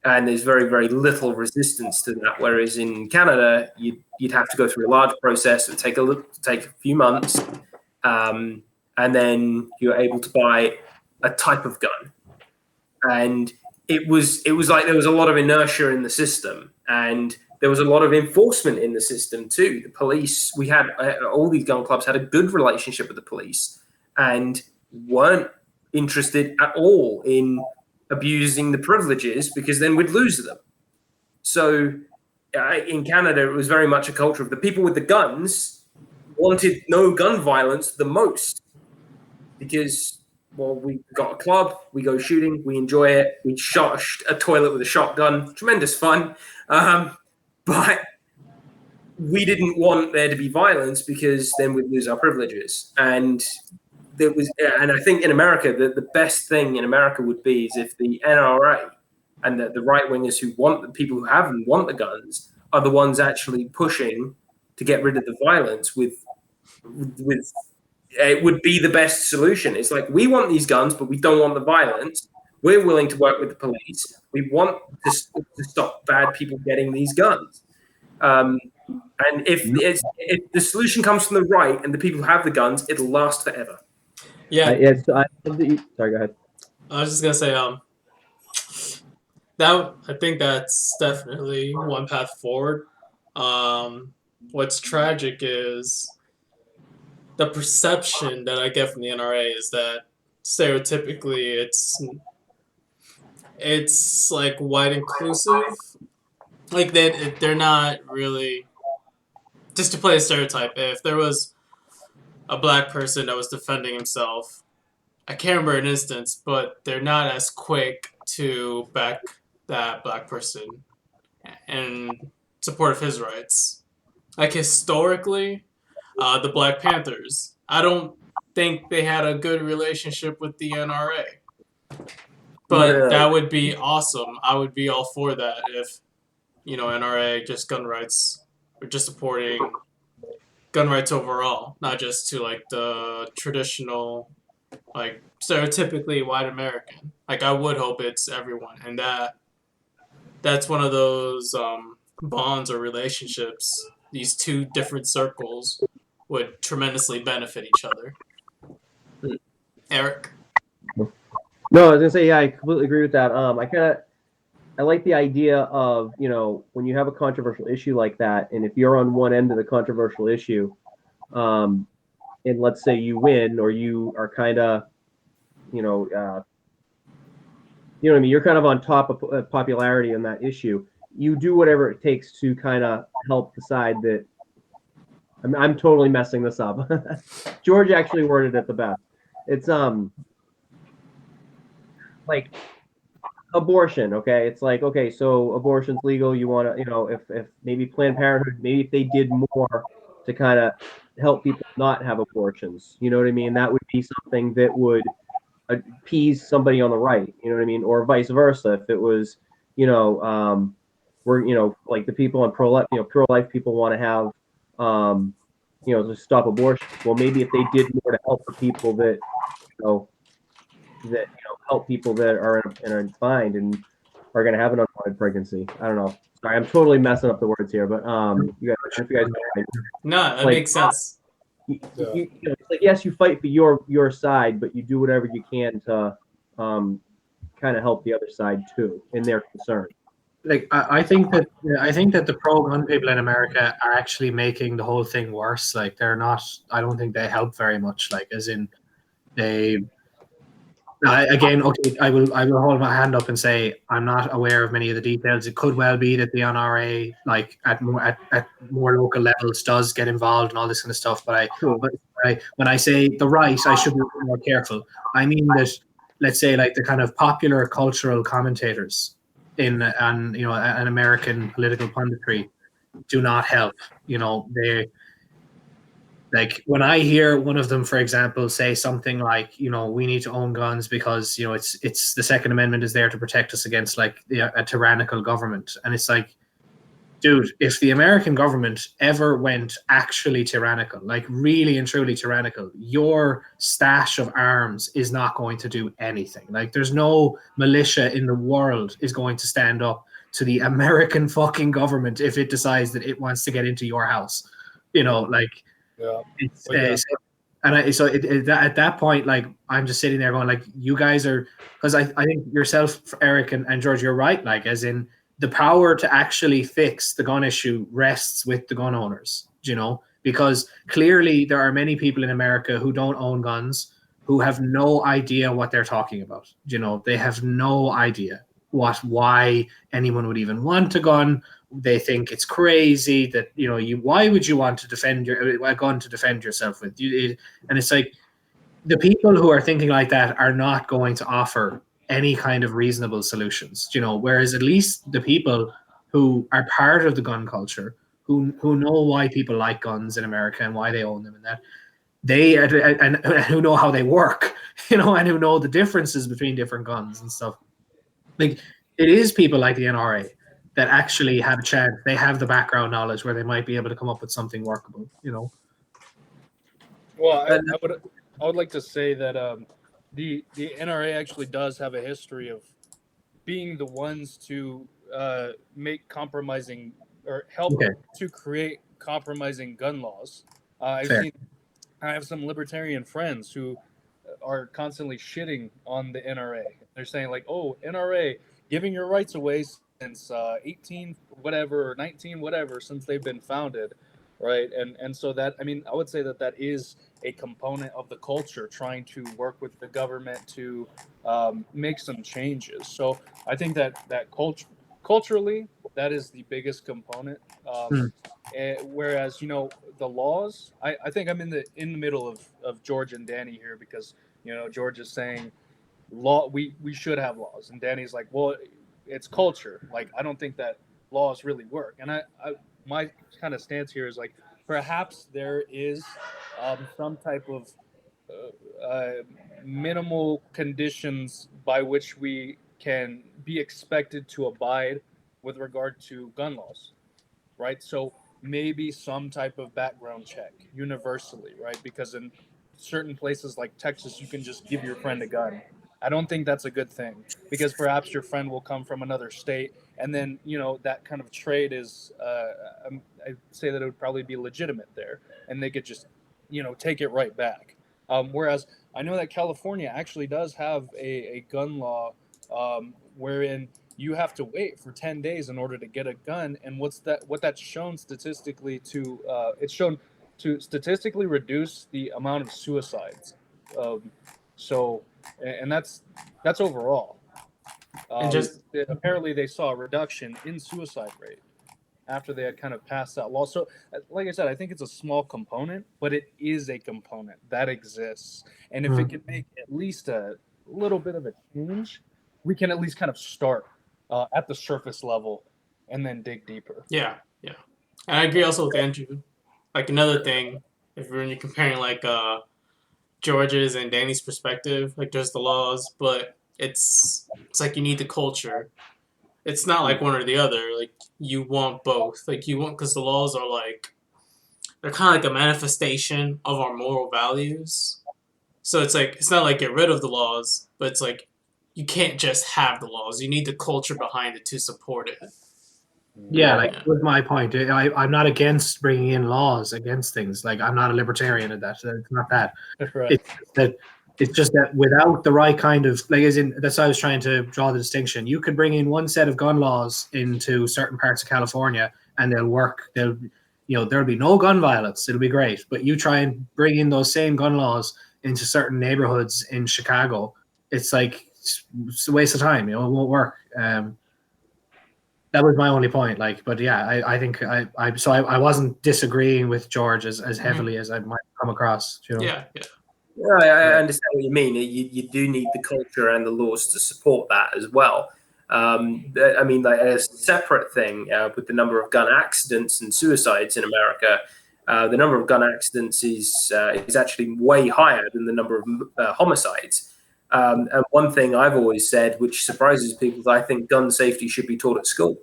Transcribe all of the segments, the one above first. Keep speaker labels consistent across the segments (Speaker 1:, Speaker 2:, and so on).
Speaker 1: And there's very, very little resistance to that. Whereas in Canada, you'd have to go through a large process. It would take a few months, and then you're able to buy a type of gun. And it was like there was a lot of inertia in the system, and there was a lot of enforcement in the system too. The police, we had all these gun clubs had a good relationship with the police, and weren't interested at all in abusing the privileges, because then we'd lose them. So in Canada, it was very much a culture of the people with the guns wanted no gun violence the most, because, well, we got a club, we go shooting, we enjoy it. We shot a toilet with a shotgun, tremendous fun. But we didn't want there to be violence, because then we'd lose our privileges. And I think in America, the best thing in America would be is if the NRA and the right wingers who want the people who have and want the guns are the ones actually pushing to get rid of the violence. With it would be the best solution. It's like, we want these guns, but we don't want the violence. We're willing to work with the police. We want to stop bad people getting these guns. And if the solution comes from the right and the people who have the guns, it'll last forever.
Speaker 2: Yeah.
Speaker 3: Sorry, go ahead.
Speaker 2: I was just gonna say, I think that's definitely one path forward. What's tragic is the perception that I get from the NRA is that stereotypically it's like white inclusive, like they're not really, just to play a stereotype. If there was a black person that was defending himself, I can't remember an instance, but they're not as quick to back that black person in support of his rights. Like historically, the Black Panthers, I don't think they had a good relationship with the NRA. But that would be awesome. I would be all for that if, NRA, just gun rights, or just supporting gun rights overall, not just to like the traditional, like stereotypically white American. Like I would hope it's everyone, and that's one of those bonds or relationships. These two different circles would tremendously benefit each other. Eric?
Speaker 3: No, I was gonna say, yeah, I completely agree with that. I like the idea of, when you have a controversial issue like that, and if you're on one end of the controversial issue, and let's say you win, or you are kind of, you know what I mean, you're kind of on top of popularity on that issue. You do whatever it takes to kind of help the side that. I'm totally messing this up. George actually worded it the best. It's like abortion, okay? It's like, okay, so abortion's legal. You want to, if maybe Planned Parenthood, maybe if they did more to kind of help people not have abortions, you know what I mean? That would be something that would appease somebody on the right, you know what I mean? Or vice versa. If it was, like the people on pro-life people want to have, to stop abortion. Well, maybe if they did more to help the people that, help people that are in a bind and are going to have an unwanted pregnancy. I don't know. Sorry, I'm totally messing up the words here, but you guys
Speaker 2: no, that makes sense.
Speaker 3: It's like, yes, you fight for your side, but you do whatever you can to kind of help the other side too in their concern.
Speaker 4: Like I think that the pro-gun people in America are actually making the whole thing worse. Like they're not. I don't think they help very much. Like as in they. I will hold my hand up and say I'm not aware of many of the details. It could well be that the NRA, like at more local levels, does get involved and all this kind of stuff. But when I say the right, I should be more careful. I mean that, let's say, like the kind of popular cultural commentators in an American political punditry do not help. They. Like when I hear one of them, for example, say something like, we need to own guns because, it's the Second Amendment is there to protect us against like a tyrannical government. And it's like, dude, if the American government ever went actually tyrannical, like really and truly tyrannical, your stash of arms is not going to do anything. Like, there's no militia in the world is going to stand up to the American fucking government if it decides that it wants to get into your house. Like, it's at that point, like, I'm just sitting there going, like, you guys are, because I think yourself, Eric, and George, you're right. Like, as in, the power to actually fix the gun issue rests with the gun owners, because clearly there are many people in America who don't own guns, who have no idea what they're talking about. They have no idea why anyone would even want a gun. They think it's crazy that, why would you want to defend a gun to defend yourself with? And it's like, the people who are thinking like that are not going to offer any kind of reasonable solutions, whereas at least the people who are part of the gun culture, who know why people like guns in America and why they own them, and that they and who know how they work, and who know the differences between different guns and stuff. Like, it is people like the NRA that actually have a chance. They have the background knowledge where they might be able to come up with something workable.
Speaker 5: Well, I would like to say that the NRA actually does have a history of being the ones to make compromising or help to create compromising gun laws. I have some libertarian friends who are constantly shitting on the NRA. They're saying, like, oh, NRA giving your rights away since 18 whatever or 19 whatever since they've been founded, right? And so that, I mean, I would say that is a component of the culture, trying to work with the government to make some changes. So I think that culturally, that is the biggest component. Whereas, the laws, I think I'm in the middle of George and Danny here, because George is saying we should have laws, and Danny's like, well, it's culture. Like, I don't think that laws really work. And I my kind of stance here is, like, perhaps there is some type of minimal conditions by which we can be expected to abide with regard to gun laws, right? So maybe some type of background check universally, right? Because in certain places like Texas, you can just give your friend a gun. I don't think that's a good thing, because perhaps your friend will come from another state, and then that kind of trade is I'd say that it would probably be legitimate there, and they could just take it right back. Whereas I know that California actually does have a gun law wherein you have to wait for 10 days in order to get a gun. And what that's shown statistically it's shown to statistically reduce the amount of suicides. And that's overall.
Speaker 2: And
Speaker 5: apparently they saw a reduction in suicide rate after they had kind of passed that law. So, like I said, I think it's a small component, but it is a component that exists. And if it can make at least a little bit of a change, we can at least kind of start at the surface level and then dig deeper.
Speaker 2: Yeah. And I agree also with Andrew. Like, another thing, when you're comparing, like, George's and Danny's perspective, like, there's the laws, but it's like you need the culture. It's not like one or the other. Like, you want both. Like, you want, because the laws are like, they're kind of like a manifestation of our moral values. So it's like, it's not like get rid of the laws, but it's like, you can't just have the laws. You need the culture behind it to support it.
Speaker 4: Yeah, like, with my point, I'm not against bringing in laws against things. Like, I'm not a libertarian in that. It's not that.
Speaker 5: Right.
Speaker 4: It's just that without the right kind of, like, as in, that's why I was trying to draw the distinction. You could bring in one set of gun laws into certain parts of California, and they'll work. There'll be no gun violence. It'll be great. But you try and bring in those same gun laws into certain neighborhoods in Chicago, it's like, it's a waste of time. It won't work. That was my only point. Like, but yeah, I think I wasn't disagreeing with George as heavily as I might come across.
Speaker 2: Yeah.
Speaker 1: Yeah, I understand what you mean. You do need the culture and the laws to support that as well. I mean, like, a separate thing with the number of gun accidents and suicides in America. The number of gun accidents is actually way higher than the number of homicides. And one thing I've always said, which surprises people, is I think gun safety should be taught at school.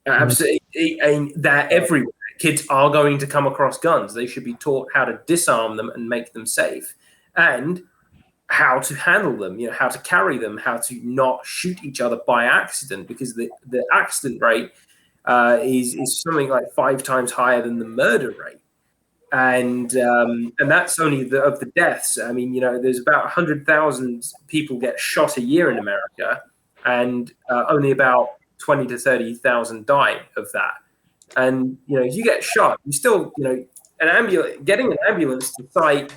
Speaker 1: Absolutely, and they're everywhere. Kids are going to come across guns. They should be taught how to disarm them and make them safe, and how to handle them. How to carry them, how to not shoot each other by accident, because the accident rate is something like 5 times higher than the murder rate, and that's only of the deaths. I mean, there's about 100,000 people get shot a year in America, and only about 20 to 30,000 die of that. And if you get shot, you still getting an ambulance to site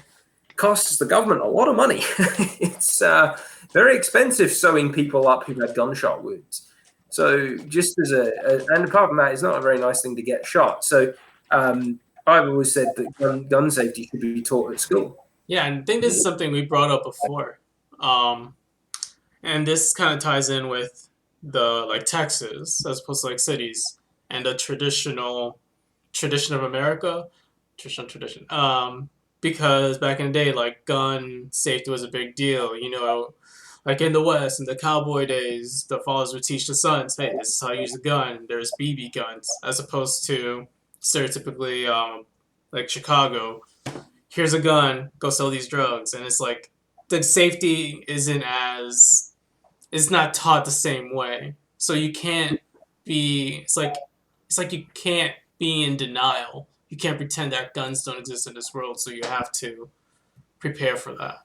Speaker 1: costs the government a lot of money. It's very expensive sewing people up who've had gunshot wounds. So just and apart from that, it's not a very nice thing to get shot. So I've always said that gun safety should be taught at school.
Speaker 2: Yeah, and I think this is something we brought up before. And this kind of ties in with the Texas as opposed to cities and the tradition of America, tradition. Because back in the day, gun safety was a big deal. In the West, in the cowboy days, the fathers would teach the sons, "Hey, this is how you use a gun. There's BB guns," as opposed to stereotypically, Chicago. Here's a gun. Go sell these drugs, and it's the safety is not taught the same way. So you can't be. It's like you can't be in denial. You can't pretend that guns don't exist in this world. So you have to prepare for that.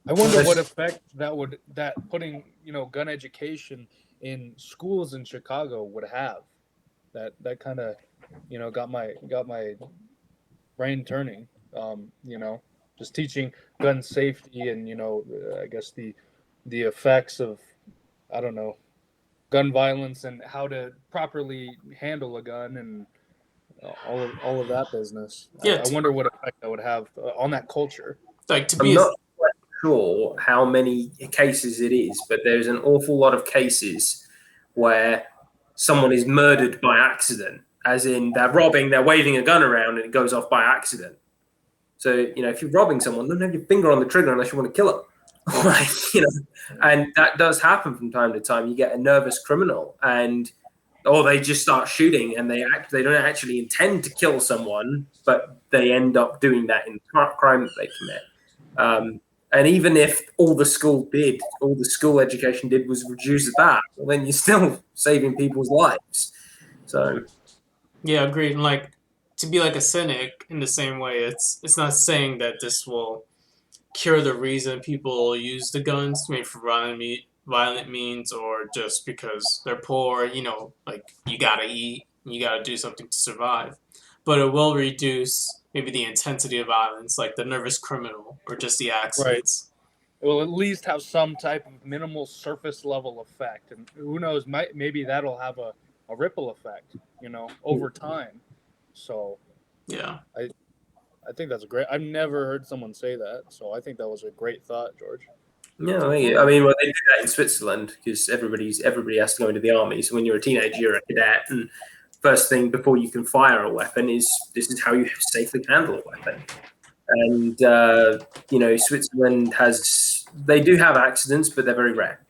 Speaker 5: I wonder what effect that putting gun education in schools in Chicago would have. That kind of got my brain turning. Just teaching gun safety and I guess the effects of, I don't know, gun violence and how to properly handle a gun and all of that business.
Speaker 2: Yeah,
Speaker 5: I wonder what effect that would have on that culture.
Speaker 1: I'm not quite sure how many cases it is, but there's an awful lot of cases where someone is murdered by accident, as in they're waving a gun around and it goes off by accident. So, if you're robbing someone, don't have your finger on the trigger unless you want to kill them. And that does happen from time to time. You get a nervous criminal or they just start shooting and they don't actually intend to kill someone, but they end up doing that in crime that they commit. And even if all the school education did was reduce that, well, then you're still saving people's lives. So,
Speaker 2: yeah, agreed. And to be a cynic in the same way, it's not saying that this will cure the reason people use the guns, maybe for violent means or just because they're poor. You gotta eat, you gotta do something to survive. But it will reduce maybe the intensity of violence, like the nervous criminal or just the accidents.
Speaker 5: Right. It will at least have some type of minimal surface level effect, and who knows, maybe that'll have a ripple effect, over time. So,
Speaker 2: yeah,
Speaker 5: I think that's great. I've never heard someone say that, so I think that was a great thought, George.
Speaker 1: Yeah, I mean, they do that in Switzerland because everybody has to go into the army. So when you're a teenager, you're a cadet, and first thing before you can fire a weapon is this is how you safely handle a weapon. And Switzerland they do have accidents, but they're very rare.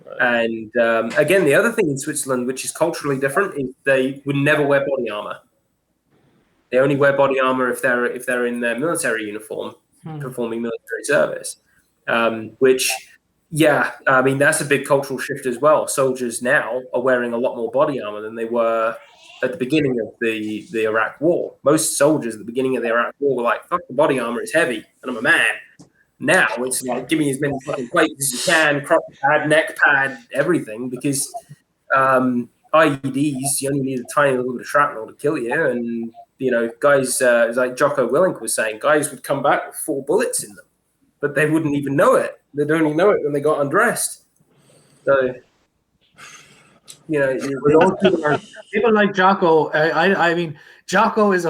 Speaker 1: Right. And again, the other thing in Switzerland, which is culturally different, is they would never wear body armor. They only wear body armor if they're in their military uniform, performing military service. Which, I mean, that's a big cultural shift as well. Soldiers now are wearing a lot more body armor than they were at the beginning of the Iraq War. Most soldiers at the beginning of the Iraq War were like, "Fuck, the body armor is heavy, and I'm a man." Now it's like, give me as many fucking plates as you can, crop pad, neck pad, everything, because IEDs, you only need a tiny little bit of shrapnel to kill you, and guys, like Jocko Willink was saying, guys would come back with 4 bullets in them, but they wouldn't even know it. They'd only know it when they got undressed. So,
Speaker 4: people like Jocko. I mean, Jocko is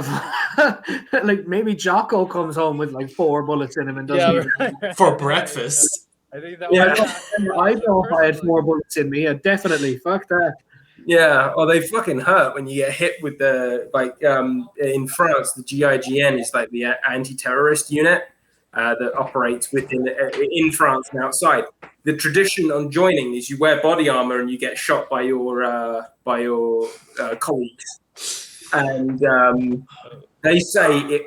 Speaker 4: maybe Jocko comes home with 4 bullets in him and doesn't
Speaker 2: for breakfast.
Speaker 5: I think that.
Speaker 4: I know if I had 4 bullets in me, I'd definitely fuck that.
Speaker 1: Yeah, or they fucking hurt when you get hit with the in France, the GIGN is like the anti-terrorist unit that operates in France and outside. the tradition on joining is you wear body armor and you get shot by your colleagues, and they say it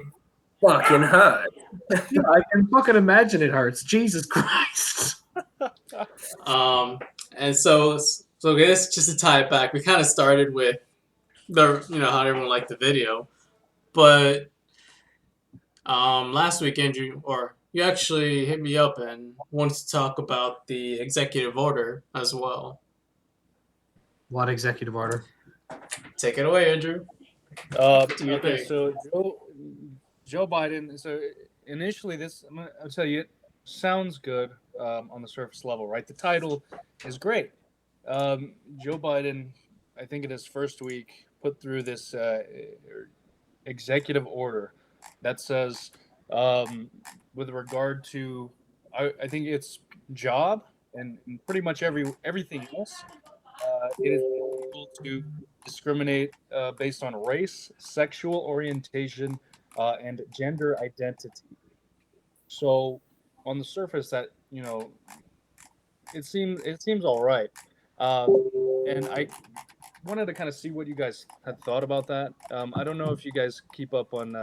Speaker 1: fucking hurt.
Speaker 4: Yeah, I can fucking imagine it hurts. Jesus Christ.
Speaker 2: And so I guess just to tie it back, we kind of started with how everyone liked the video, but last week, Andrew, or you actually hit me up and wanted to talk about the executive order as well.
Speaker 4: What executive order?
Speaker 2: Take it away, Andrew.
Speaker 5: Okay, so Joe Biden. So initially, I'll tell you, it sounds good on the surface level, right? The title is great. Joe Biden, I think in his first week, put through this executive order that says, with regard to, I think it's job and pretty much everything else, it is illegal to discriminate based on race, sexual orientation, and gender identity. So, on the surface, that it seems all right, and I wanted to kind of see what you guys had thought about that. I don't know if you guys keep up on.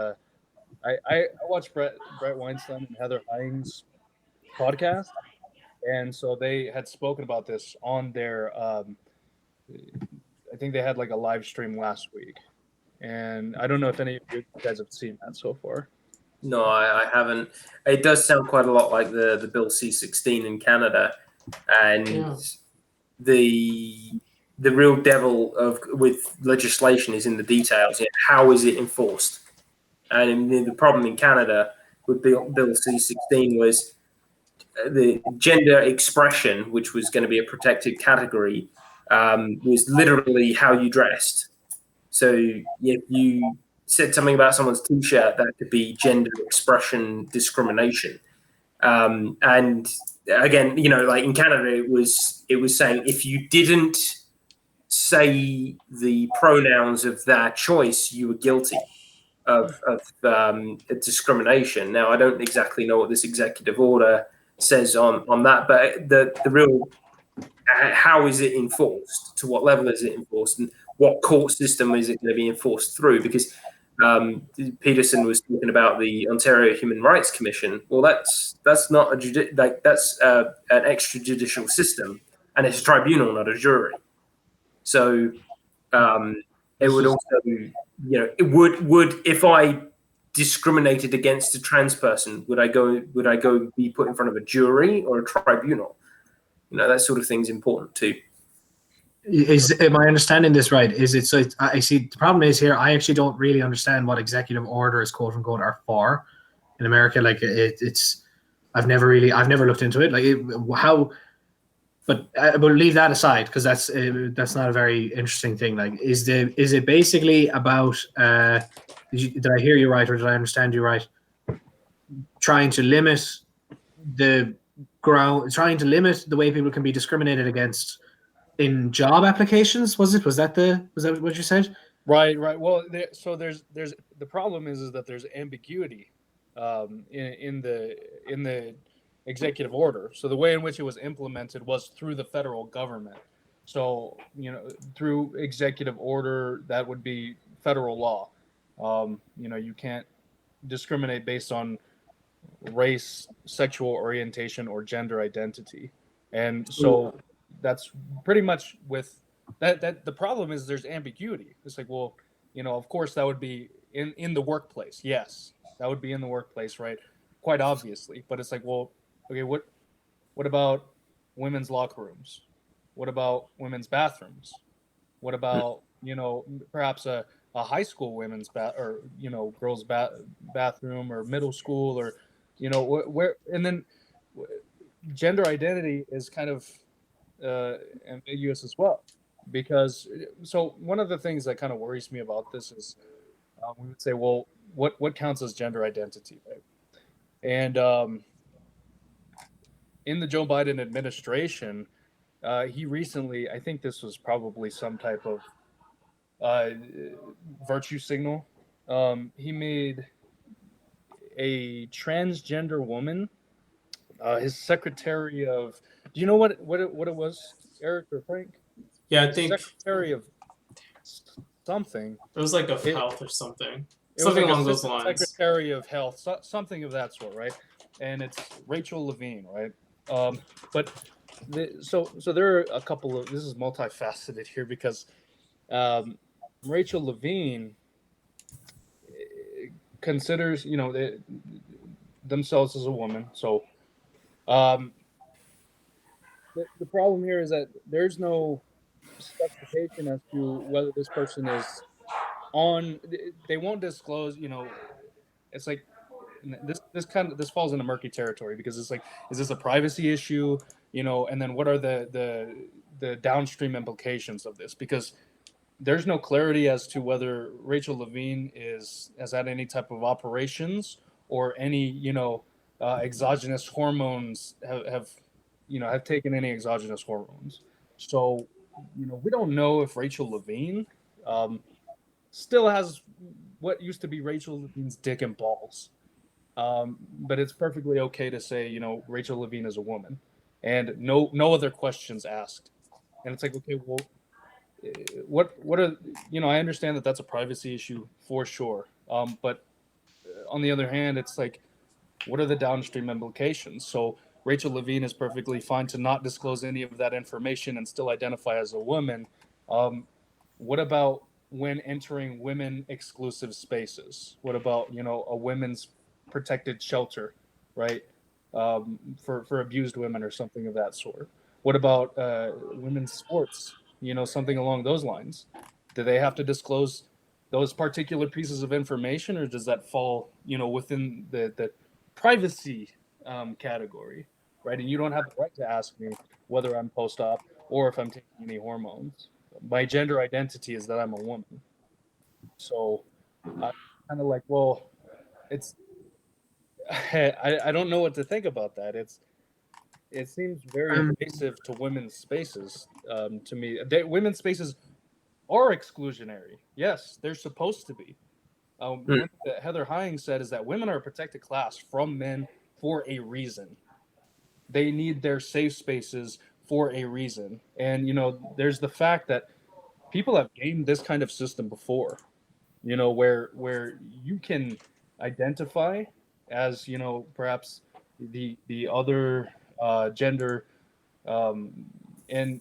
Speaker 5: I watch Brett Weinstein and Heather Hines podcast, and so they had spoken about this on their. I think they had like a live stream last week, and I don't know if any of you guys have seen that so far.
Speaker 1: No, I haven't. It does sound quite a lot like the Bill C-16 in Canada, and the real devil with legislation is in the details. How is it enforced? And the problem in Canada with Bill C-16 was the gender expression, which was going to be a protected category, was literally how you dressed. So if you said something about someone's T-shirt, that could be gender expression discrimination. And again, like in Canada, it was saying if you didn't say the pronouns of their choice, you were guilty of discrimination. Now, I don't exactly know what this executive order says on that, but the real how is it enforced? To what level is it enforced? And what court system is it going to be enforced through? Because Peterson was talking about the Ontario Human Rights Commission. Well, that's not that's an extrajudicial system, and it's a tribunal, not a jury. So it would also, it would if I discriminated against a trans person, would I go be put in front of a jury or a tribunal? That sort of thing's important too.
Speaker 4: Am I understanding this right? Is it so? I see. The problem is here. I actually don't really understand what executive orders, quote unquote, are for in America. Like it's. I've never looked into it. Like how. But we'll leave that aside because that's not a very interesting thing. Like, is it basically about? Did I hear you right, or did I understand you right? Trying to limit the way people can be discriminated against in job applications. Was that what you said?
Speaker 5: Right. Well, so there's the problem is that there's ambiguity in the executive order. So the way in which it was implemented was through the federal government. So through executive order, that would be federal law. You can't discriminate based on race, sexual orientation, or gender identity. And so that's pretty much with that the problem is there's ambiguity. It's like, well, of course that would be in the workplace. Yes, that would be in the workplace, right? Quite obviously. But it's like, well, okay, what about women's locker rooms? What about women's bathrooms? What about, perhaps a high school women's girls' bathroom, or middle school, or where, and then gender identity is kind of ambiguous as well, because so one of the things that kind of worries me about this is we would say, well, what counts as gender identity, right? And in the Joe Biden administration, he recently, I think this was probably some type of virtue signal. He made a transgender woman his Secretary of Do you know what it was, Eric or Frank?
Speaker 2: Yeah, I think
Speaker 5: Secretary of something.
Speaker 2: it was like of health or something.
Speaker 5: It was
Speaker 2: Something
Speaker 5: like
Speaker 2: along those
Speaker 5: Assistant
Speaker 2: lines.
Speaker 5: Secretary of Health, something of that sort, right? And it's Rachel Levine, right? But so there are a couple of, this is multifaceted here because Rachel Levine considers, themselves as a woman. So the problem here is that there's no specification as to whether this person is on. They won't disclose. It's like this falls into murky territory because it's like, is this a privacy issue? And then what are the downstream implications of this? Because there's no clarity as to whether Rachel Levine has had any type of operations or any exogenous hormones have taken any exogenous hormones. So we don't know if Rachel Levine still has what used to be Rachel Levine's dick and balls. But it's perfectly okay to say, Rachel Levine is a woman, and no other questions asked. And it's like, okay, well, what are I understand that that's a privacy issue for sure. But on the other hand, it's like, what are the downstream implications? So Rachel Levine is perfectly fine to not disclose any of that information and still identify as a woman. What about when entering women exclusive spaces? What about a women's protected shelter, right? For abused women or something of that sort. What about women's sports? Something along those lines. Do they have to disclose those particular pieces of information, or does that fall within the privacy category, right? And you don't have the right to ask me whether I'm post-op or if I'm taking any hormones. My gender identity is that I'm a woman. So I'm kind of like, well, it's I don't know what to think about that. It seems very invasive to women's spaces to me. Women's spaces are exclusionary. Yes, they're supposed to be. One thing that Heather Hying said is that women are a protected class from men for a reason. They need their safe spaces for a reason. And, there's the fact that people have gamed this kind of system before, where you can identify as, perhaps the other gender and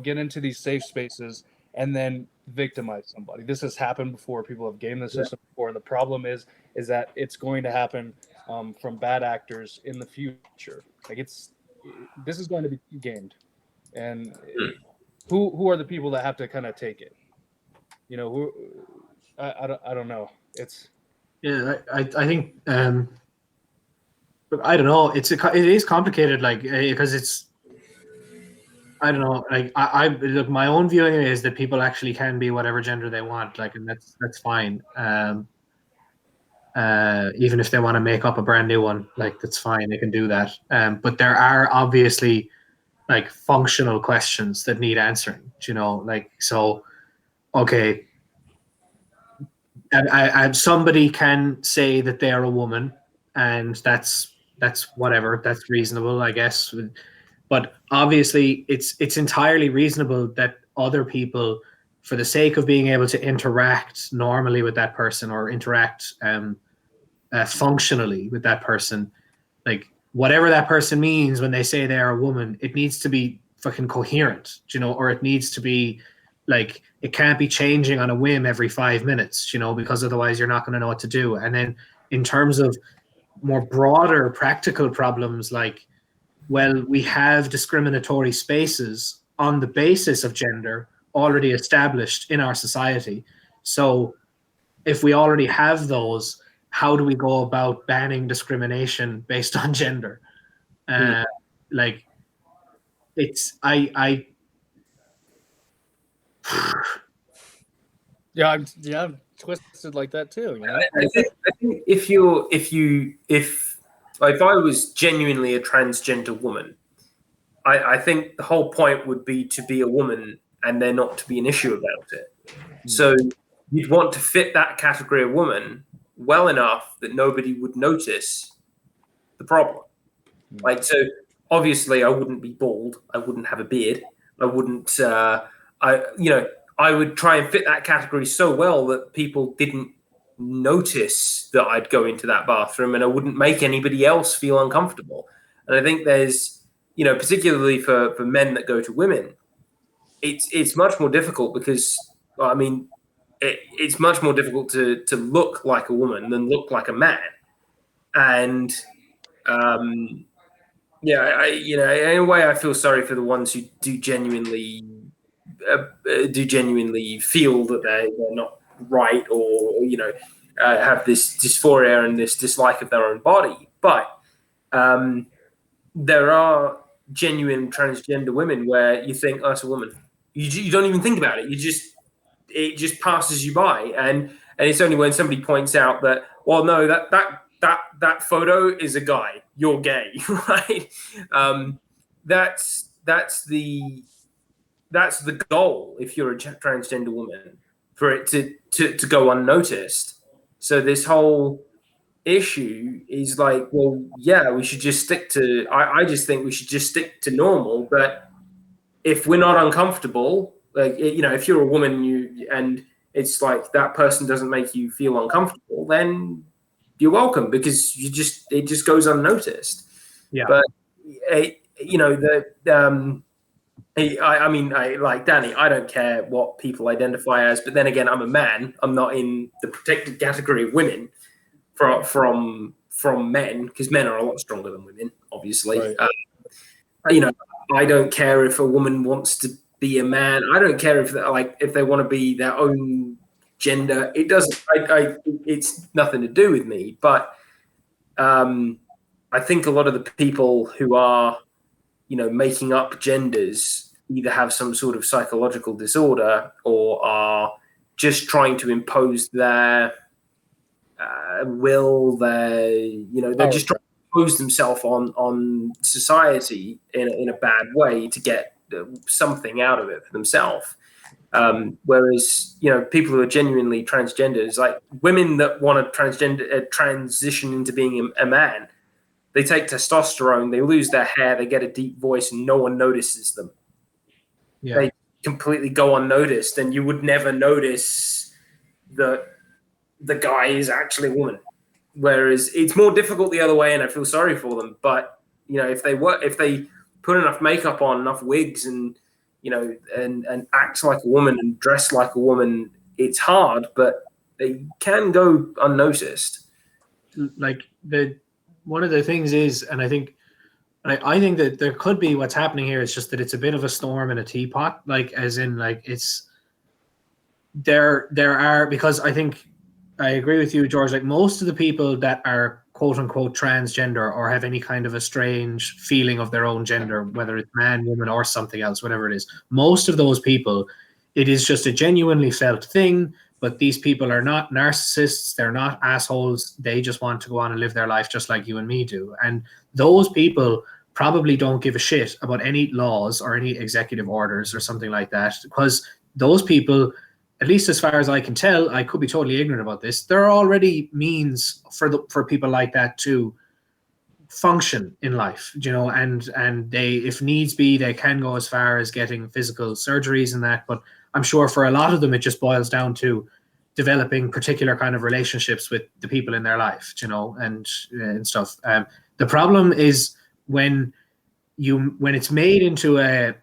Speaker 5: get into these safe spaces and then victimize somebody. This has happened before. People have gamed the system before, and the problem is that it's going to happen from bad actors in the future. Like this is going to be gamed, and who are the people that have to kind of take it? Who I don't know. It's
Speaker 4: I think but I don't know. It is complicated, like because it's. I don't know. Like I look, my own view anyway is that people actually can be whatever gender they want, like, and that's fine. Even if they want to make up a brand new one, like that's fine. They can do that. But there are obviously like functional questions that need answering. Like so. Okay, and somebody can say that they are a woman, and that's whatever. That's reasonable, I guess. But obviously, it's entirely reasonable that other people, for the sake of being able to interact normally with that person or interact functionally with that person, like whatever that person means when they say they are a woman, it needs to be fucking coherent, or it needs to be like it can't be changing on a whim every 5 minutes, because otherwise you're not going to know what to do. And then in terms of more broader practical problems, like, well, we have discriminatory spaces on the basis of gender already established in our society. So if we already have those, how do we go about banning discrimination based on gender? Like, it's I
Speaker 5: yeah, I'm twisted like that too.
Speaker 1: I think if I was genuinely a transgender woman, I think the whole point would be to be a woman and there not to be an issue about it. So you'd want to fit that category of woman well enough that nobody would notice the problem. Like, so obviously I wouldn't be bald. I wouldn't have a beard. I wouldn't. I would try and fit that category so well that people didn't notice that I'd go into that bathroom, and I wouldn't make anybody else feel uncomfortable. And I think there's, particularly for men that go to women, it's much more difficult because, well, I mean, it's much more difficult to look like a woman than look like a man. And in a way, I feel sorry for the ones who do genuinely feel that they're not right, or have this dysphoria and this dislike of their own body. But there are genuine transgender women where you think, oh, that's a woman. You don't even think about it. It just passes you by, and it's only when somebody points out that, well, no, that photo is a guy, you're gay, right? That's the goal if you're a transgender woman, for it to go unnoticed. So this whole issue is like, well, yeah, we should just stick to. I just think we should just stick to normal. But if we're not uncomfortable, like, if you're a woman, and it's like that person doesn't make you feel uncomfortable, then you're welcome, because it just goes unnoticed.
Speaker 4: Yeah.
Speaker 1: But I mean, like Danny, I don't care what people identify as, but then again, I'm a man. I'm not in the protected category of women from men, because men are a lot stronger than women, obviously.
Speaker 5: Right.
Speaker 1: I don't care if a woman wants to be a man. I don't care if they want to be their own gender. It doesn't. It's nothing to do with me. But I think a lot of the people who are, making up genders either have some sort of psychological disorder, or are just trying to impose their will. They're just trying to impose themselves on society in a bad way to get something out of it for themselves. Whereas, people who are genuinely transgenders, like women that want to transition into being a man, they take testosterone, they lose their hair, they get a deep voice, and no one notices them.
Speaker 4: Yeah.
Speaker 1: They completely go unnoticed, and you would never notice that the guy is actually a woman. Whereas it's more difficult the other way, and I feel sorry for them. But if they put enough makeup on, enough wigs, and and act like a woman and dress like a woman, it's hard, but they can go unnoticed.
Speaker 4: Like one of the things is, and I think that there could be, what's happening here is just that it's a bit of a storm in a teapot, like, as in, like, it's there are, because I think I agree with you, George, like, most of the people that are quote unquote transgender, or have any kind of a strange feeling of their own gender, whether it's man, woman, or something else, whatever it is, most of those people, it is just a genuinely felt thing. But these people are not narcissists, they're not assholes, they just want to go on and live their life just like you and me do. And those people probably don't give a shit about any laws or any executive orders or something like that, because those people, at least as far as I can tell, I could be totally ignorant about this, there are already means for people like that to function in life, and they, if needs be, they can go as far as getting physical surgeries and that. But I'm sure for a lot of them, it just boils down to developing particular kind of relationships with the people in their life, and stuff. The problem is when it's made into a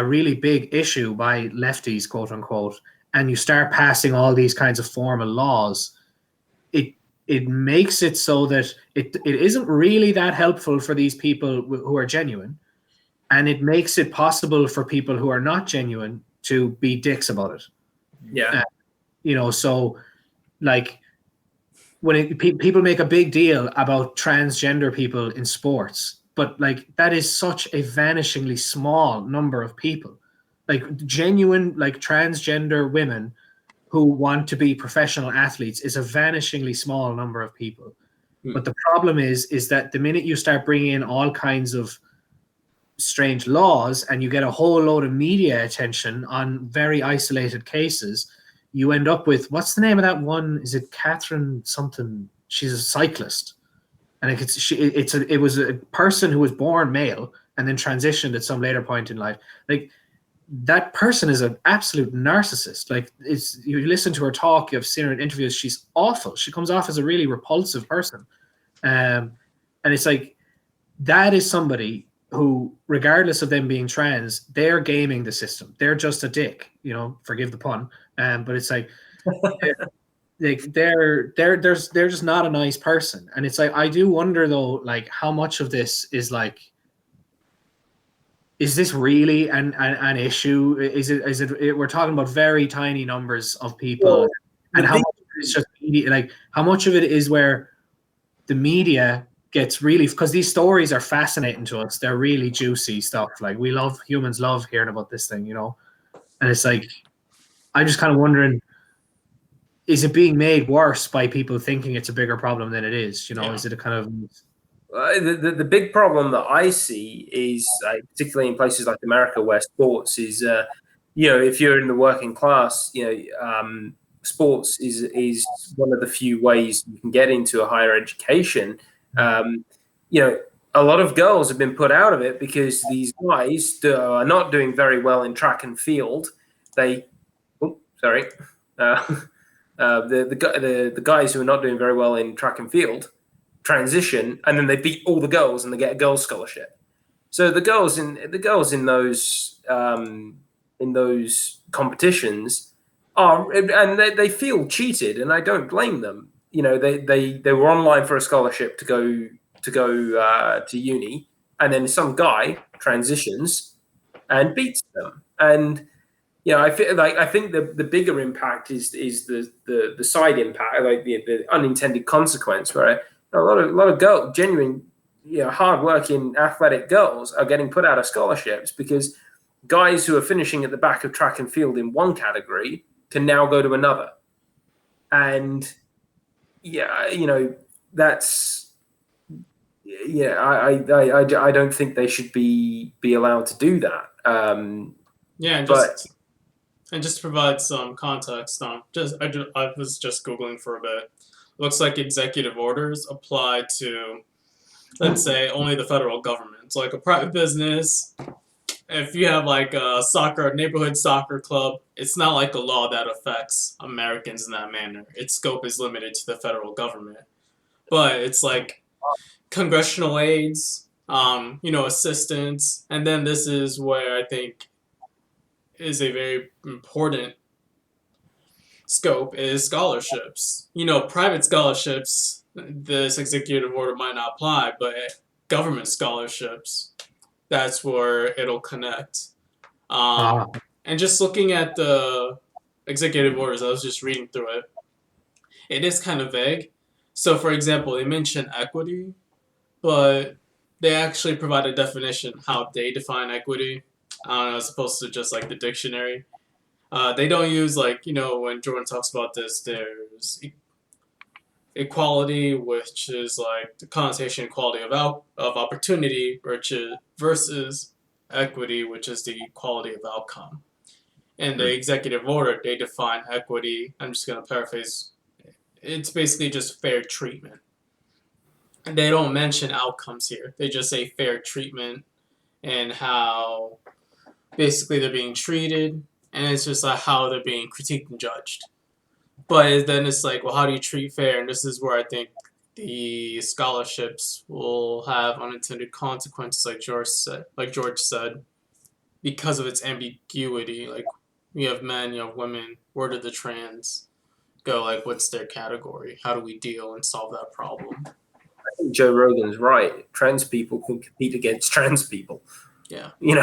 Speaker 4: really big issue by lefties, quote unquote, and you start passing all these kinds of formal laws, it makes it so that it isn't really that helpful for these people who are genuine, and it makes it possible for people who are not genuine to be dicks about it.
Speaker 1: Yeah.
Speaker 4: So, like, when people make a big deal about transgender people in sports, but, like, that is such a vanishingly small number of people. Like, genuine, like, transgender women who want to be professional athletes is a vanishingly small number of people. But the problem is that the minute you start bringing in all kinds of strange laws, and you get a whole load of media attention on very isolated cases, you end up with, what's the name of that one? Is it Catherine something? She's a cyclist. and it was a person who was born male and then transitioned at some later point in life. Like that person is an absolute narcissist. Like you listen to her talk, you've seen her in interviews, she's awful. She comes off as a really repulsive person. And it's like that is somebody who, regardless of them being trans, they're gaming the system. They're just a dick, forgive the pun. But it's like they're just not a nice person. And it's like I do wonder though, like how much of this is like, is this really an issue? Is it we're talking about very tiny numbers of people, and how much of it is just media, like how much of it is where the media gets really, because these stories are fascinating to us. They're really juicy stuff. Like humans love hearing about this thing, and it's like, I'm just kind of wondering, is it being made worse by people thinking it's a bigger problem than it is? Is it a kind of
Speaker 1: the big problem that I see is particularly in places like America where sports is, if you're in the working class, sports is one of the few ways you can get into a higher education. A lot of girls have been put out of it because these guys are not doing very well in track and field. The guys who are not doing very well in track and field transition, and then they beat all the girls and they get a girls scholarship. So the girls in those competitions are, and they feel cheated, and I don't blame them. They were online for a scholarship to go to uni, and then some guy transitions and beats them. And I think the bigger impact is the side impact, like the unintended consequence, where a lot of girls, genuine, hardworking athletic girls, are getting put out of scholarships because guys who are finishing at the back of track and field in one category can now go to another. And that's I don't think they should be allowed to do that.
Speaker 2: And just to provide some context, I was just Googling for a bit. Looks like executive orders apply to, let's say, only the federal government. So like a private business, if you have like a neighborhood soccer club, it's not like a law that affects Americans in that manner. Its scope is limited to the federal government. But it's like congressional aids, assistance, and then this is where I think is a very important scope is scholarships. Private scholarships, this executive order might not apply, but government scholarships, that's where it'll connect. And just looking at the executive orders, I was just reading through it. It is kind of vague. So, for example, they mention equity, but they actually provide a definition how they define equity, as opposed to just like the dictionary. They don't use when Jordan talks about this, there's equality, which is like the connotation equality of opportunity, versus equity, which is the equality of outcome. In the executive order, they define equity. I'm just going to paraphrase. It's basically just fair treatment. And they don't mention outcomes here. They just say fair treatment and how basically they're being treated. And it's just like how they're being critiqued and judged. But then it's like, well, how do you treat fair? And this is where I think the scholarships will have unintended consequences, like George said, because of its ambiguity. Like, you have men, you have women. Where do the trans go? Like, what's their category? How do we deal and solve that problem?
Speaker 1: I think Joe Rogan's right. Trans people can compete against trans people.
Speaker 2: Yeah.
Speaker 1: You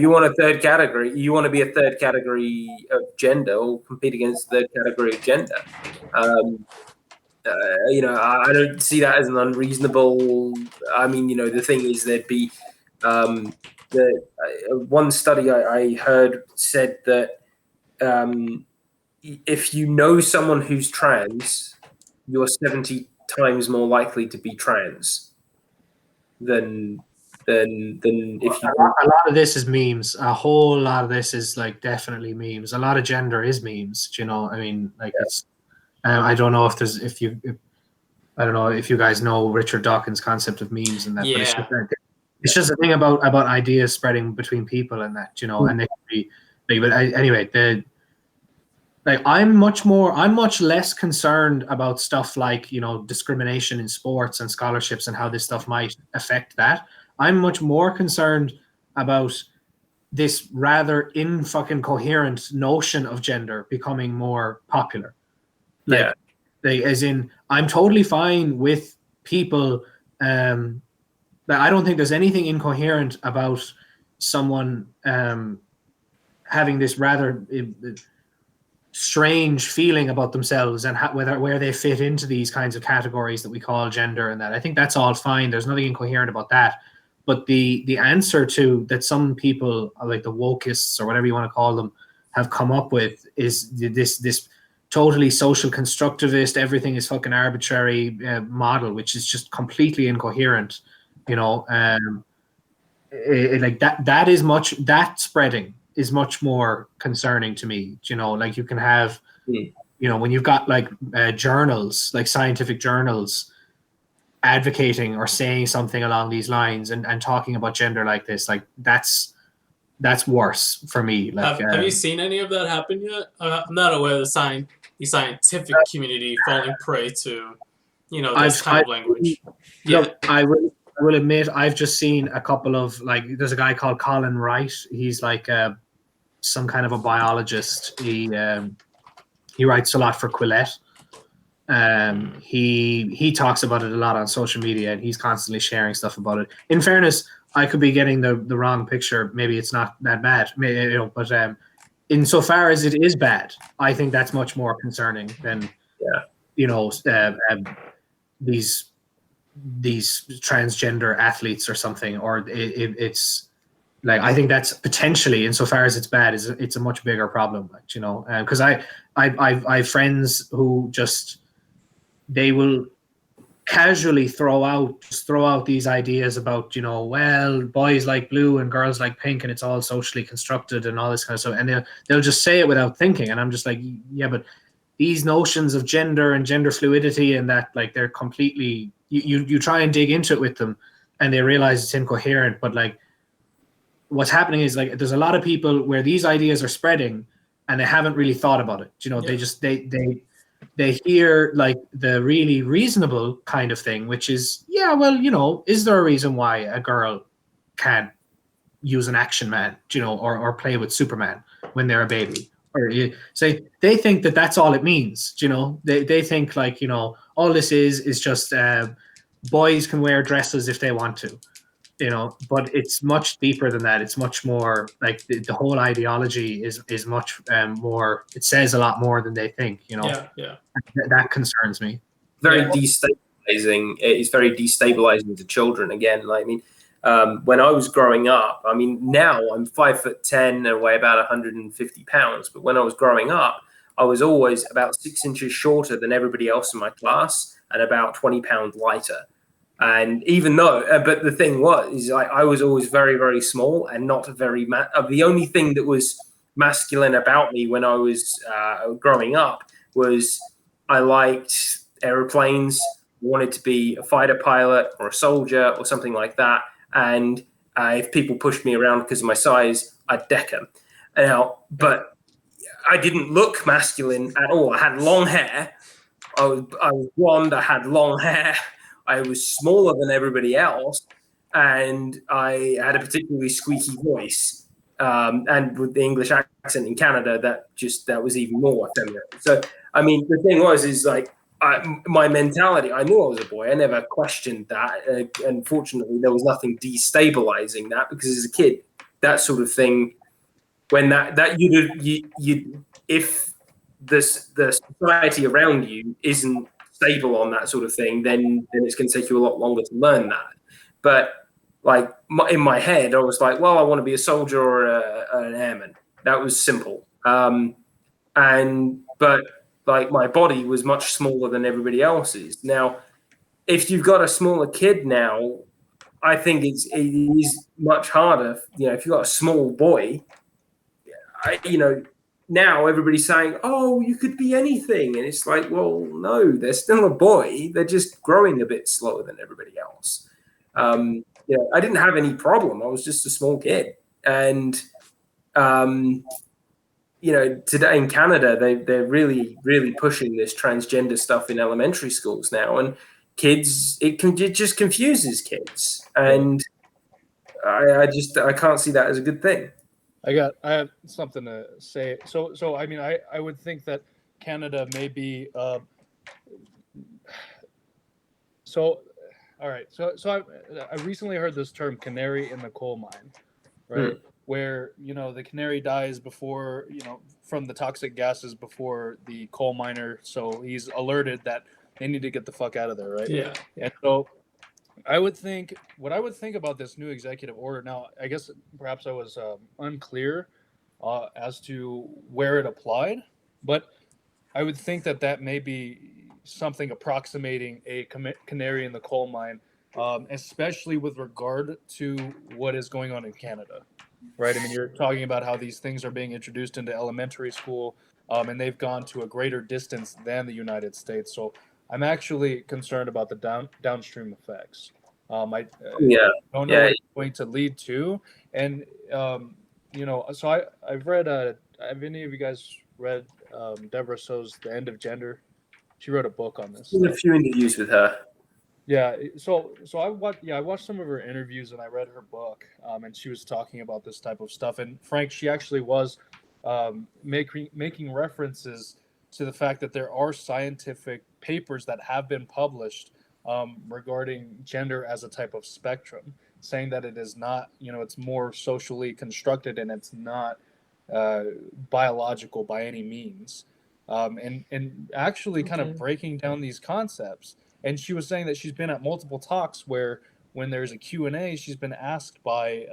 Speaker 1: want a third category. You want to be a third category of gender, or compete against the third category of gender. I don't see that as an unreasonable. I mean, the thing is, there'd be one study I heard said that if you know someone who's trans, you're 70 times more likely to be trans than if you.
Speaker 4: A lot of this is memes. A whole lot of this is like definitely memes. A lot of gender is memes. I mean, like it's. I don't know if I don't know if you guys know Richard Dawkins' concept of memes and that, but it's just a thing about ideas spreading between people and that, and they can be big. But anyway, I'm much less concerned about stuff like, discrimination in sports and scholarships and how this stuff might affect that. I'm much more concerned about this rather fucking coherent notion of gender becoming more popular. As in, I'm totally fine with people. I don't think there's anything incoherent about someone having this rather strange feeling about themselves and where they fit into these kinds of categories that we call gender and that. I think that's all fine. There's nothing incoherent about that. But the answer to that some people, like the wokeists or whatever you want to call them, have come up with is this totally social constructivist, everything is fucking arbitrary model, which is just completely incoherent. Like that spreading is much more concerning to me. Like you can have, when you've got like journals, like scientific journals, advocating or saying something along these lines and talking about gender like this, like that's worse for me. Like,
Speaker 2: have you seen any of that happen yet? I'm not aware of the scientific community falling prey to, this kind of language.
Speaker 4: I will admit I've just seen a couple of, like, there's a guy called Colin Wright. He's like some kind of a biologist. He writes a lot for Quillette. He talks about it a lot on social media, and he's constantly sharing stuff about it. In fairness, I could be getting the wrong picture. Maybe it's not that bad, but insofar as it is bad, I think that's much more concerning than these transgender athletes or something. Or it's like, I think that's potentially, insofar as it's bad, it's a much bigger problem. Because I have friends who just, they will casually throw out these ideas about, well, boys like blue and girls like pink, and it's all socially constructed and all this kind of stuff, and they'll just say it without thinking, and I'm just like, yeah, but these notions of gender and gender fluidity and that, like, they're completely, you try and dig into it with them and they realize it's incoherent. But like, what's happening is, like, there's a lot of people where these ideas are spreading and they haven't really thought about it. They just they hear like the really reasonable kind of thing, which is, yeah, well, is there a reason why a girl can't use an action man, or play with Superman when they're a baby? Or say they think that that's all it means. They think, like, all this is just boys can wear dresses if they want to. But it's much deeper than that. It's much more like the whole ideology is much more. It says a lot more than they think. That concerns me.
Speaker 1: Very destabilizing. It's very destabilizing to children. Again, like, I mean, when I was growing up, I mean, now I'm 5'10" and weigh about 150 pounds. But when I was growing up, I was always about 6 inches shorter than everybody else in my class and about 20 pounds lighter. And even though, but the thing was, I was always very, very small and not very, the only thing that was masculine about me when I was growing up was I liked aeroplanes, wanted to be a fighter pilot or a soldier or something like that. And if people pushed me around because of my size, I'd deck them. But I didn't look masculine at all. I had long hair. I was blonde. I had long hair. I was smaller than everybody else, and I had a particularly squeaky voice. And with the English accent in Canada, that was even more feminine. So, I mean, the thing is like, my mentality, I knew I was a boy. I never questioned that. Unfortunately, there was nothing destabilizing that, because as a kid, that sort of thing, when if the society around you isn't stable on that sort of thing, then it's going to take you a lot longer to learn that. But like, in my head, I was like, well, I want to be a soldier or an airman. That was simple. But like, my body was much smaller than everybody else's. Now, if you've got a smaller kid now, I think it is much harder. If you've got a small boy, now everybody's saying, "Oh, you could be anything," and it's like, well, no, they're still a boy. They're just growing a bit slower than everybody else. I didn't have any problem. I was just a small kid, and today in Canada, they're really, really pushing this transgender stuff in elementary schools now, and kids, it just confuses kids, and I can't see that as a good thing.
Speaker 5: I have something to say. So I mean, I would think that Canada may be so. All right. So I recently heard this term "canary in the coal mine," right? Where the canary dies before from the toxic gases before the coal miner, so he's alerted that they need to get the fuck out of there, right?
Speaker 2: Yeah.
Speaker 5: And so I would think what I would think about this new executive order. Now, I guess perhaps I was unclear as to where it applied, but I would think that may be something approximating a canary in the coal mine, especially with regard to what is going on in Canada, right? I mean, you're talking about how these things are being introduced into elementary school, and they've gone to a greater distance than the United States. So I'm actually concerned about the downstream effects. I don't know what it's going to lead to, and so I've read. Have any of you guys read Deborah So's The End of Gender? She wrote a book on this.
Speaker 1: A few interviews with her.
Speaker 5: Yeah, so I watched some of her interviews and I read her book, and she was talking about this type of stuff. And Frank, she actually was making references to the fact that there are scientific papers that have been published regarding gender as a type of spectrum, saying that it is not, it's more socially constructed and it's not biological by any means, and actually kind of breaking down these concepts. And she was saying that she's been at multiple talks where when there's a Q&A, she's been asked by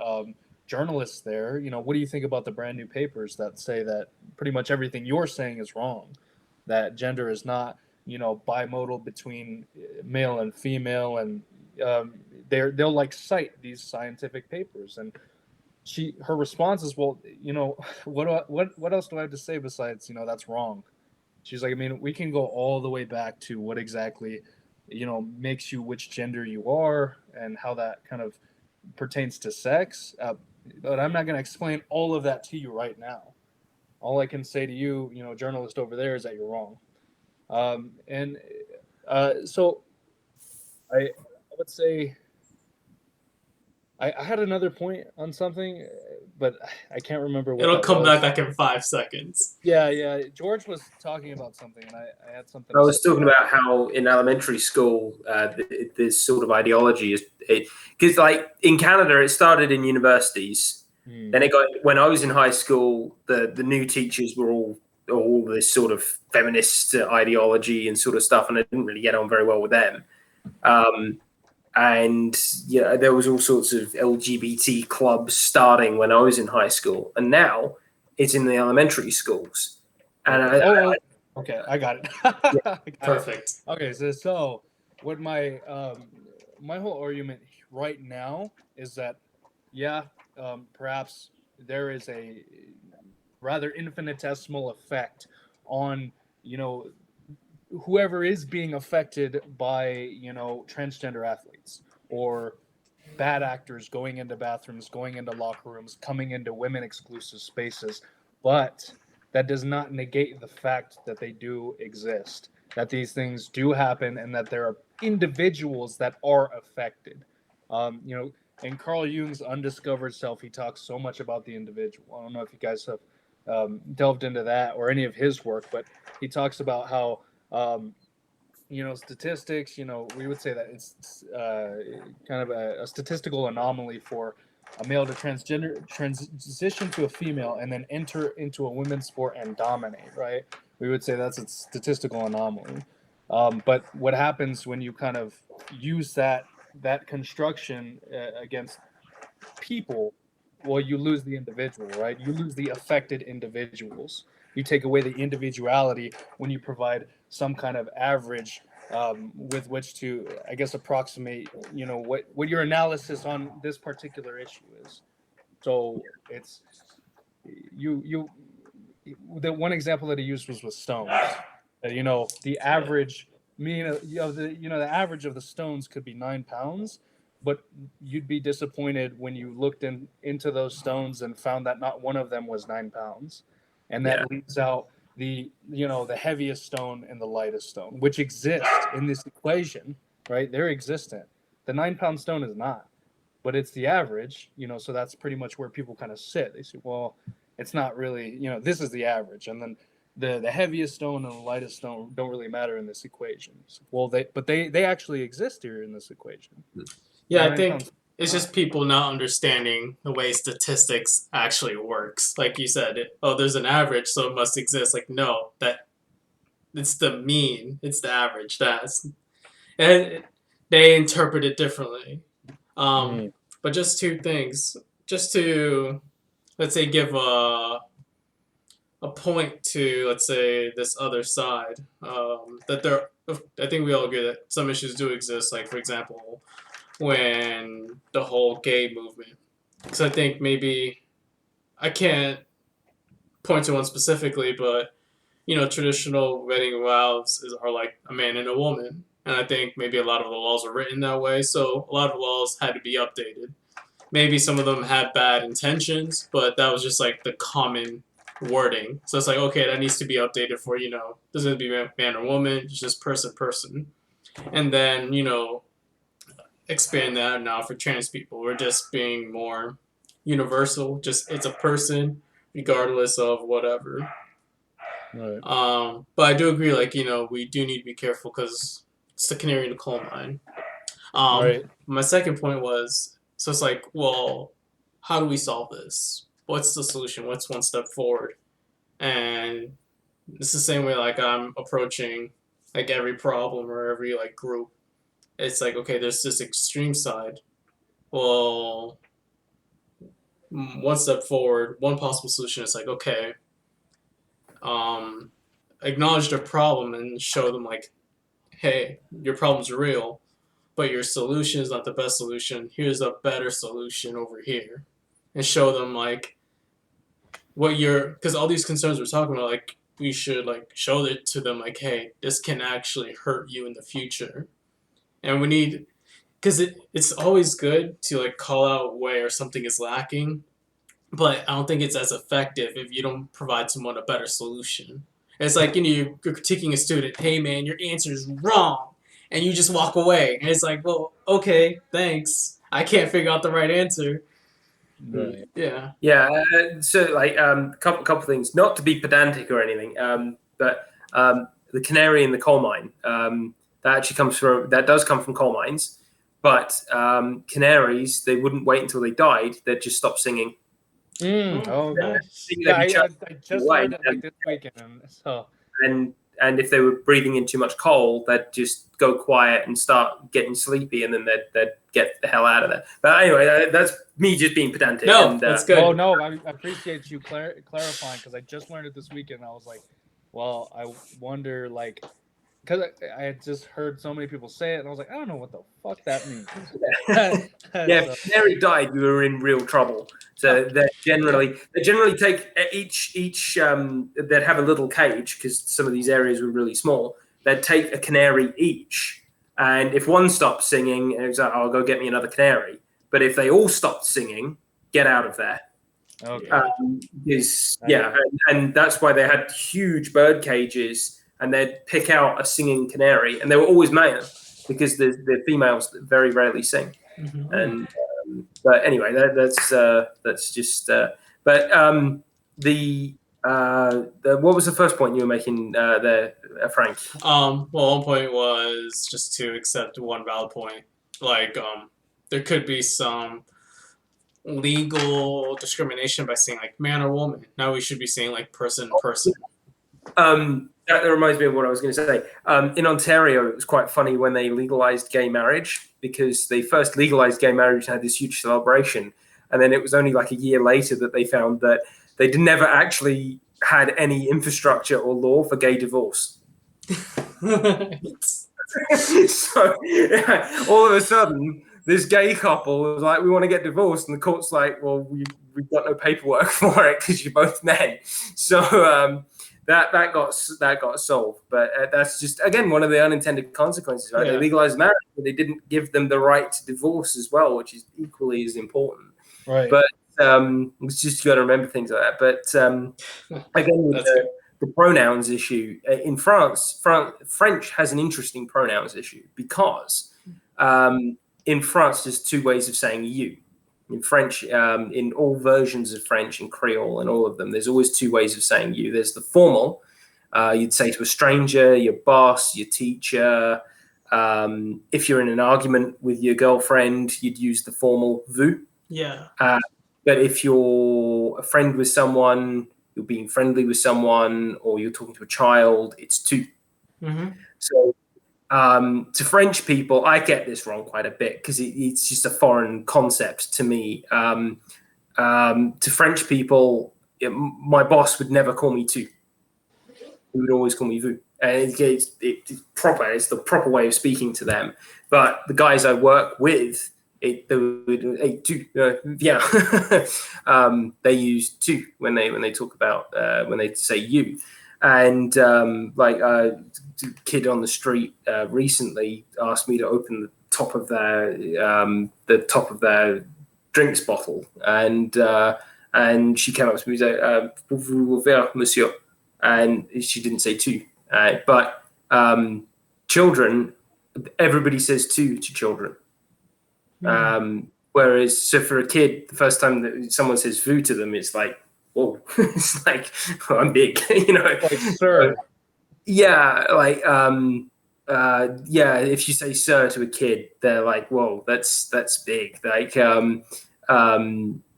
Speaker 5: journalists there, what do you think about the brand new papers that say that pretty much everything you're saying is wrong, that gender is not, bimodal between male and female, and they'll like cite these scientific papers. And her response is, well, what else do I have to say besides, that's wrong. She's like, I mean, we can go all the way back to what exactly makes you which gender you are and how that kind of pertains to sex. But I'm not going to explain all of that to you right now. All I can say to you, journalist over there, is that you're wrong. So I would say I had another point on something, but I can't remember what
Speaker 2: It'll
Speaker 5: that
Speaker 2: come
Speaker 5: was.
Speaker 2: back in 5 seconds.
Speaker 5: Yeah. George was talking about something, and I had something.
Speaker 1: I was talking about how in elementary school, this sort of ideology is because, like in Canada, it started in universities. Then when I was in high school, the new teachers were all this sort of feminist ideology and sort of stuff, and I didn't really get on very well with them. And there was all sorts of LGBT clubs starting when I was in high school, and now it's in the elementary schools. And
Speaker 5: okay, I got it.
Speaker 2: Perfect.
Speaker 5: Okay, so what my my whole argument right now is that perhaps there is a rather infinitesimal effect on whoever is being affected by transgender athletes or bad actors going into bathrooms, going into locker rooms, coming into women exclusive spaces, but that does not negate the fact that they do exist, that these things do happen, and that there are individuals that are affected. In Carl Jung's Undiscovered Self, he talks so much about the individual. I don't know if you guys have delved into that or any of his work, but he talks about how statistics, we would say that it's kind of a statistical anomaly for a male to transition to a female and then enter into a women's sport and dominate, right? We would say that's a statistical anomaly. But what happens when you kind of use that construction against people? Well, you lose the individual, right? You lose the affected individuals. You take away the individuality when you provide some kind of average with which to, I guess, approximate, what your analysis on this particular issue is. So it's you the one example that he used was with stones. The average the average of the stones could be 9 pounds, but you'd be disappointed when you looked into those stones and found that not one of them was 9 pounds, and that leaves out the heaviest stone and the lightest stone, which exist in this equation, right? They're existent. The 9-pound stone is not, but it's the average, so that's pretty much where people kind of sit. They say, well, it's not really, this is the average, and then the heaviest stone and the lightest stone don't really matter in this equation. Well, they actually exist here in this equation.
Speaker 2: Yeah, I think it's just people not understanding the way statistics actually works. Like you said, there's an average, so it must exist. Like, no, that it's the mean, it's the average. And they interpret it differently. But just two things, just to, let's say, give a point to, let's say, this other side, that I think we all agree that some issues do exist. Like, for example, when the whole gay movement, because I think maybe I can't point to one specifically, but traditional wedding vows are like a man and a woman, and I think maybe a lot of the laws are written that way, so a lot of the laws had to be updated. Maybe some of them had bad intentions, but that was just like the common wording. So it's like, okay, that needs to be updated for doesn't be man or woman, it's just person, and then expand that now for trans people. We're just being more universal. Just it's a person, regardless of whatever.
Speaker 5: Right.
Speaker 2: But I do agree. Like we do need to be careful because it's the canary in the coal mine.
Speaker 5: Right.
Speaker 2: My second point was, so it's like, well, how do we solve this? What's the solution? What's one step forward? And it's the same way like I'm approaching like every problem or every like group. It's like, okay, there's this extreme side. Well, one step forward, one possible solution is like, okay, acknowledge their problem and show them like, hey, your problem's real, but your solution is not the best solution. Here's a better solution over here. And show them like because all these concerns we're talking about, like we should like show it to them like, hey, this can actually hurt you in the future. And we need, because it's always good to like call out where something is lacking, but I don't think it's as effective if you don't provide someone a better solution. It's like, you're critiquing a student, hey man, your answer is wrong, and you just walk away. And it's like, well, okay, thanks. I can't figure out the right answer.
Speaker 5: Right.
Speaker 2: Yeah.
Speaker 1: Yeah. So like couple things, not to be pedantic or anything, but the canary in the coal mine, that actually does come from coal mines, but canaries, they wouldn't wait until they died. They'd just stop singing.
Speaker 5: Oh, nice.
Speaker 1: Yeah,
Speaker 5: I just learned it like this weekend. So.
Speaker 1: And if they were breathing in too much coal, they'd just go quiet and start getting sleepy, and then they'd get the hell out of there. But anyway, that's me just being pedantic.
Speaker 2: No, that's good.
Speaker 5: Oh no, I appreciate you clarifying, because I just learned it this weekend. I was like, well, I wonder, like, because I had just heard so many people say it, and I was like, I don't know what the fuck that means.
Speaker 1: Yeah, if canary died, you were in real trouble. So they generally take each they'd have a little cage, because some of these areas were really small. They'd take a canary each, and if one stopped singing, it was like, I'll go get me another canary. But if they all stopped singing, get out of there.
Speaker 5: Okay.
Speaker 1: And that's why they had huge bird cages, and they'd pick out a singing canary, and they were always male, because the females very rarely sing.
Speaker 2: Mm-hmm.
Speaker 1: And but anyway, that's just. But the what was the first point you were making there, Frank?
Speaker 2: Well, one point was just to accept one valid point. Like, there could be some legal discrimination by saying like man or woman. Now we should be saying like person.
Speaker 1: That reminds me of what I was going to say. In Ontario, it was quite funny when they legalized gay marriage, because they first legalized gay marriage and had this huge celebration. And then it was only like a year later that they found that they never actually had any infrastructure or law for gay divorce. So all of a sudden, this gay couple was like, we want to get divorced. And the court's like, well, we've got no paperwork for it because you're both men. So that got solved. But that's just, again, one of the unintended consequences, right?
Speaker 2: Yeah.
Speaker 1: They legalized marriage, but they didn't give them the right to divorce as well, which is equally as important.
Speaker 2: Right.
Speaker 1: But it's just, you got to remember things like that. But again, with the pronouns issue in France, French has an interesting pronouns issue because in France, there's two ways of saying you. In French, in all versions of French and Creole and all of them, there's always two ways of saying you. There's the formal. You'd say to a stranger, your boss, your teacher. If you're in an argument with your girlfriend, you'd use the formal vous.
Speaker 2: Yeah.
Speaker 1: But if you're a friend with someone, you're being friendly with someone, or you're talking to a child, it's tu.
Speaker 2: Mm-hmm.
Speaker 1: So to French people, I get this wrong quite a bit because it's just a foreign concept to me. To French people, my boss would never call me tu. He would always call me vous. And it's proper. It's the proper way of speaking to them. But the guys I work with, they would, hey, tu, yeah. They use tu when they talk about when they say you. And like a kid on the street recently asked me to open the top of their drinks bottle, and she came up to me and said, "Pouvez-vous ouvrir, monsieur?" And she didn't say tu, but children, everybody says tu to children. Whereas, so for a kid, the first time that someone says vous to them, it's like, whoa, it's like, oh, I'm big, you know.
Speaker 5: Like, sir.
Speaker 1: Yeah, like, yeah, if you say sir to a kid, they're like, whoa, that's big. Like,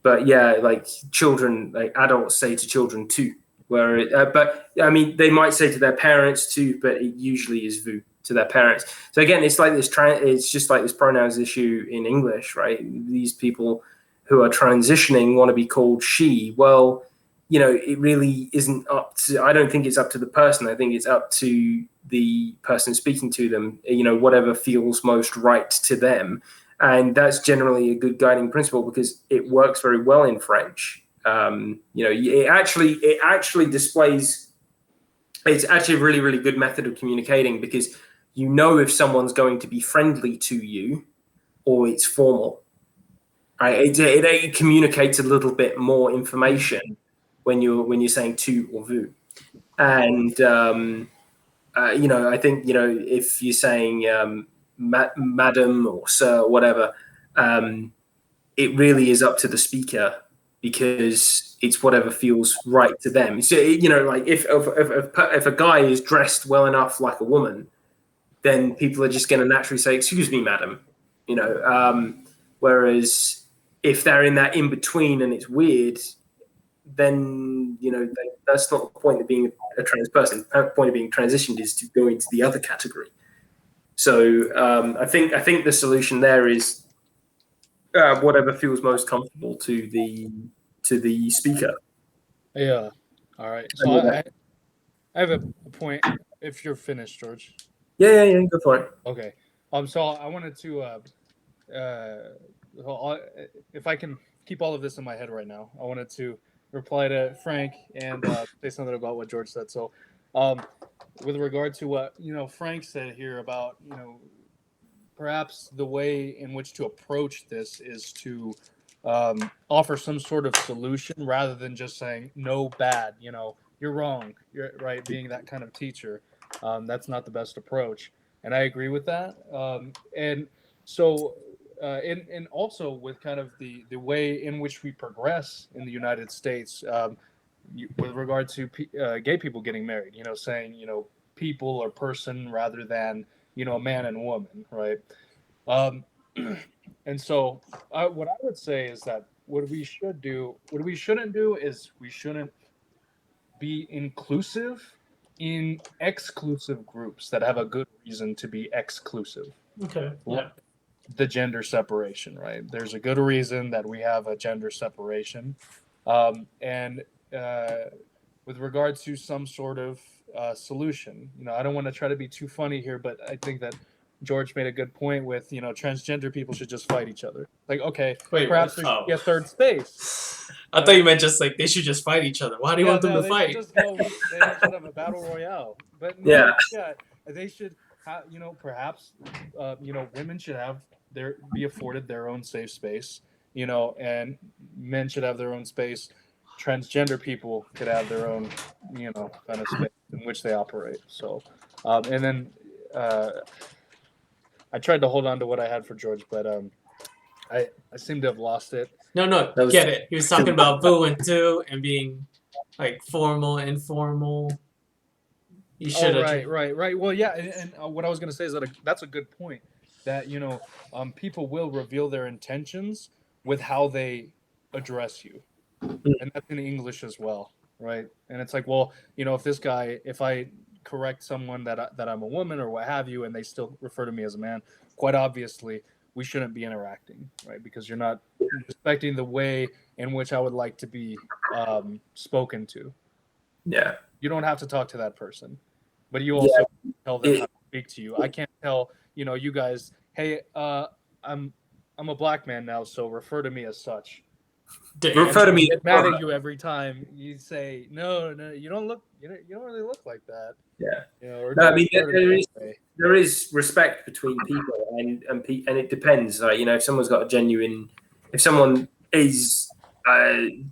Speaker 1: but yeah, like children, like adults say to children tu. But I mean, they might say to their parents too, but it usually is vous to their parents. So again, it's like this. It's just like this pronouns issue in English, right? These people who are transitioning want to be called she. Well, you know, it really isn't up to. I don't think it's up to the person. I think it's up to the person speaking to them. You know, whatever feels most right to them, and that's generally a good guiding principle because it works very well in French. You know, it actually displays. It's actually a really, really good method of communicating because you know if someone's going to be friendly to you or it's formal. Right? It communicates a little bit more information when you're saying tu or vous, and you know, I think, you know, if you're saying madam or sir or whatever, it really is up to the speaker because it's whatever feels right to them. So, you know, like if a guy is dressed well enough like a woman, then people are just going to naturally say, "Excuse me, madam," you know. Whereas if they're in that in between and it's weird, then, you know, that's not the point of being a trans person. The point of being transitioned is to go into the other category. So I think the solution there is whatever feels most comfortable to the speaker.
Speaker 5: Yeah. All right. So I have a point. If you're finished, George.
Speaker 1: Yeah, go for it.
Speaker 5: Okay. So I wanted to, if I can keep all of this in my head right now, I wanted to reply to Frank and say something about what George said. So, with regard to what, you know, Frank said here about, you know, perhaps the way in which to approach this is to offer some sort of solution rather than just saying no, bad, you know, you're wrong, you're right, being that kind of teacher. That's not the best approach, and I agree with that. And so and also with kind of the way in which we progress in the United States, with regard to gay people getting married, you know, saying, you know, people or person rather than, you know, a man and woman, right? And so what I would say is that what we shouldn't do is we shouldn't be inclusive in exclusive groups that have a good reason to be exclusive.
Speaker 2: Okay. Yeah.
Speaker 5: The gender separation, right? There's a good reason that we have a gender separation. And with regard to some sort of solution, you know, I don't want to try to be too funny here, but I think that George made a good point with, transgender people should just fight each other. Like, okay,
Speaker 2: Wait,
Speaker 5: perhaps there
Speaker 2: what?
Speaker 5: should be a third space.
Speaker 2: I thought you meant just like they should just fight each other. Why do you want them to
Speaker 5: they
Speaker 2: fight?
Speaker 5: should just go. They should have a battle royale. But
Speaker 1: Yeah.
Speaker 5: they should have. Perhaps, women should be afforded their own safe space. And men should have their own space. Transgender people could have their own, kind of space in which they operate. So, and then I tried to hold on to what I had for George, but I seem to have lost it.
Speaker 2: No, get it. He was talking about boo and do and being like formal, informal. You should have.
Speaker 5: Right. Well, yeah, and what I was going to say is that that's a good point. That people will reveal their intentions with how they address you, and that's in English as well, right? And it's like, well, if I correct someone that I'm a woman or what have you, and they still refer to me as a man, quite obviously we shouldn't be interacting, right? Because you're not respecting the way in which I would like to be spoken to.
Speaker 1: Yeah.
Speaker 5: You don't have to talk to that person, but you also tell them how to speak to you. I can't tell, you guys, hey, I'm a black man now, so refer to me as such.
Speaker 1: Refer to me.
Speaker 5: Get mad at you every time you say no. You don't really look like that.
Speaker 1: Yeah.
Speaker 5: I
Speaker 1: mean, there is respect between people, and it depends. Like, if someone's got if someone is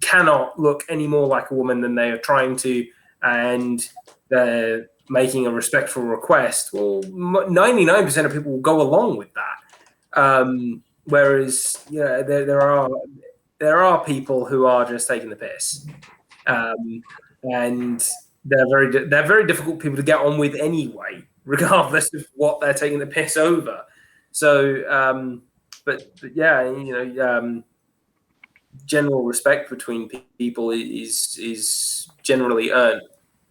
Speaker 1: cannot look any more like a woman than they are trying to, and they're making a respectful request, well, 99% of people will go along with that. Whereas, there are people who are just taking the piss, and they're very difficult people to get on with anyway, regardless of what they're taking the piss over. So, but yeah, general respect between people is generally earned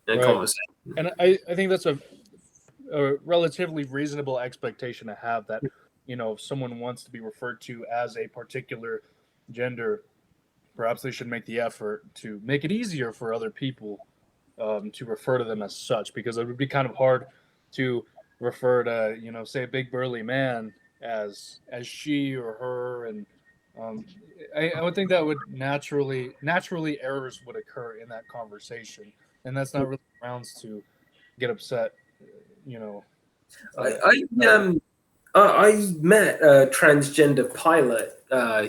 Speaker 1: in a conversation.
Speaker 5: And I think that's a relatively reasonable expectation to have, that if someone wants to be referred to as a particular gender, perhaps they should make the effort to make it easier for other people to refer to them as such, because it would be kind of hard to refer to, say, a big burly man as she or her, and I would think that would naturally errors would occur in that conversation, and that's not really grounds to get upset.
Speaker 1: I met a transgender pilot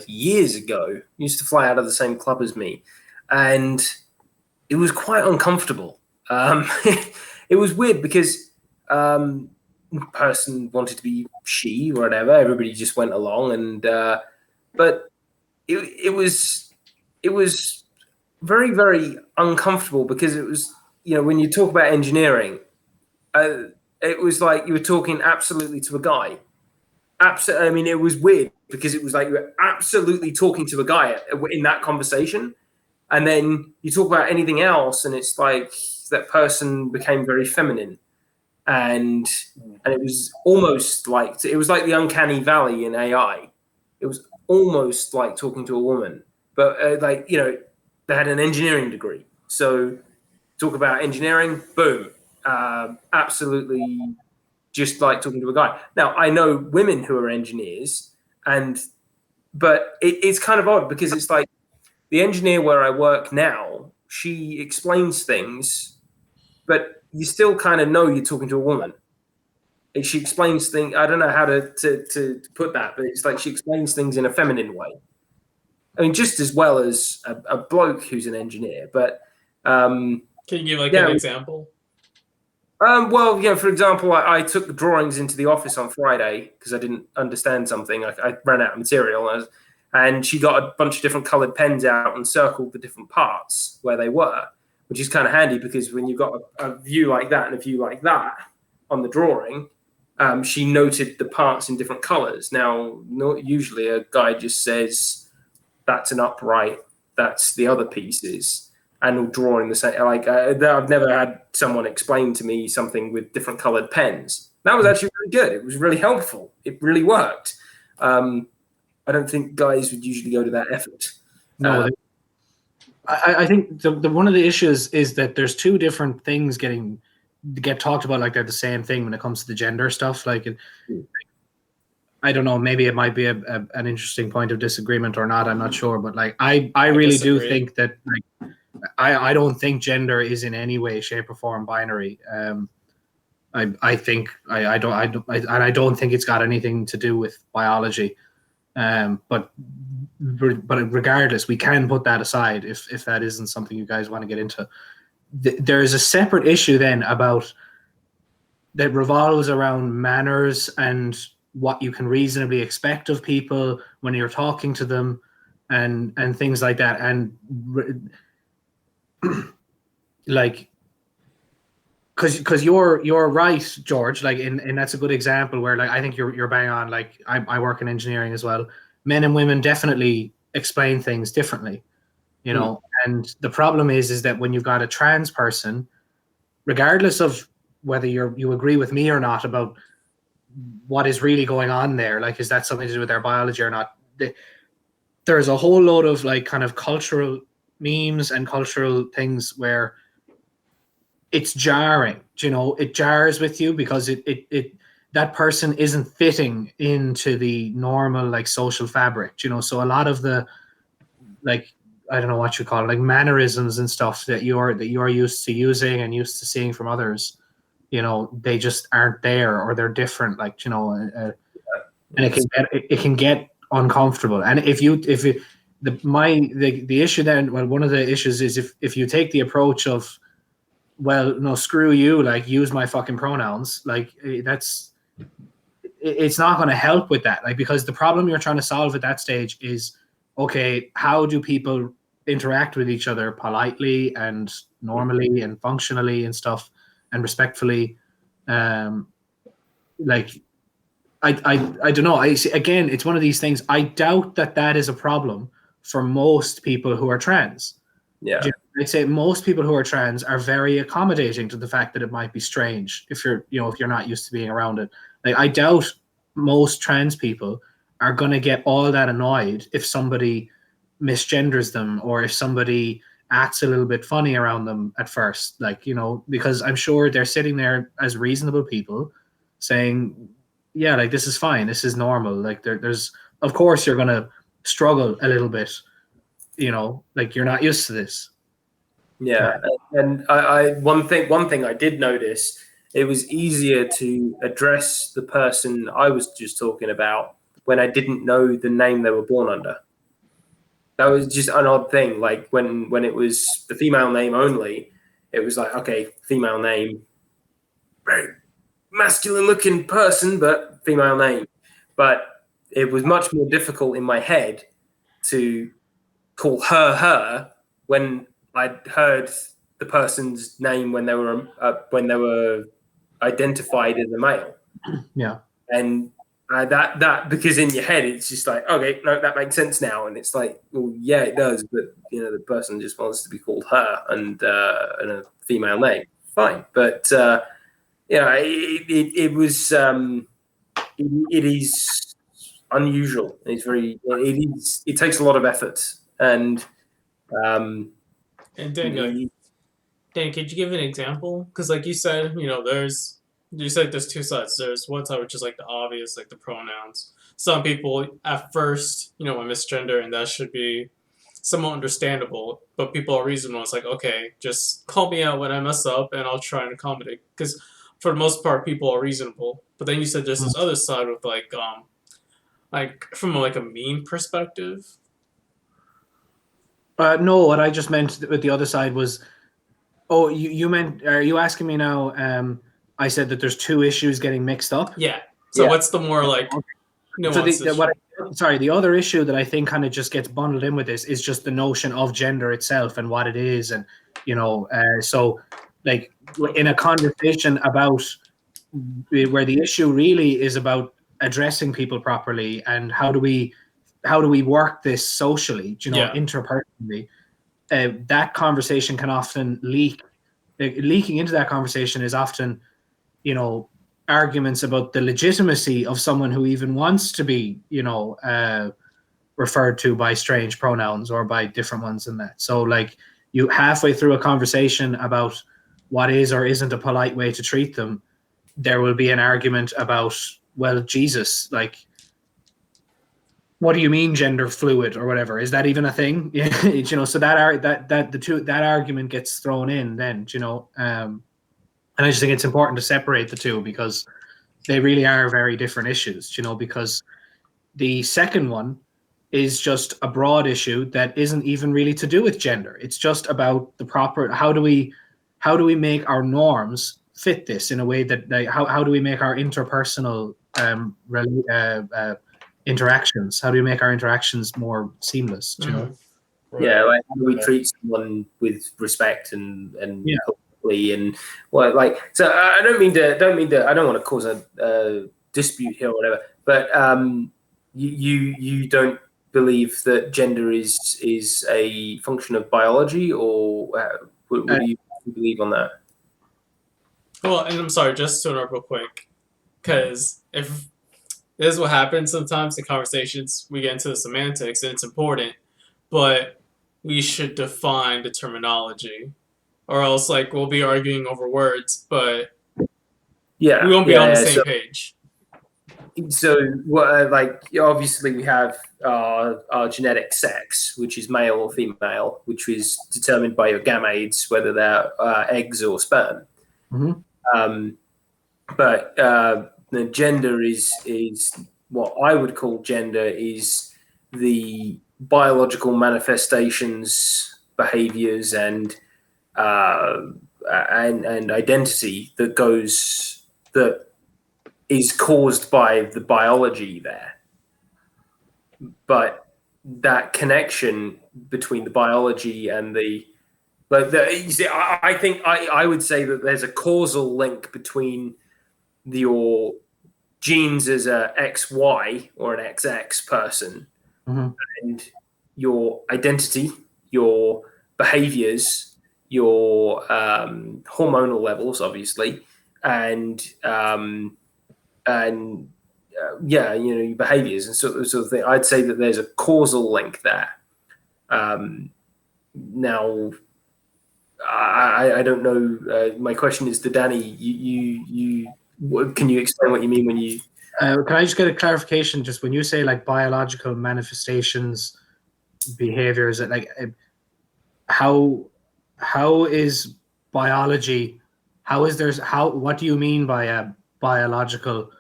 Speaker 1: years ago. He used to fly out of the same club as me, and it was quite uncomfortable. It was weird because person wanted to be she or whatever. Everybody just went along, and but it was very, very uncomfortable, because it was, when you talk about engineering, it was like you were talking absolutely to a guy. Absolutely. I mean, it was weird because it was like you were absolutely talking to a guy in that conversation, and then you talk about anything else, and it's like that person became very feminine, and it was almost like the uncanny valley in AI. It was almost like talking to a woman, but they had an engineering degree, so talk about engineering, boom, absolutely. Just like talking to a guy. Now, I know women who are engineers, but it's kind of odd, because it's like the engineer where I work now, she explains things, but you still kind of know you're talking to a woman. She explains things. I don't know how to put that, but it's like she explains things in a feminine way. I mean, just as well as a bloke who's an engineer. But
Speaker 2: can you give an example?
Speaker 1: Well, for example, I took the drawings into the office on Friday because I didn't understand something. I ran out of material, and she got a bunch of different colored pens out and circled the different parts where they were, which is kind of handy, because when you've got a view like that and a view like that on the drawing, she noted the parts in different colors. Now, usually a guy just says, that's an upright, that's the other pieces, and drawing the same. Like I've never had someone explain to me something with different colored pens. That was actually really good. It was really helpful. It really worked. I don't think guys would usually go to that effort.
Speaker 4: No, I think the one of the issues is that there's two different things getting get talked about like they're the same thing when it comes to the gender stuff. Like, I don't know, maybe it might be an interesting point of disagreement or not. I'm not sure, but like I really do think that like I don't think gender is in any way, shape, or form binary. I think I don't think it's got anything to do with biology. But regardless, we can put that aside if that isn't something you guys want to get into. There is a separate issue then about that revolves around manners and what you can reasonably expect of people when you're talking to them, and things like that. And like, because you're right, George. Like, and that's a good example where like I think you're bang on. Like I work in engineering as well. Men and women definitely explain things differently, you know. And the problem is that when you've got a trans person, regardless of whether you agree with me or not about what is really going on there, like is that something to do with their biology or not, there's a whole load of like kind of cultural memes and cultural things where it's jarring, you know, it jars with you because it that person isn't fitting into the normal like social fabric, you know. So a lot of the like, I don't know what you call it, like mannerisms and stuff that you're used to using and used to seeing from others, you know, they just aren't there, or they're different, like, you know, and it can get uncomfortable. And if the issue then, well, one of the issues is if you take the approach of, well, no, screw you, like use my fucking pronouns, like it's not going to help with that, like, because the problem you're trying to solve at that stage is, okay, how do people interact with each other politely and normally and functionally and stuff and respectfully. Like I don't know. Again, it's one of these things. I doubt that is a problem for most people who are trans.
Speaker 1: Yeah.
Speaker 4: I'd say most people who are trans are very accommodating to the fact that it might be strange if you're not used to being around it. Like, I doubt most trans people are going to get all that annoyed if somebody misgenders them or if somebody acts a little bit funny around them at first, like, you know, because I'm sure they're sitting there as reasonable people saying, yeah, like, this is fine, this is normal. Like, there's, of course you're going to struggle a little bit, you know, like, you're not used to this.
Speaker 1: Yeah. And I one thing I did notice, it was easier to address the person I was just talking about when I didn't know the name they were born under. That was just an odd thing. Like, when it was the female name only, it was like, okay, female name, very masculine looking person, but female name. But it was much more difficult in my head to call her when I'd heard the person's name when they were identified as a male.
Speaker 4: Yeah.
Speaker 1: And that because in your head it's just like, okay, no, that makes sense now, and it's like, well, yeah, it does, but you know, the person just wants to be called her and a female name, fine. But yeah, it was it is unusual. It takes a lot of effort, and
Speaker 2: Dan, could you give an example? Because like you said, you know, there's two sides. There's one side which is like the obvious, like the pronouns. Some people at first, you know, will misgender, and that should be somewhat understandable. But people are reasonable. It's like, okay, just call me out when I mess up, and I'll try and accommodate. Because for the most part, people are reasonable. But then you said there's this other side with like from like a meme perspective.
Speaker 4: No, what I just meant with the other side was, oh, you meant, are you asking me now? I said that there's two issues getting mixed up.
Speaker 2: Yeah. So what's the more like nuanced
Speaker 4: issue? The other issue that I think kind of just gets bundled in with this is just the notion of gender itself and what it is, and you know, so like in a conversation about where the issue really is about addressing people properly and how do we work this socially, you know, interpersonally. That conversation can often leaking into that conversation is often, you know, arguments about the legitimacy of someone who even wants to be, you know, referred to by strange pronouns or by different ones in that. So like, you halfway through a conversation about what is or isn't a polite way to treat them, there will be an argument about, well, Jesus, like, what do you mean gender fluid or whatever? Is that even a thing? Yeah, you know, so that argument gets thrown in then, you know, and I just think it's important to separate the two because they really are very different issues, you know, because the second one is just a broad issue that isn't even really to do with gender. It's just about the proper, how do we make our norms fit this in a way that how do we make our interpersonal interactions, how do we make our interactions more seamless, you know?
Speaker 1: Yeah, like how do we treat someone with respect and hopefully, and well, like, so I don't mean to I don't want to cause a dispute here or whatever, but you don't believe that gender is a function of biology, or what do you believe on that?
Speaker 2: Well, and I'm sorry, just to interrupt real quick, because if this is what happens sometimes in conversations, we get into the semantics, and it's important, but we should define the terminology, or else like we'll be arguing over words, but we won't be on the same page.
Speaker 1: So, like, obviously, we have our genetic sex, which is male or female, which is determined by your gametes, whether they're eggs or sperm.
Speaker 4: Mm-hmm.
Speaker 1: But the gender is what I would call gender is the biological manifestations, behaviors, and identity that is caused by the biology there. But that connection between the biology and I think I would say that there's a causal link between your genes as a XY or an XX person,
Speaker 4: mm-hmm.
Speaker 1: and your identity, your behaviors, your hormonal levels, obviously, and your behaviors and sort of thing. I'd say that there's a causal link there. Now, I don't know. My question is to Danny. Can you explain what you mean when you?
Speaker 4: Can I just get a clarification? Just when you say like biological manifestations, behaviors, like how is biology? What do you mean by a biological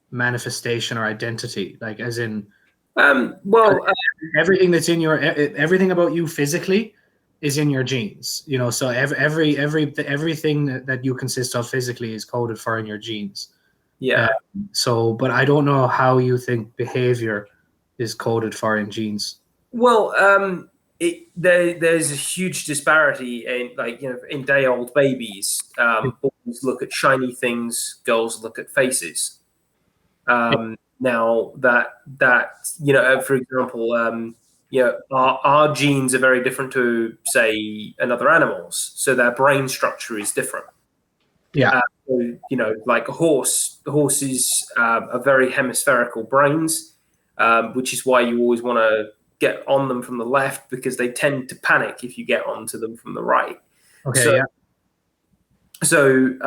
Speaker 4: manifestation or identity? Like, as in, everything that's in everything about you physically is in your genes, you know. So everything that you consist of physically is coded for in your genes.
Speaker 1: Yeah.
Speaker 4: But I don't know how you think behavior is coded for in genes.
Speaker 1: Well, there's a huge disparity in day-old babies. Boys look at shiny things, girls look at faces. Now that for example, our genes are very different to, say, another animal's, so their brain structure is different.
Speaker 4: Yeah.
Speaker 1: Like a horse. The horses are very hemispherical brains, which is why you always want to get on them from the left, because they tend to panic if you get onto them from the right.
Speaker 4: Okay.
Speaker 1: So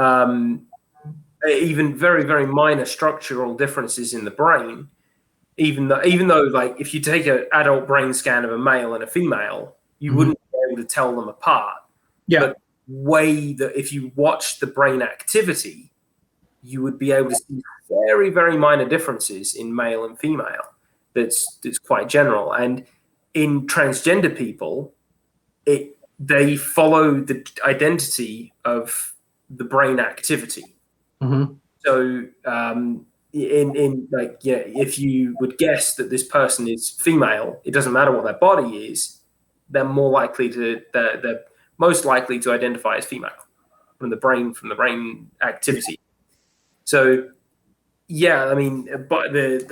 Speaker 1: even very, very minor structural differences in the brain, even though like if you take an adult brain scan of a male and a female, you
Speaker 4: mm-hmm.
Speaker 1: wouldn't be able to tell them apart.
Speaker 4: Yeah.
Speaker 1: But way that if you watch the brain activity, you would be able to see very, very minor differences in male and female. That's quite general. And in transgender people, they follow the identity of the brain activity.
Speaker 4: Mm-hmm.
Speaker 1: So if you would guess that this person is female, it doesn't matter what their body is, they're most likely to identify as female from the brain activity. So yeah, I mean, but
Speaker 4: that's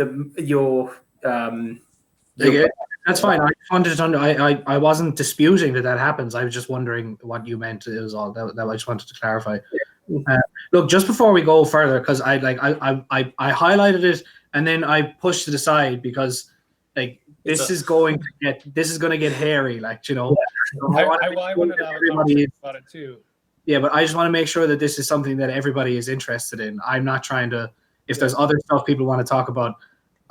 Speaker 4: fine. I just wanted to I wasn't disputing that happens. I was just wondering what you meant. It was all that I just wanted to clarify. Look, just before we go further, because I highlighted it and then I pushed it aside because like this is going to get hairy, like, you know.
Speaker 5: I wanted to talk about it too.
Speaker 4: Yeah, but I just want to make sure that this is something that everybody is interested in. I'm not trying to. If there's other stuff people want to talk about,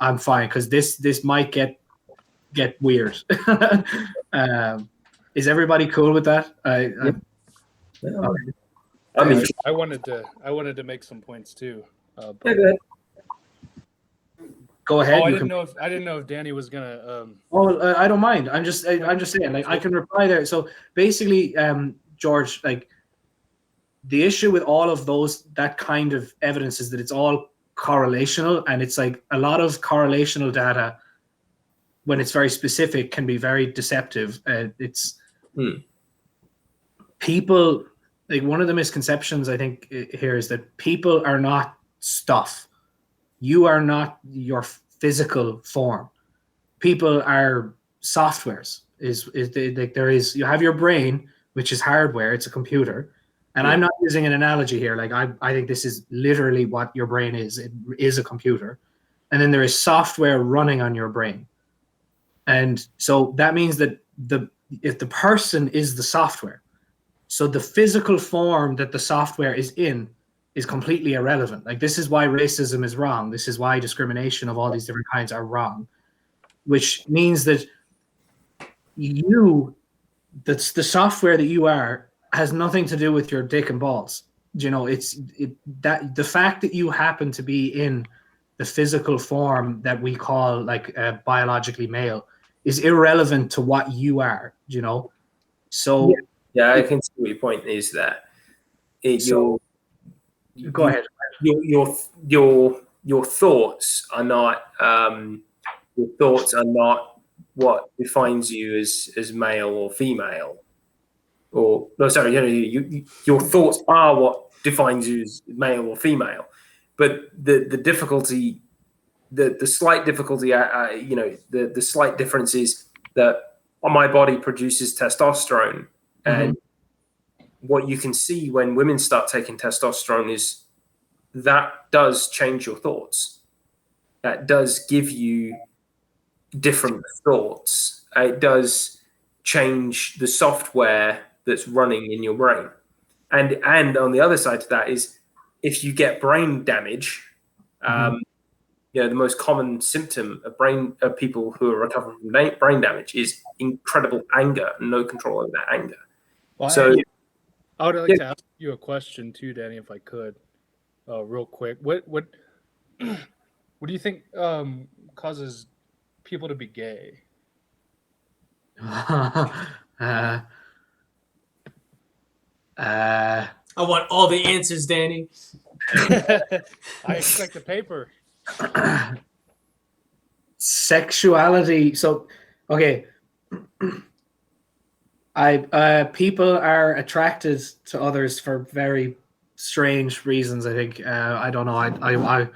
Speaker 4: I'm fine, because this might get weird. Is everybody cool with that?
Speaker 1: I mean,
Speaker 5: I wanted to make some points too.
Speaker 1: yeah, go ahead.
Speaker 4: Go ahead.
Speaker 5: I didn't know if Danny was gonna.
Speaker 4: I don't mind. I'm just saying, like, I can reply there. So basically, George, like, the issue with all of that kind of evidence is that it's all correlational, and it's like a lot of correlational data, when it's very specific, can be very deceptive. It's people, like, one of the misconceptions I think here is that people are not stuff. You are not your physical form. People are softwares. You have your brain, which is hardware. It's a computer. And I'm not using an analogy here. Like, I think this is literally what your brain is. It is a computer. And then there is software running on your brain. And so that means that if the person is the software, so the physical form that the software is in is completely irrelevant. Like, this is why racism is wrong. This is why discrimination of all these different kinds are wrong, which means that that's the software that you are, has nothing to do with your dick and balls. You know, that the fact that you happen to be in the physical form that we call, like, biologically male is irrelevant to what you are, you know? So
Speaker 1: yeah, I can see what your point is there.
Speaker 4: Go ahead.
Speaker 1: Your thoughts are not what defines you as male or female. Or no, sorry, your thoughts are what defines you as male or female. But the difficulty, the slight difficulty, the slight difference is that my body produces testosterone, and what you can see when women start taking testosterone is that does change your thoughts. That does give you different thoughts. It does change the software that's running in your brain. And on the other side to that is, if you get brain damage, the most common symptom of people who are recovering from brain damage is incredible anger and no control over that anger.
Speaker 5: Well,
Speaker 1: so
Speaker 5: I would like to ask you a question too, Danny, if I could, real quick. What do you think causes people to be gay?
Speaker 2: I want all the answers, Danny.
Speaker 5: I expect the paper.
Speaker 4: Sexuality. So, okay. People are attracted to others for very strange reasons. I think. I don't know.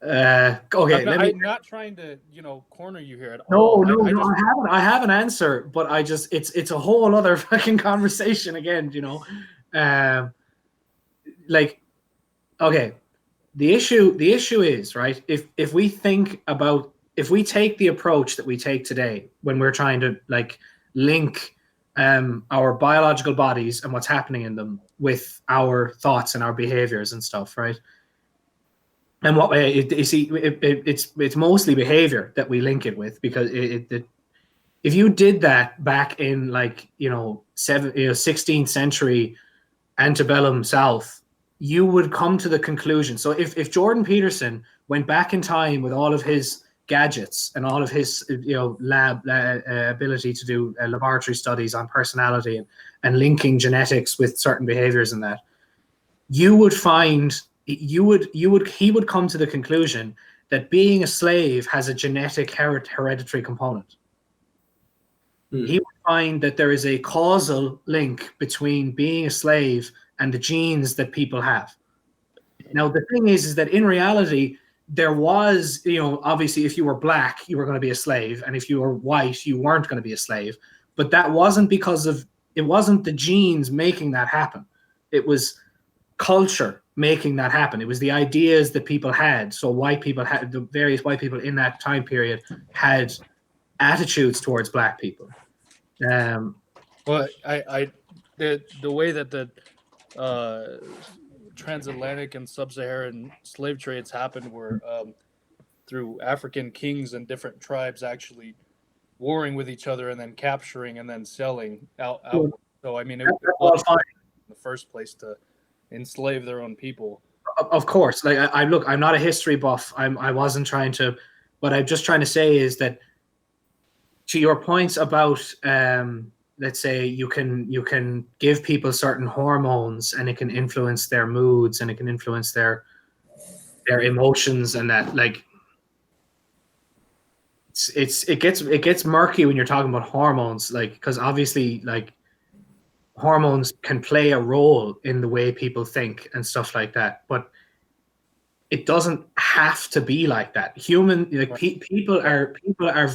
Speaker 4: Okay.
Speaker 5: I'm not trying to, corner you here at all.
Speaker 4: No. I have an answer, but it's a whole other fucking conversation again. Like, okay. The issue is, right, if we take the approach that we take today when we're trying to, like, link our biological bodies and what's happening in them with our thoughts and our behaviors and stuff, right? And what it's mostly behavior that we link it with, because if you did that back in, like, 16th century antebellum South, you would come to the conclusion. So if Jordan Peterson went back in time with all of his gadgets and all of his lab ability to do laboratory studies on personality and linking genetics with certain behaviors and that, he would come to the conclusion that being a slave has a genetic hereditary component. He would find that there is a causal link between being a slave and the genes that people have. Now, the thing is that in reality, there was, obviously, if you were black, you were going to be a slave. And if you were white, you weren't going to be a slave. But that wasn't it wasn't the genes making that happen. It was culture making that happen. It was the ideas that people had. So the various white people in that time period had attitudes towards black people.
Speaker 5: Well, the way that the transatlantic and sub-Saharan slave trades happened were through African kings and different tribes actually warring with each other and then capturing and then selling outward. So I mean, it was in the first place to enslave their own people.
Speaker 4: Of course, like I look, I'm not a history buff. I wasn't trying to. What I'm just trying to say is that, to your points about, let's say you can give people certain hormones and it can influence their moods and it can influence their emotions, and that, like, it gets murky when you're talking about hormones, like, because obviously, like, hormones can play a role in the way people think and stuff like that, but it doesn't have to be like that. People are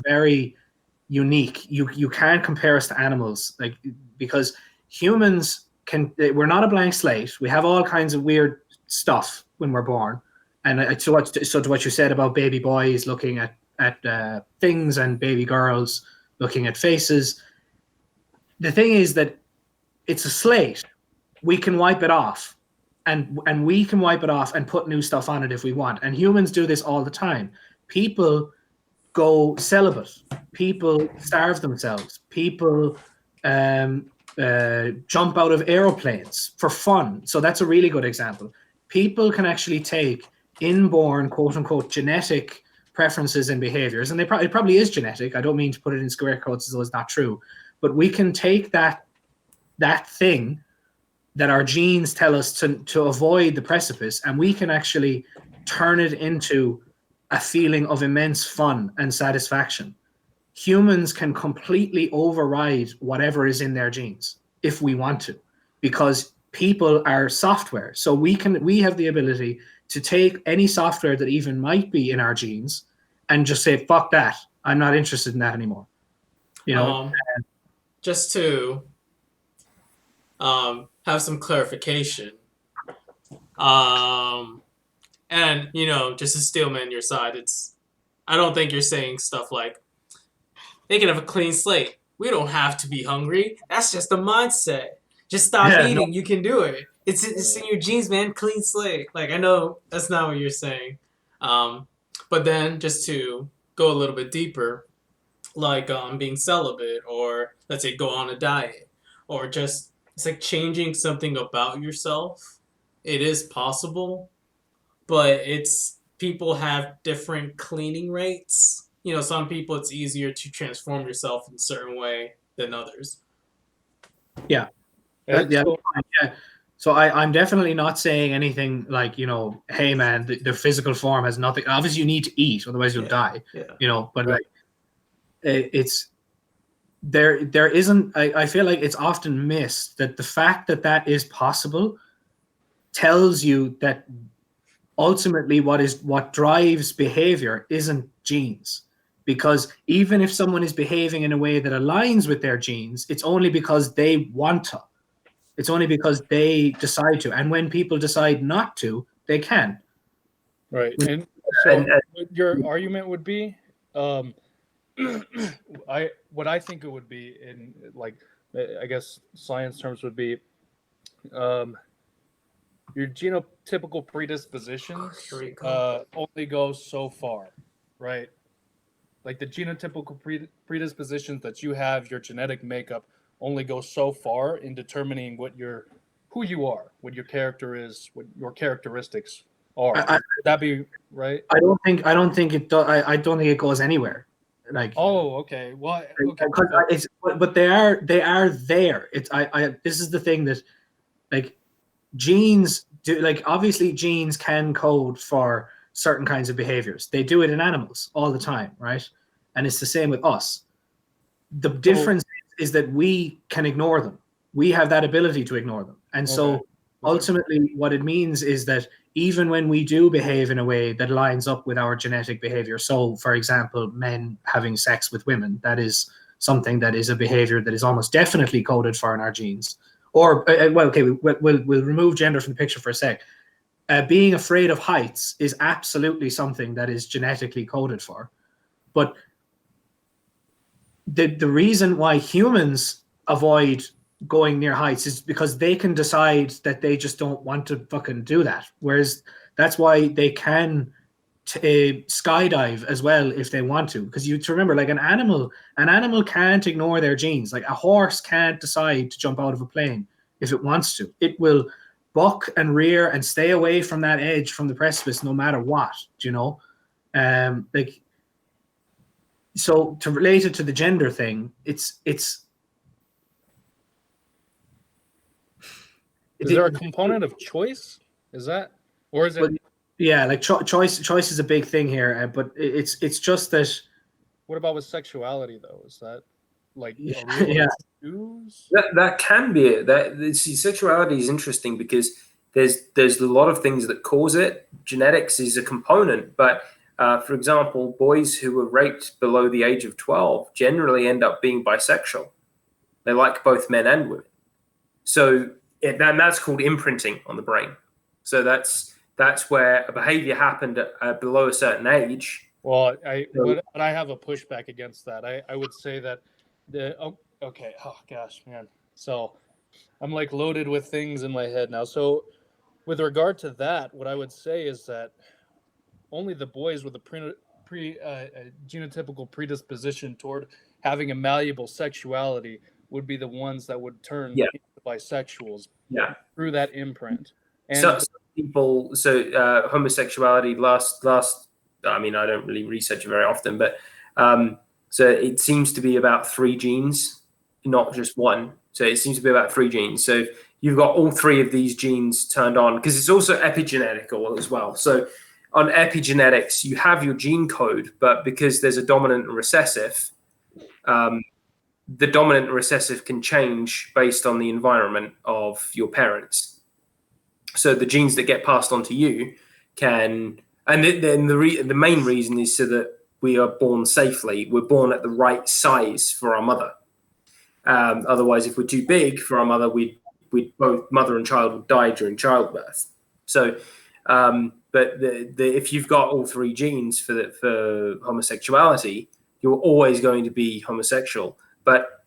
Speaker 4: very unique. You can't compare us to animals, like, because humans we're not a blank slate. We have all kinds of weird stuff when we're born. And to what you said about baby boys looking at things and baby girls looking at faces, the thing is that it's a slate. We can wipe it off, and we can wipe it off and put new stuff on it if we want. And humans do this all the time. People go celibate. People starve themselves. People jump out of aeroplanes for fun. So that's a really good example. People can actually take inborn, quote unquote, genetic preferences and behaviors, and it probably is genetic. I don't mean to put it in square quotes as though it's not true, but we can take that thing that our genes tell us to avoid the precipice, and we can actually turn it into a feeling of immense fun and satisfaction. Humans can completely override whatever is in their genes if we want to, because people are software. So we have the ability to take any software that even might be in our genes and just say, fuck that, I'm not interested in that anymore.
Speaker 2: Just to have some clarification, and just to steel man your side, I don't think you're saying stuff like they can have a clean slate. We don't have to be hungry. That's just a mindset. Just stop eating. You can do it. It's in your genes, man. Clean slate. Like, I know that's not what you're saying, but then just to go a little bit deeper, like being celibate, or let's say go on a diet, or just it's like changing something about yourself. It is possible, but people have different cleaning rates. Some people it's easier to transform yourself in a certain way than others.
Speaker 4: Yeah. So I'm definitely not saying anything like, hey man, the physical form has nothing. Obviously you need to eat, otherwise you'll die. But like it's there isn't. I feel like it's often missed that the fact that is possible tells you that ultimately what drives behavior isn't genes. Because even if someone is behaving in a way that aligns with their genes, it's only because they want to. It's only because they decide to. And when people decide not to, they can.
Speaker 5: Right. And so your argument would be, what I think it would be in, like, I guess science terms would be, your genotypical predispositions only go so far, right? Like the genotypical predispositions that you have, your genetic makeup only goes so far in determining who you are, what your character is, what your characteristics are. Would that be right?
Speaker 4: I don't think it does. I don't think it goes anywhere. Like,
Speaker 5: oh, okay. Well, okay.
Speaker 4: But they are there. This is the thing that, like, genes do. Like, obviously genes can code for certain kinds of behaviors. They do it in animals all the time, right? And it's the same with us. The difference is that we can ignore them. We have that ability to ignore them. And so ultimately what it means is that even when we do behave in a way that lines up with our genetic behavior, so for example, men having sex with women, that is something that is a behavior that is almost definitely coded for in our genes. Or, we'll remove gender from the picture for a sec. Being afraid of heights is absolutely something that is genetically coded for. But the reason why humans avoid going near heights is because they can decide that they just don't want to fucking do that. Whereas that's why they can skydive as well if they want to. Because you have to remember, like an animal can't ignore their genes. Like a horse can't decide to jump out of a plane if it wants to. It will buck and rear and stay away from that edge, from the precipice, no matter what. Do you know? Like, so to relate it to the gender thing, it's.
Speaker 5: Is there a component of choice? Is that, or is it?
Speaker 4: But, yeah, like choice is a big thing here, but it's just that.
Speaker 5: What about with sexuality though? Is that like
Speaker 4: Yeah.
Speaker 5: choose?
Speaker 1: That can be it. See, sexuality is interesting because there's a lot of things that cause it. Genetics is a component, but for example, boys who were raped below the age of 12 generally end up being bisexual. They like both men and women. So that's called imprinting on the brain. So that's where a behavior happened at below a certain age.
Speaker 5: Well, I have a pushback against that. I would say that oh gosh, man. So I'm like loaded with things in my head now. So with regard to that, what I would say is that only the boys with a genotypical predisposition toward having a malleable sexuality would be the ones that would turn into bisexuals through that imprint. And
Speaker 1: some people, homosexuality last. I mean, I don't really research it very often, but so it seems to be about 3 genes, not just one. So it seems to be about 3 genes. So you've got all 3 of these genes turned on, because it's also epigenetical as well. So on epigenetics, you have your gene code, but because there's a dominant and recessive, the dominant and recessive can change based on the environment of your parents. So the genes that get passed on to you can, and then the main reason is so that we are born safely. We're born at the right size for our mother. Otherwise, if we're too big for our mother, we both mother and child would die during childbirth. So, but if you've got all 3 genes for homosexuality, you're always going to be homosexual. But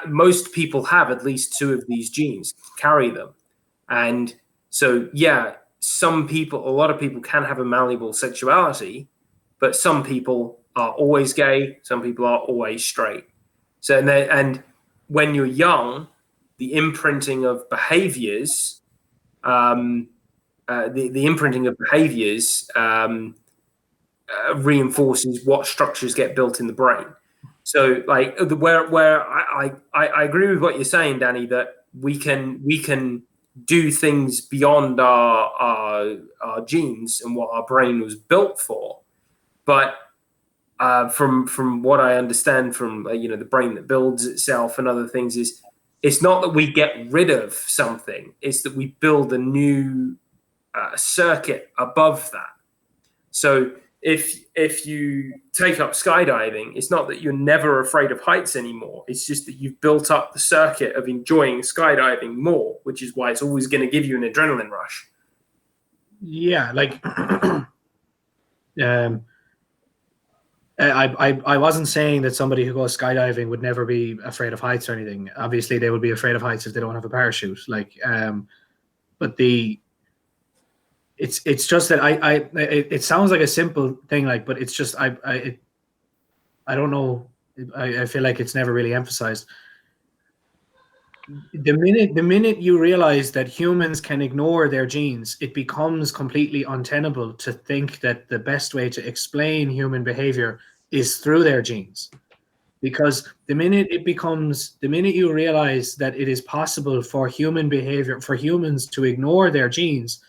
Speaker 1: most people have at least 2 of these genes, carry them. And so, yeah, a lot of people can have a malleable sexuality, but some people are always gay, some people are always straight. So, and when you're young, the imprinting of behaviors, reinforces what structures get built in the brain. So, like, where I agree with what you're saying, Danny, that we can do things beyond our genes and what our brain was built for. But from what I understand from the brain that builds itself and other things, is it's not that we get rid of something; it's that we build a new circuit above that. So if you take up skydiving, it's not that you're never afraid of heights anymore. It's just that you've built up the circuit of enjoying skydiving more, which is why it's always going to give you an adrenaline rush.
Speaker 4: Yeah, like I wasn't saying that somebody who goes skydiving would never be afraid of heights or anything. Obviously, they would be afraid of heights if they don't have a parachute. Like, but it's just that it sounds like a simple thing, like, but it's just I don't know. I feel like it's never really emphasized. The minute you realize that humans can ignore their genes, it becomes completely untenable to think that the best way to explain human behavior is through their genes. Because the minute you realize that it is possible for human behavior, for humans to ignore their genes,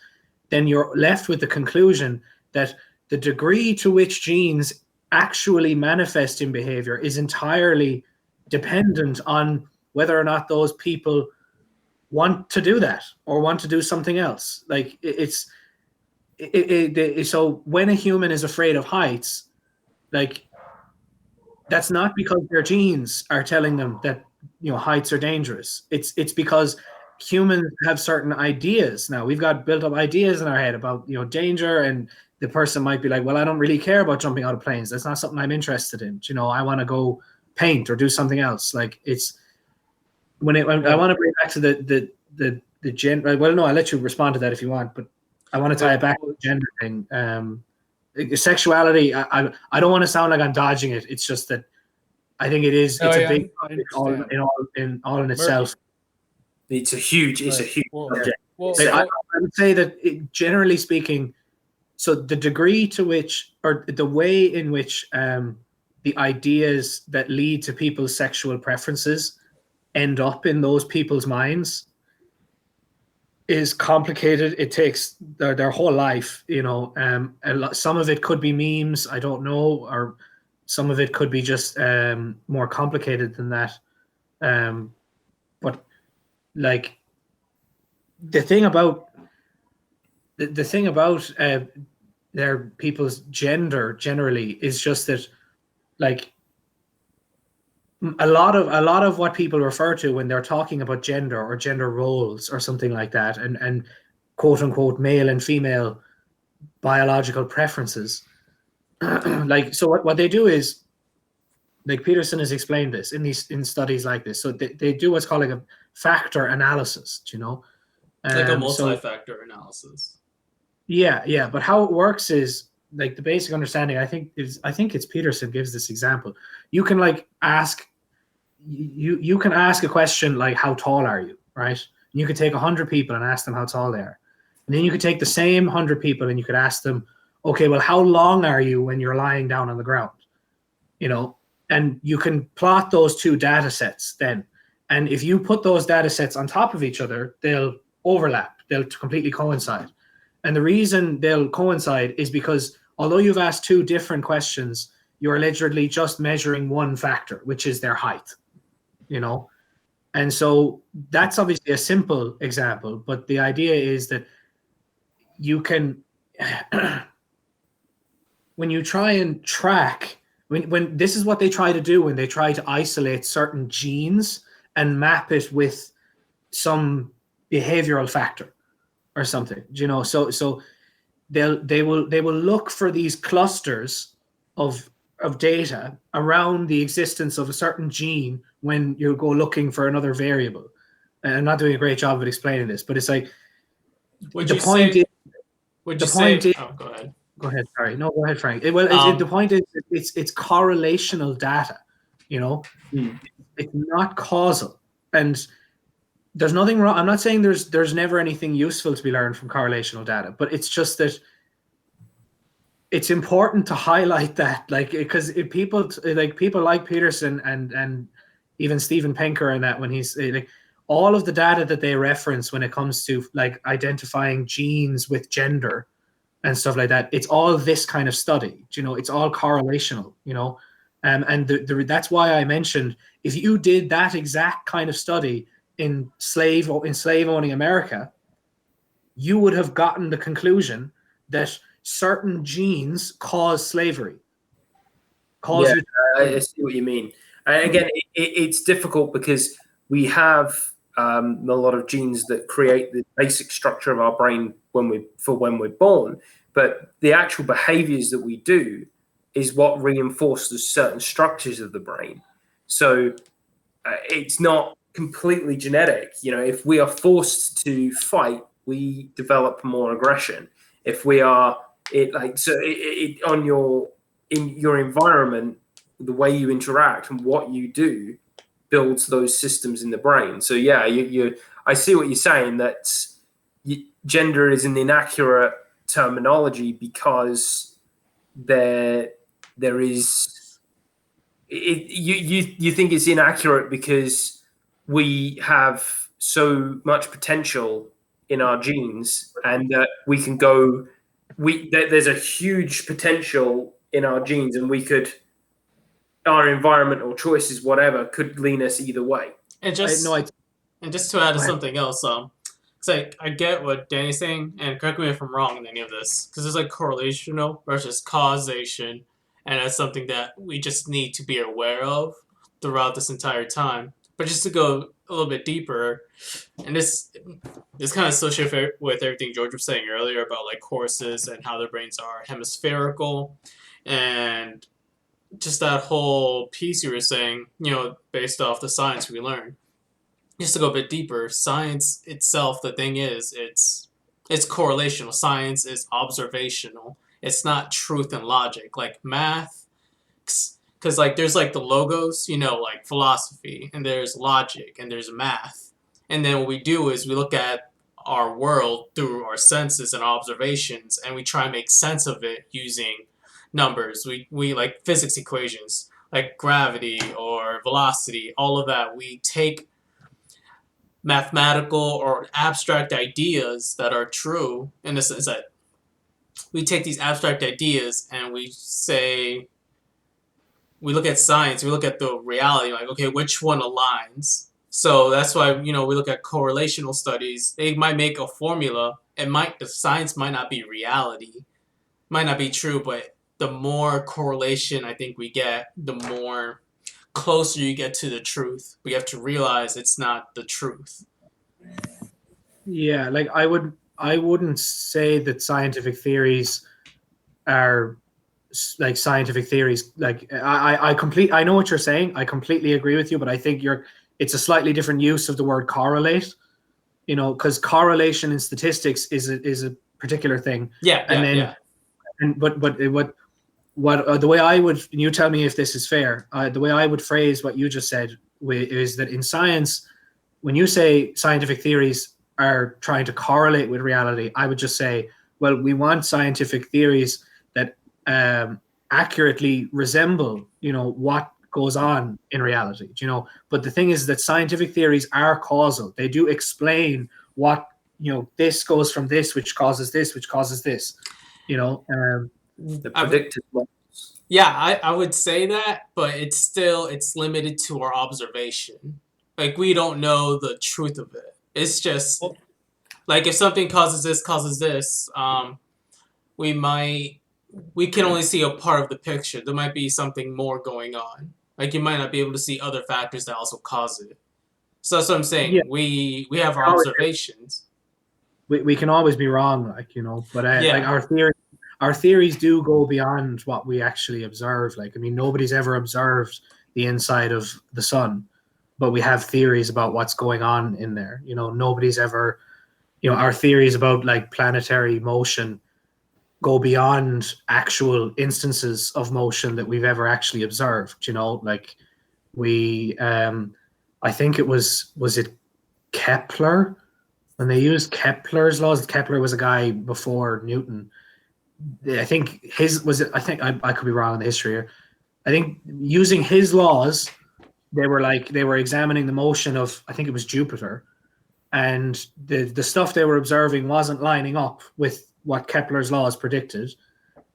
Speaker 4: then you're left with the conclusion that the degree to which genes actually manifest in behavior is entirely dependent on whether or not those people want to do that or want to do something else. Like so when a human is afraid of heights, like, that's not because their genes are telling them that heights are dangerous. It's because humans have certain ideas. Now we've got built up ideas in our head about danger, and the person might be like, well, I don't really care about jumping out of planes. That's not something I'm interested in. I want to go paint or do something else. Like, I want to bring it back to the gender. Well, no, I'll let you respond to that if you want, but I want to tie it back to the gender thing. Sexuality. I don't want to sound like I'm dodging it. It's just that I think it is. It's a big topic in itself.
Speaker 1: It's a huge subject.
Speaker 4: I would say that generally speaking, so the degree to which, or the way in which the ideas that lead to people's sexual preferences end up in those people's minds is complicated. It takes their whole life, some of it could be memes, I don't know, or some of it could be just more complicated than that. But like the thing about their people's gender generally is just that, like, a lot of what people refer to when they're talking about gender or gender roles or something like that, and quote unquote male and female biological preferences, like, so what they do is, like Peterson has explained this in studies like this. So they do what's called like a factor analysis,
Speaker 2: like a multi-factor analysis.
Speaker 4: Yeah. But how it works is, like, the basic understanding, I think it's Peterson gives this example. You can like ask you can ask a question like, how tall are you, right? And you could take 100 people and ask them how tall they are. And then you could take the same 100 people and you could ask them, okay, well, how long are you when you're lying down on the ground? And you can plot those two data sets then. And if you put those data sets on top of each other, they'll overlap. They'll completely coincide. And the reason they'll coincide is because although you've asked two different questions, you're allegedly just measuring one factor, which is their height, And so that's obviously a simple example, but the idea is that you can, when you try and track, when this is what they try to do when they try to isolate certain genes and map it with some behavioral factor or something, so they will look for these clusters of data around the existence of a certain gene when you go looking for another variable. And I'm not doing a great job of explaining this, but it's like,
Speaker 2: oh, go ahead.
Speaker 4: Go ahead. Sorry. No, go ahead, Frank. The point is, it's correlational data. It's not causal, and there's nothing wrong. I'm not saying there's never anything useful to be learned from correlational data, but it's just that it's important to highlight that, like, because people like Peterson and even Steven Pinker, and that when he's like, all of the data that they reference when it comes to like identifying genes with gender and stuff like that, it's all this kind of study. It's all correlational. And that's why I mentioned, if you did that exact kind of study in slave owning America, you would have gotten the conclusion that certain genes cause slavery.
Speaker 1: I see what you mean. Again, it's difficult because we have a lot of genes that create the basic structure of our brain when we're born, but the actual behaviors that we do is what reinforces certain structures of the brain. So it's not completely genetic. If we are forced to fight, we develop more aggression. If we are in your environment, the way you interact and what you do builds those systems in the brain. So yeah, I see what you're saying, that gender is an inaccurate terminology because there is you think it's inaccurate because we have so much potential in our genes, and that we can go. There's a huge potential in our genes, and our environmental choices, whatever, could lean us either way.
Speaker 2: And just to add to something else, it's like, I get what Danny's saying, and correct me if I'm wrong in any of this, because there's like correlational versus causation, and that's something that we just need to be aware of throughout this entire time. But just to go a little bit deeper, and this kind of associated with everything George was saying earlier about like horses and how their brains are hemispherical, and just that whole piece you were saying, based off the science we learned, just to go a bit deeper, science itself, the thing is, it's correlational. Science is observational. It's not truth and logic. Like math, because like there's like the logos, like philosophy, and there's logic, and there's math. And then what we do is we look at our world through our senses and observations, and we try and make sense of it using numbers. We like physics equations, like gravity or velocity, all of that. We take mathematical or abstract ideas that are true in the sense that we take these abstract ideas and we look at science, we look at the reality, like, okay, which one aligns? So that's why, we look at correlational studies. They might make a formula. The science might not be reality, might not be true, but the more correlation I think we get, the more closer you get to the truth. We have to realize it's not the truth.
Speaker 4: Yeah, like I wouldn't say that scientific theories are like scientific theories. Like I know what you're saying. I completely agree with you, but I think it's a slightly different use of the word correlate. Because correlation in statistics is a particular thing.
Speaker 2: Yeah,
Speaker 4: and then
Speaker 2: yeah.
Speaker 4: And but what the way I would, and you tell me if this is fair, the way I would phrase what you just said is that in science, when you say scientific theories are trying to correlate with reality, I would just say, well, we want scientific theories that accurately resemble, what goes on in reality, But the thing is that scientific theories are causal. They do explain what, this goes from this, which causes this, which causes this,
Speaker 1: The predicted models.
Speaker 2: Yeah, I would say that, but it's limited to our observation. Like we don't know the truth of it. It's just like if something causes this, we can only see a part of the picture. There might be something more going on. Like you might not be able to see other factors that also cause it. So that's what I'm saying.
Speaker 4: Yeah.
Speaker 2: We have our observations.
Speaker 4: We can always be wrong, but like our theories do go beyond what we actually observe. Like, I mean, nobody's ever observed the inside of the sun, but we have theories about what's going on in there. Nobody's ever, our theories about like planetary motion go beyond actual instances of motion that we've ever actually observed. Like we, I think it was it Kepler, when they used Kepler's laws. Kepler was a guy before Newton. I think I could be wrong in the history here. I think using his laws, they were examining the motion of, I think it was Jupiter, and the stuff they were observing wasn't lining up with what Kepler's laws predicted.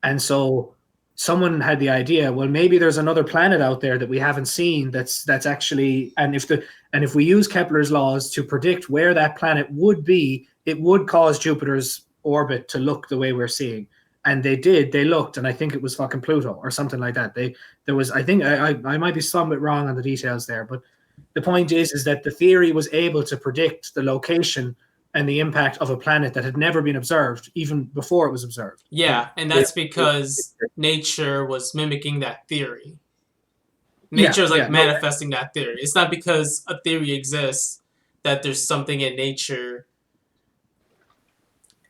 Speaker 4: And so someone had the idea, well, maybe there's another planet out there that we haven't seen that's actually, and if we use Kepler's laws to predict where that planet would be, it would cause Jupiter's orbit to look the way we're seeing. And they looked, and I think it was fucking Pluto or something like that. I think I might be somewhat wrong on the details there, but the point is that the theory was able to predict the location and the impact of a planet that had never been observed, even before it was observed.
Speaker 2: Yeah, and that's because nature was mimicking that theory. Nature is manifesting that theory. It's not because a theory exists that there's something in nature.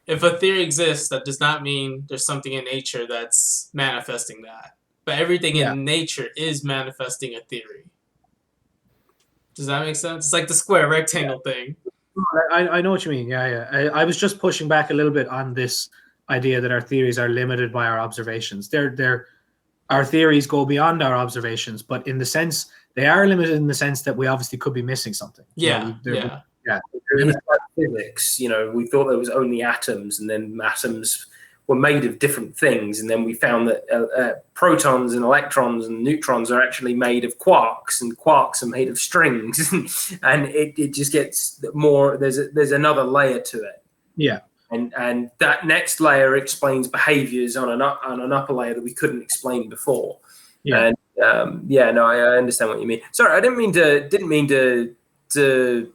Speaker 2: If a theory exists, that does not mean there's something in nature that's manifesting that. But everything in nature is manifesting a theory. Does that make sense? It's like the square rectangle thing.
Speaker 4: I know what you mean. Yeah. I was just pushing back a little bit on this idea that our theories are limited by our observations. Our theories go beyond our observations, but in the sense they are limited in the sense that we obviously could be missing something.
Speaker 2: Yeah.
Speaker 1: In physics, we thought there was only atoms, and then atoms were made of different things, and then we found that protons and electrons and neutrons are actually made of quarks, and quarks are made of strings, and it just gets more. There's another layer to it.
Speaker 4: Yeah,
Speaker 1: and that next layer explains behaviors on an upper layer that we couldn't explain before.
Speaker 4: Yeah,
Speaker 1: and I understand what you mean. Sorry, I didn't mean to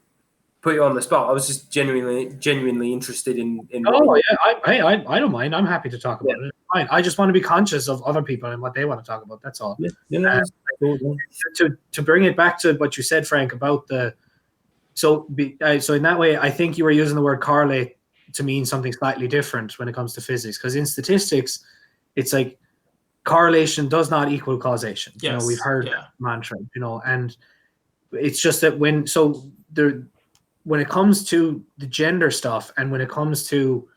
Speaker 1: put you on the spot. I was just genuinely interested in
Speaker 4: Oh yeah, I don't mind. I'm happy to talk about it. Fine. I just want to be conscious of other people and what they want to talk about. That's all.
Speaker 1: Yeah.
Speaker 4: To bring it back to what you said, Frank, about So in that way, I think you were using the word correlate to mean something slightly different when it comes to physics, because in statistics, it's like correlation does not equal causation.
Speaker 2: Yes.
Speaker 4: We've heard that mantra, and it's just that when it comes to the gender stuff, and when it comes to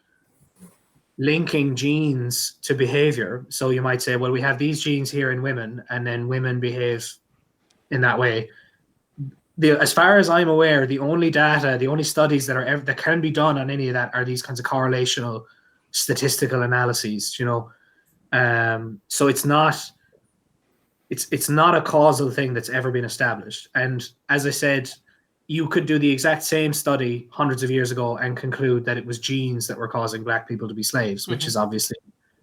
Speaker 4: linking genes to behavior, so you might say, well, we have these genes here in women, and then women behave in that way. As far as I'm aware, the only studies that can be done on any of that are these kinds of correlational statistical analyses. So it's not a causal thing that's ever been established. And as I said, you could do the exact same study hundreds of years ago and conclude that it was genes that were causing black people to be slaves, which is obviously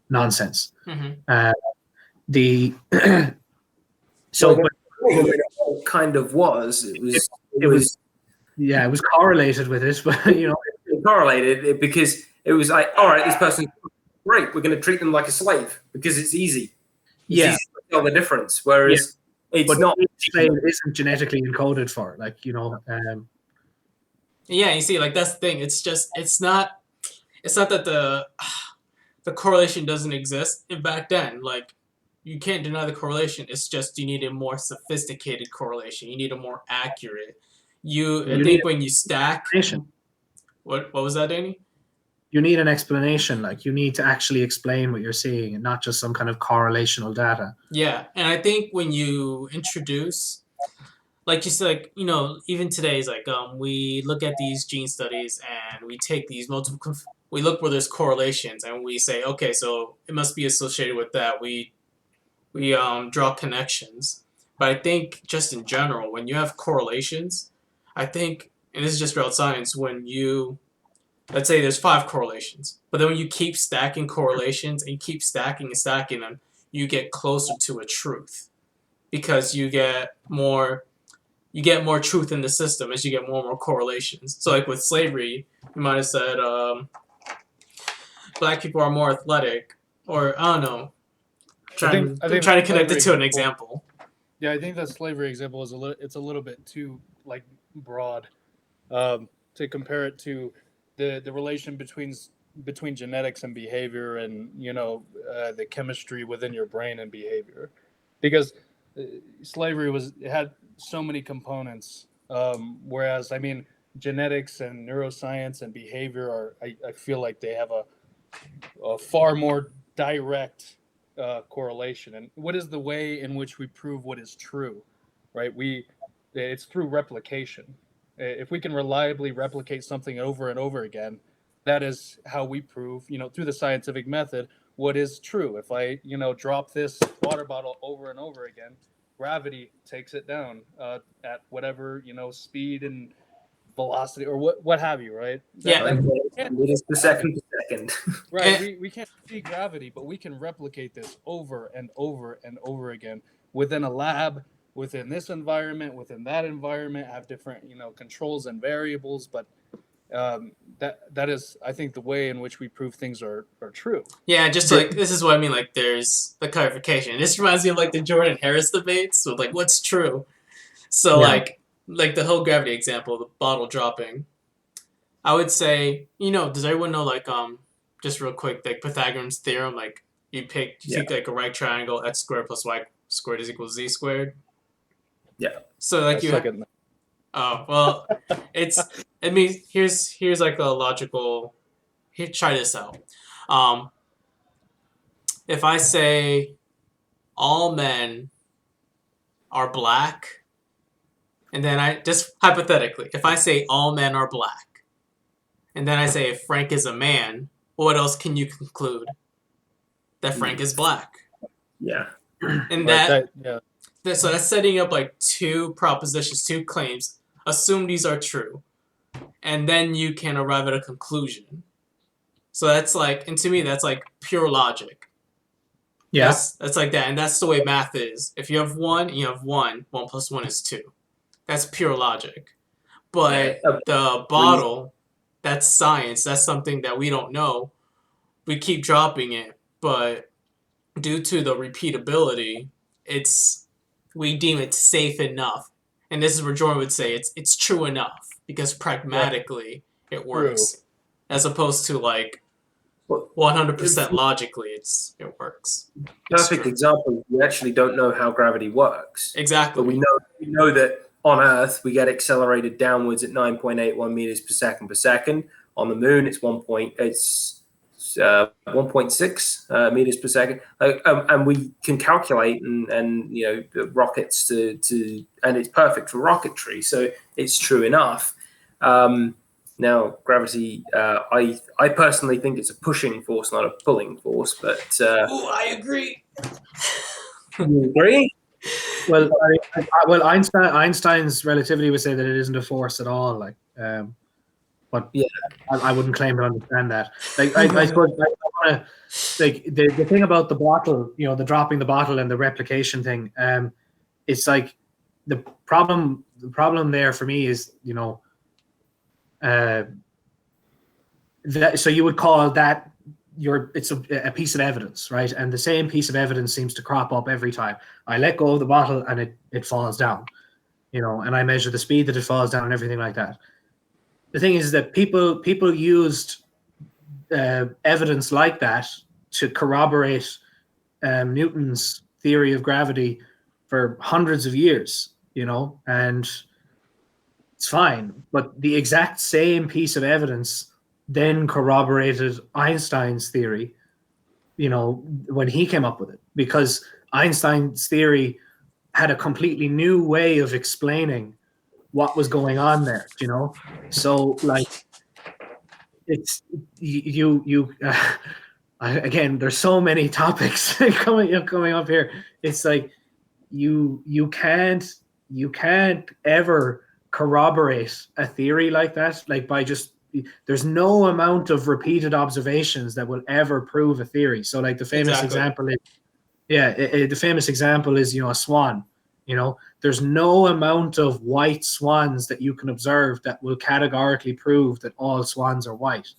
Speaker 4: nonsense.
Speaker 1: It kind of was. It was
Speaker 4: correlated with it, but
Speaker 1: it correlated because it was like, all right, this person's great. We're going to treat them like a slave because it's easy. It's easy to tell the difference. Whereas it's not.
Speaker 4: Slave isn't genetically encoded for,
Speaker 2: Yeah, you see, like that's the thing. It's not that the correlation doesn't exist. And back then, like, you can't deny the correlation. It's just you need a more sophisticated correlation. You need a more accurate. I think when you stack. What was that, Danny?
Speaker 4: You need an explanation. Like, you need to actually explain what you're seeing, and not just some kind of correlational data.
Speaker 2: Yeah, and I think when you introduce, like you said, like, even today is like we look at these gene studies and we take these we look where there's correlations and we say, okay, so it must be associated with that. We draw connections. But I think just in general, when you have correlations, I think, and this is just real science, when let's say there's 5 correlations, but then when you keep stacking correlations and you keep stacking and stacking them, you get closer to a truth, because you get more truth in the system as you get more and more correlations. So like with slavery, you might have said black people are more athletic, or I don't know. I'm trying to connect it to an example.
Speaker 5: Yeah, I think the slavery example is a little bit too broad to compare it to the relation between genetics and behavior, and the chemistry within your brain and behavior, because slavery had so many components, whereas genetics and neuroscience and behavior I feel like they have a far more direct correlation. And what is the way in which we prove what is true, right? It's through replication. If we can reliably replicate something over and over again, that is how we prove, through the scientific method, what is true. If I, drop this water bottle over and over again, gravity takes it down at whatever, speed and velocity or what have you, right?
Speaker 1: Meters per second.
Speaker 5: Right. We can't see gravity, but we can replicate this over and over and over again within a lab, within this environment, within that environment, have different, controls and variables. But that is, I think, the way in which we prove things are true.
Speaker 2: Yeah, just this is what I mean. Like, there's the clarification. This reminds me of the Jordan Harris debates with what's true. So like the whole gravity example, the bottle dropping. I would say, does everyone know just real quick, Pythagorean's theorem? You take a right triangle, x squared plus y squared is equal to z squared.
Speaker 1: Yeah.
Speaker 2: So oh well, here's a logical. Here, try this out. If I say all men are black, and then I just hypothetically, if I say all men are black, and then I say if Frank is a man, what else can you conclude? That Frank is black.
Speaker 1: Yeah.
Speaker 2: And so that's setting up 2 propositions, 2 claims. Assume these are true, and then you can arrive at a conclusion. So that's and to me, that's pure logic.
Speaker 4: Yeah.
Speaker 2: That's like that, and that's the way math is. If you have 1, you have 1. 1 plus 1 is 2. That's pure logic. But the bottle, that's science. That's something that we don't know. We keep dropping it, but due to the repeatability, we deem it safe enough. And this is where Jordan would say it's true enough. because pragmatically it works, as opposed to like
Speaker 1: Well,
Speaker 2: 100% logically it works. It's
Speaker 1: perfect
Speaker 2: true.
Speaker 1: example. We actually don't know how gravity works,
Speaker 2: Exactly.
Speaker 1: but we know that on Earth we get accelerated downwards at 9.81 meters per second. On the Moon, it's 1.6 meters per second, and we can calculate and the rockets to and it's perfect for rocketry, so it's true enough. Now, gravity, I personally think it's a pushing force, not a pulling force. But
Speaker 2: Ooh, I agree.
Speaker 1: you agree?
Speaker 4: Well, well, Einstein's relativity would say that it isn't a force at all. Like, but
Speaker 1: Yeah.
Speaker 4: I wouldn't claim to understand that. Like, I suppose I want to like the thing about the bottle, the dropping the bottle and the replication thing. It's like the problem there for me is that, so you would call that it's a piece of evidence, right? And the same piece of evidence seems to crop up every time. I let go of the bottle and it falls down, and I measure the speed that it falls down and everything like that. The thing is that people used evidence like that to corroborate Newton's theory of gravity for hundreds of years, and it's fine. But the exact same piece of evidence then corroborated Einstein's theory, when he came up with it, because Einstein's theory had a completely new way of explaining what was going on there, So, like, it's again, there's so many topics coming up here. It's like you can't ever corroborate a theory like that, like by just there's no amount of repeated observations that will ever prove a theory. So, like, the famous example is, the famous example is, a swan. There's no amount of white swans that you can observe that will categorically prove that all swans are white.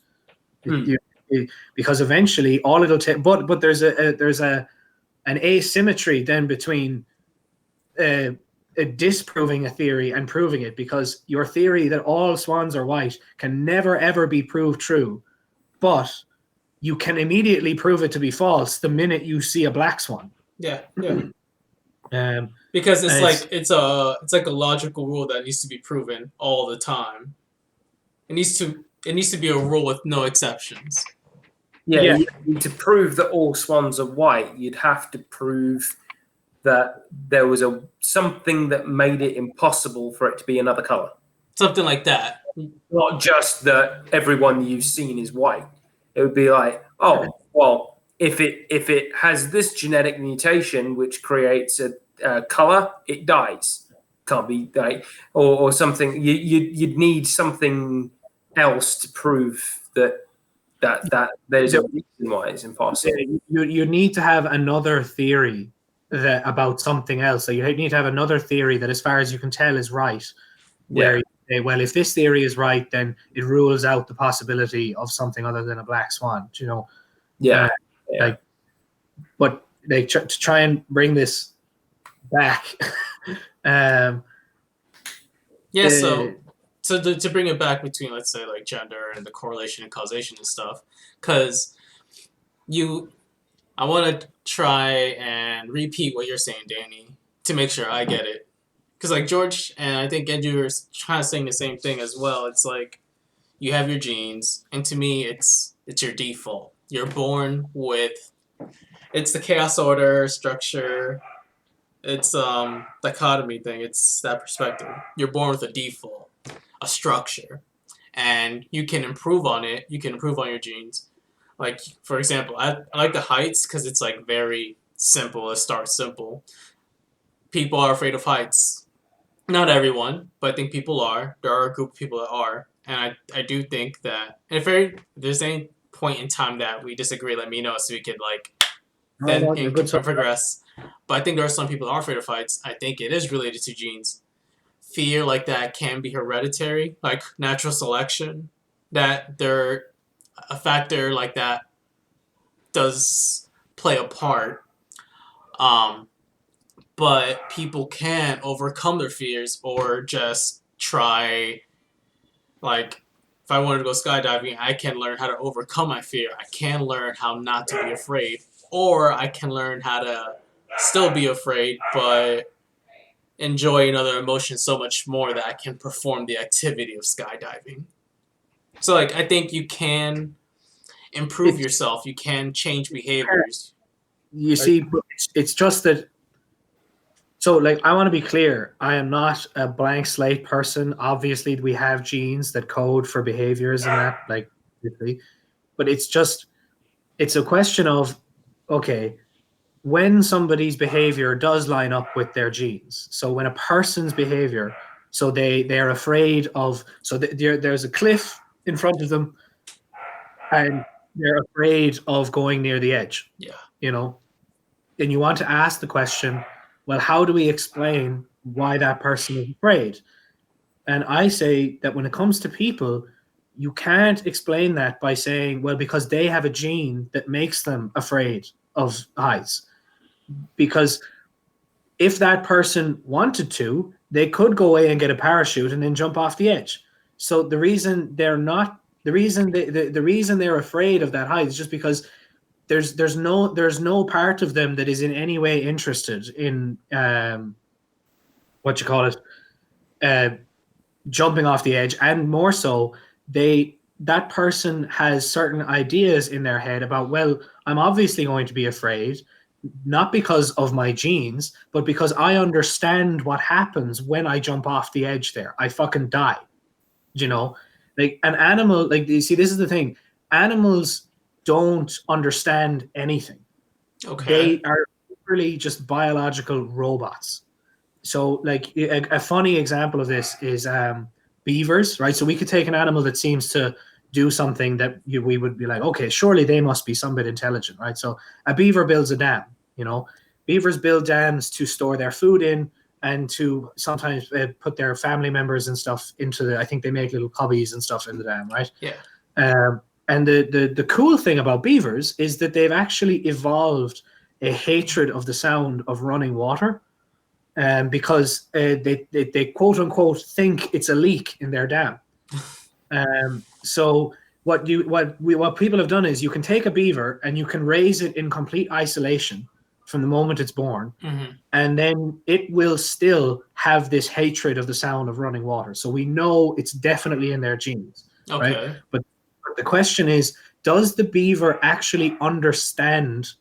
Speaker 4: Because eventually all it'll take, but there's an asymmetry then between disproving a theory and proving it, because your theory that all swans are white can never ever be proved true, but you can immediately prove it to be false the minute you see a black swan.
Speaker 2: Yeah.
Speaker 4: And
Speaker 2: Because it's like a logical rule that needs to be proven all the time. It needs to be a rule with no exceptions.
Speaker 1: Yeah. To prove that all swans are white, you'd have to prove that there was something that made it impossible for it to be another color.
Speaker 2: Something like that.
Speaker 1: Not just that everyone you've seen is white. It would be like, oh, well, if it has this genetic mutation which creates a color, it dies. Can't be like, or something. You'd need something else to prove that there's a reason why it's impossible.
Speaker 4: You need to have another theory about something else. So you need to have another theory that, as far as you can tell, is right. Where you say, well, if this theory is right, then it rules out the possibility of something other than a black swan. Like, but to try and bring this back.
Speaker 2: So to bring it back between, let's say, like, gender and the correlation and causation and stuff, because I want to try and repeat what you're saying, Danny, to make sure I get it. Because, like, George and I think Andrew are kind of saying the same thing as well. It's like you have your genes, and to me, it's your default. You're born with it's the chaos order structure. It's dichotomy thing. It's that perspective. You're born with a default, a structure, and you can improve on it. You can improve on your genes. Like, for example, I like the heights because it's like very simple. It starts simple. People are afraid of heights. Not everyone, but I think people are. There are a group of people that are, and I do think that. And if there's any point in time that we disagree, let me know so we could progress. But I think there are some people that are afraid of heights. I think it is related to genes. Fear like that can be hereditary, like natural selection. That a factor like that does play a part. But people can overcome their fears or just try Like, if I wanted to go skydiving, I can learn how to overcome my fear. I can learn how not to be afraid. Or I can learn how to still be afraid, but enjoy another emotion so much more that I can perform the activity of skydiving. So, like, I think you can improve yourself. You can change behaviors.
Speaker 4: You see, it's just that. So, like, I want to be clear. I am not a blank slate person. Obviously, we have genes that code for behaviors and that, like, but it's a question of, okay, when somebody's behavior does line up with their genes. So when a person's behavior, so they're afraid of, so there's a cliff in front of them, and they're afraid of going near the edge.
Speaker 2: Yeah.
Speaker 4: You know, and you want to ask the question, well, how do we explain why that person is afraid? And I say that when it comes to people, you can't explain that by saying, well, because they have a gene that makes them afraid of heights. Because if that person wanted to, they could go away and get a parachute and then jump off the edge. So the reason they're not, the reason the reason they're afraid of that height is just because there's no part of them that is in any way interested in what you call it, jumping off the edge, and more so, that person has certain ideas in their head about, well, I'm obviously going to be afraid, not because of my genes, but because I understand what happens when I jump off the edge there. I fucking die. You know? Like an animal, like you see, this is the thing. Animals don't understand anything.
Speaker 2: Okay.
Speaker 4: They are really just biological robots. So, like a funny example of this is beavers, right? So we could take an animal that seems to do something that we would be like, okay, surely they must be some bit intelligent, right? So a beaver builds a dam. You know, beavers build dams to store their food in and to sometimes put their family members and stuff into the. I think they make little cubbies and stuff in the dam, right?
Speaker 2: Yeah.
Speaker 4: And the cool thing about beavers is that they've actually evolved a hatred of the sound of running water, because they quote unquote think it's a leak in their dam. So what people have done is you can take a beaver and you can raise it in complete isolation from the moment it's born, and then it will still have this hatred of the sound of running water. So we know it's definitely in their genes,
Speaker 2: Okay.
Speaker 4: right? But the question is, does the beaver actually understand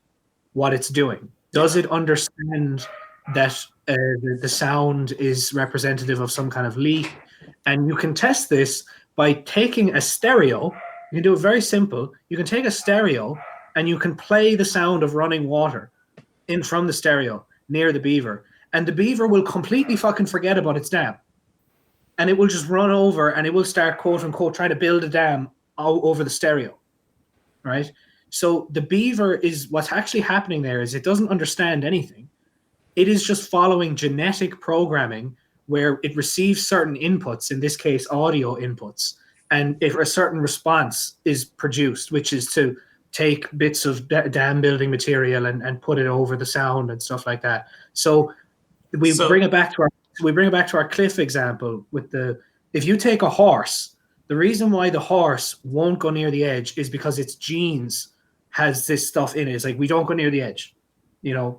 Speaker 4: what it's doing? Does it understand that the sound is representative of some kind of leak? And you can test this by taking a stereo. You can do it very simple. You can take a stereo and you can play the sound of running water in from the stereo near the beaver, and the beaver will completely fucking forget about its dam, and it will just run over and it will start quote unquote trying to build a dam over the stereo, right? So the beaver is what's actually happening there is it doesn't understand anything. It is just following genetic programming where it receives certain inputs, in this case audio inputs, and if a certain response is produced, which is to take bits of dam building material and put it over the sound and stuff like that. So bring it back to our cliff example with the, if you take a horse, the reason why the horse won't go near the edge is because its genes has this stuff in it. It's like, we don't go near the edge, you know,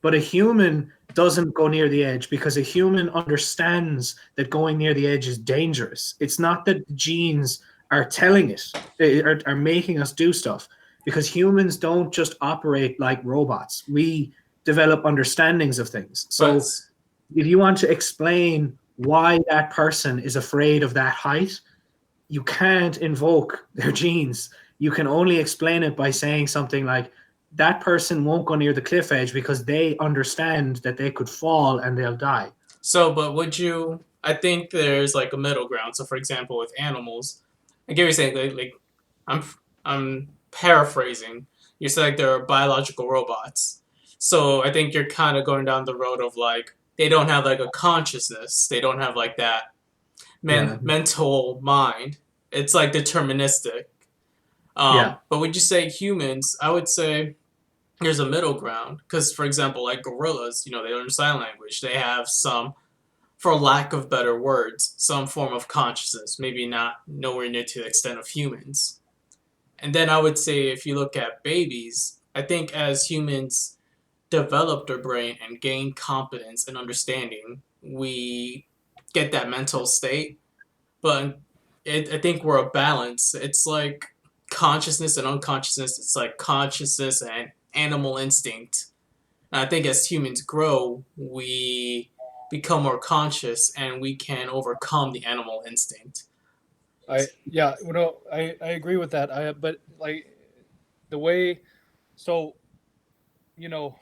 Speaker 4: but a human doesn't go near the edge because a human understands that going near the edge is dangerous. It's not that the genes are telling it, are making us do stuff, because humans don't just operate like robots. We develop understandings of things. So if you want to explain why that person is afraid of that height, you can't invoke their genes. You can only explain it by saying something like, that person won't go near the cliff edge because they understand that they could fall and they'll die.
Speaker 2: So, but I think there's like a middle ground. So, for example, with animals, I get what you're saying. Like I'm paraphrasing. You said like they're biological robots. So I think you're kind of going down the road of like, they don't have like a consciousness. They don't have like that mental mind. It's like deterministic. But would you say humans? I would say there's a middle ground, because, for example, like gorillas, they learn sign language. They have some for lack of better words, some form of consciousness, maybe not nowhere near to the extent of humans. And then I would say if you look at babies, I think as humans develop their brain and gain competence and understanding, we get that mental state. But I think we're a balance. It's like consciousness and unconsciousness. It's like consciousness and animal instinct. And I think as humans grow, we become more conscious and we can overcome the animal instinct.
Speaker 5: I yeah, I agree with that. But like the way, so you know,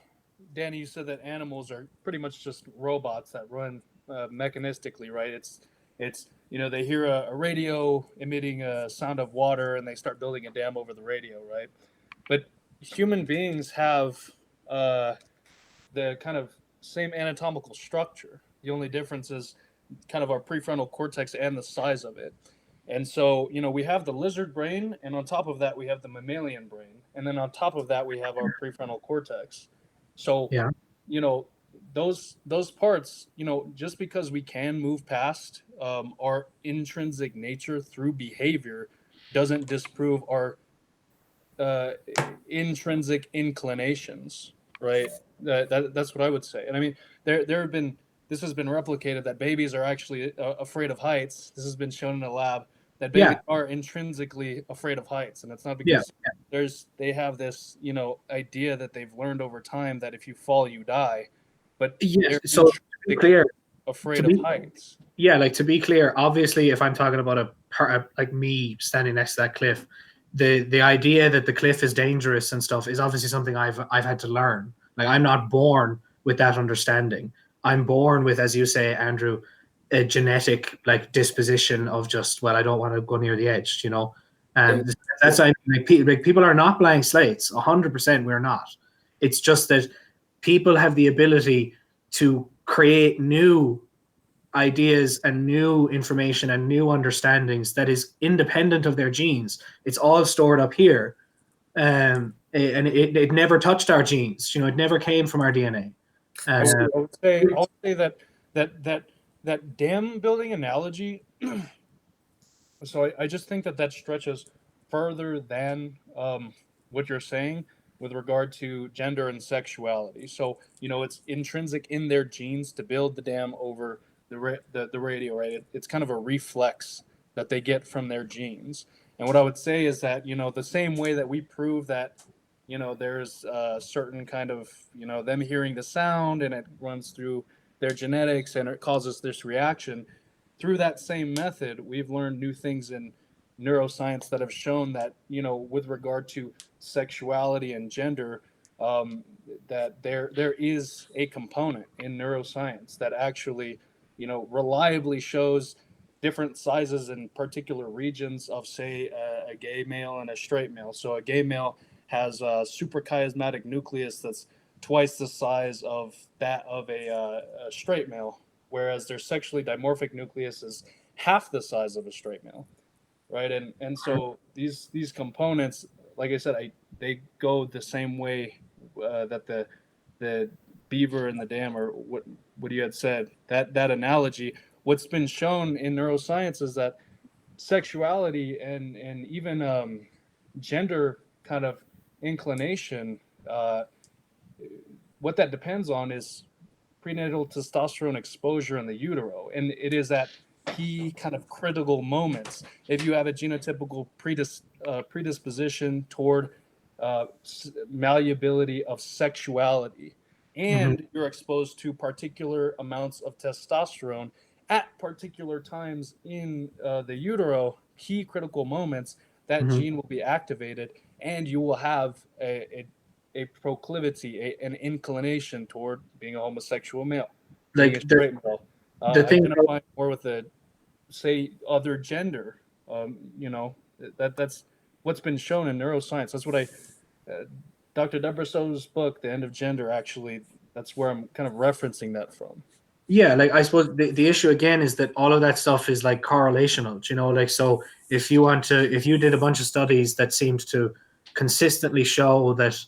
Speaker 5: Danny, you said that animals are pretty much just robots that run mechanistically, right? It's they hear a radio emitting a sound of water and they start building a dam over the radio, right? But human beings have uh, the kind of same anatomical structure. The only difference is kind of our prefrontal cortex and the size of it. And so, we have the lizard brain, and on top of that, we have the mammalian brain. And then on top of that, we have our prefrontal cortex. So,
Speaker 4: Yeah.
Speaker 5: Those parts, just because we can move past our intrinsic nature through behavior doesn't disprove our uh, intrinsic inclinations, right? That's what I would say. And I mean, there have been this has been replicated that babies are actually afraid of heights. This has been shown in a lab that babies are intrinsically afraid of heights, and it's not because they have this idea that they've learned over time that if you fall you die, but they're
Speaker 4: So to be clear,
Speaker 5: afraid of heights.
Speaker 4: Yeah, like to be clear, obviously, if I'm talking about a part like me standing next to that cliff, the idea that the cliff is dangerous and stuff is obviously something I've had to learn. Like I'm not born with that understanding. I'm born with, as you say, Andrew, a genetic like disposition of just I don't want to go near the edge, and that's I mean, like people are not blank slates. 100%, we're not. It's just that people have the ability to create new ideas and new information and new understandings that is independent of their genes. It's all stored up here, and it never touched our genes. It never came from our DNA.
Speaker 5: I'll say that dam building analogy. So I just think that stretches further than what you're saying with regard to gender and sexuality. So it's intrinsic in their genes to build the dam over the radio, right? It's kind of a reflex that they get from their genes. And what I would say is that the same way that we prove that there's a certain kind of them hearing the sound and it runs through their genetics and it causes this reaction. Through that same method, we've learned new things in neuroscience that have shown that with regard to sexuality and gender, that there is a component in neuroscience that actually reliably shows different sizes in particular regions of, say, a gay male and a straight male. So a gay male has a suprachiasmatic nucleus that's twice the size of that of a straight male, whereas their sexually dimorphic nucleus is half the size of a straight male, right? And so these components, like I said, they go the same way that the beaver and the dam, or what you had said, that analogy. What's been shown in neuroscience is that sexuality and even gender kind of inclination, what that depends on is prenatal testosterone exposure in the utero, and it is at key kind of critical moments. If you have a genotypical predisposition toward malleability of sexuality, and you're exposed to particular amounts of testosterone at particular times in the utero, key critical moments, that gene will be activated, and you will have a proclivity, an inclination toward being a homosexual male, being a straight male, identifying more with the, say, other gender. That's what's been shown in neuroscience. That's what Dr. Debrisso's book, The End of Gender, actually, that's where I'm kind of referencing that from.
Speaker 4: Yeah, like I suppose the issue again is that all of that stuff is like correlational, like so if you did a bunch of studies that seemed to consistently show that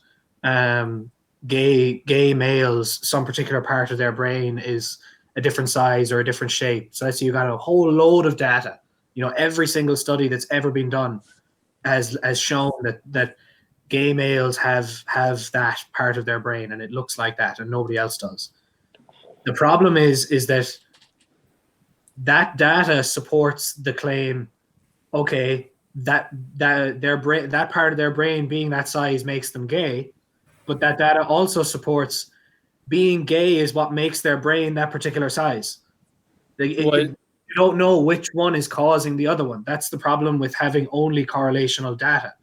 Speaker 4: gay males, some particular part of their brain is a different size or a different shape. So let's say you got a whole load of data. Every single study that's ever been done has shown that gay males have that part of their brain, and it looks like that, and nobody else does. The problem is that data supports the claim, okay, that their brain, that part of their brain being that size makes them gay, but that data also supports being gay is what makes their brain that particular size. You don't know which one is causing the other one. That's the problem with having only correlational data.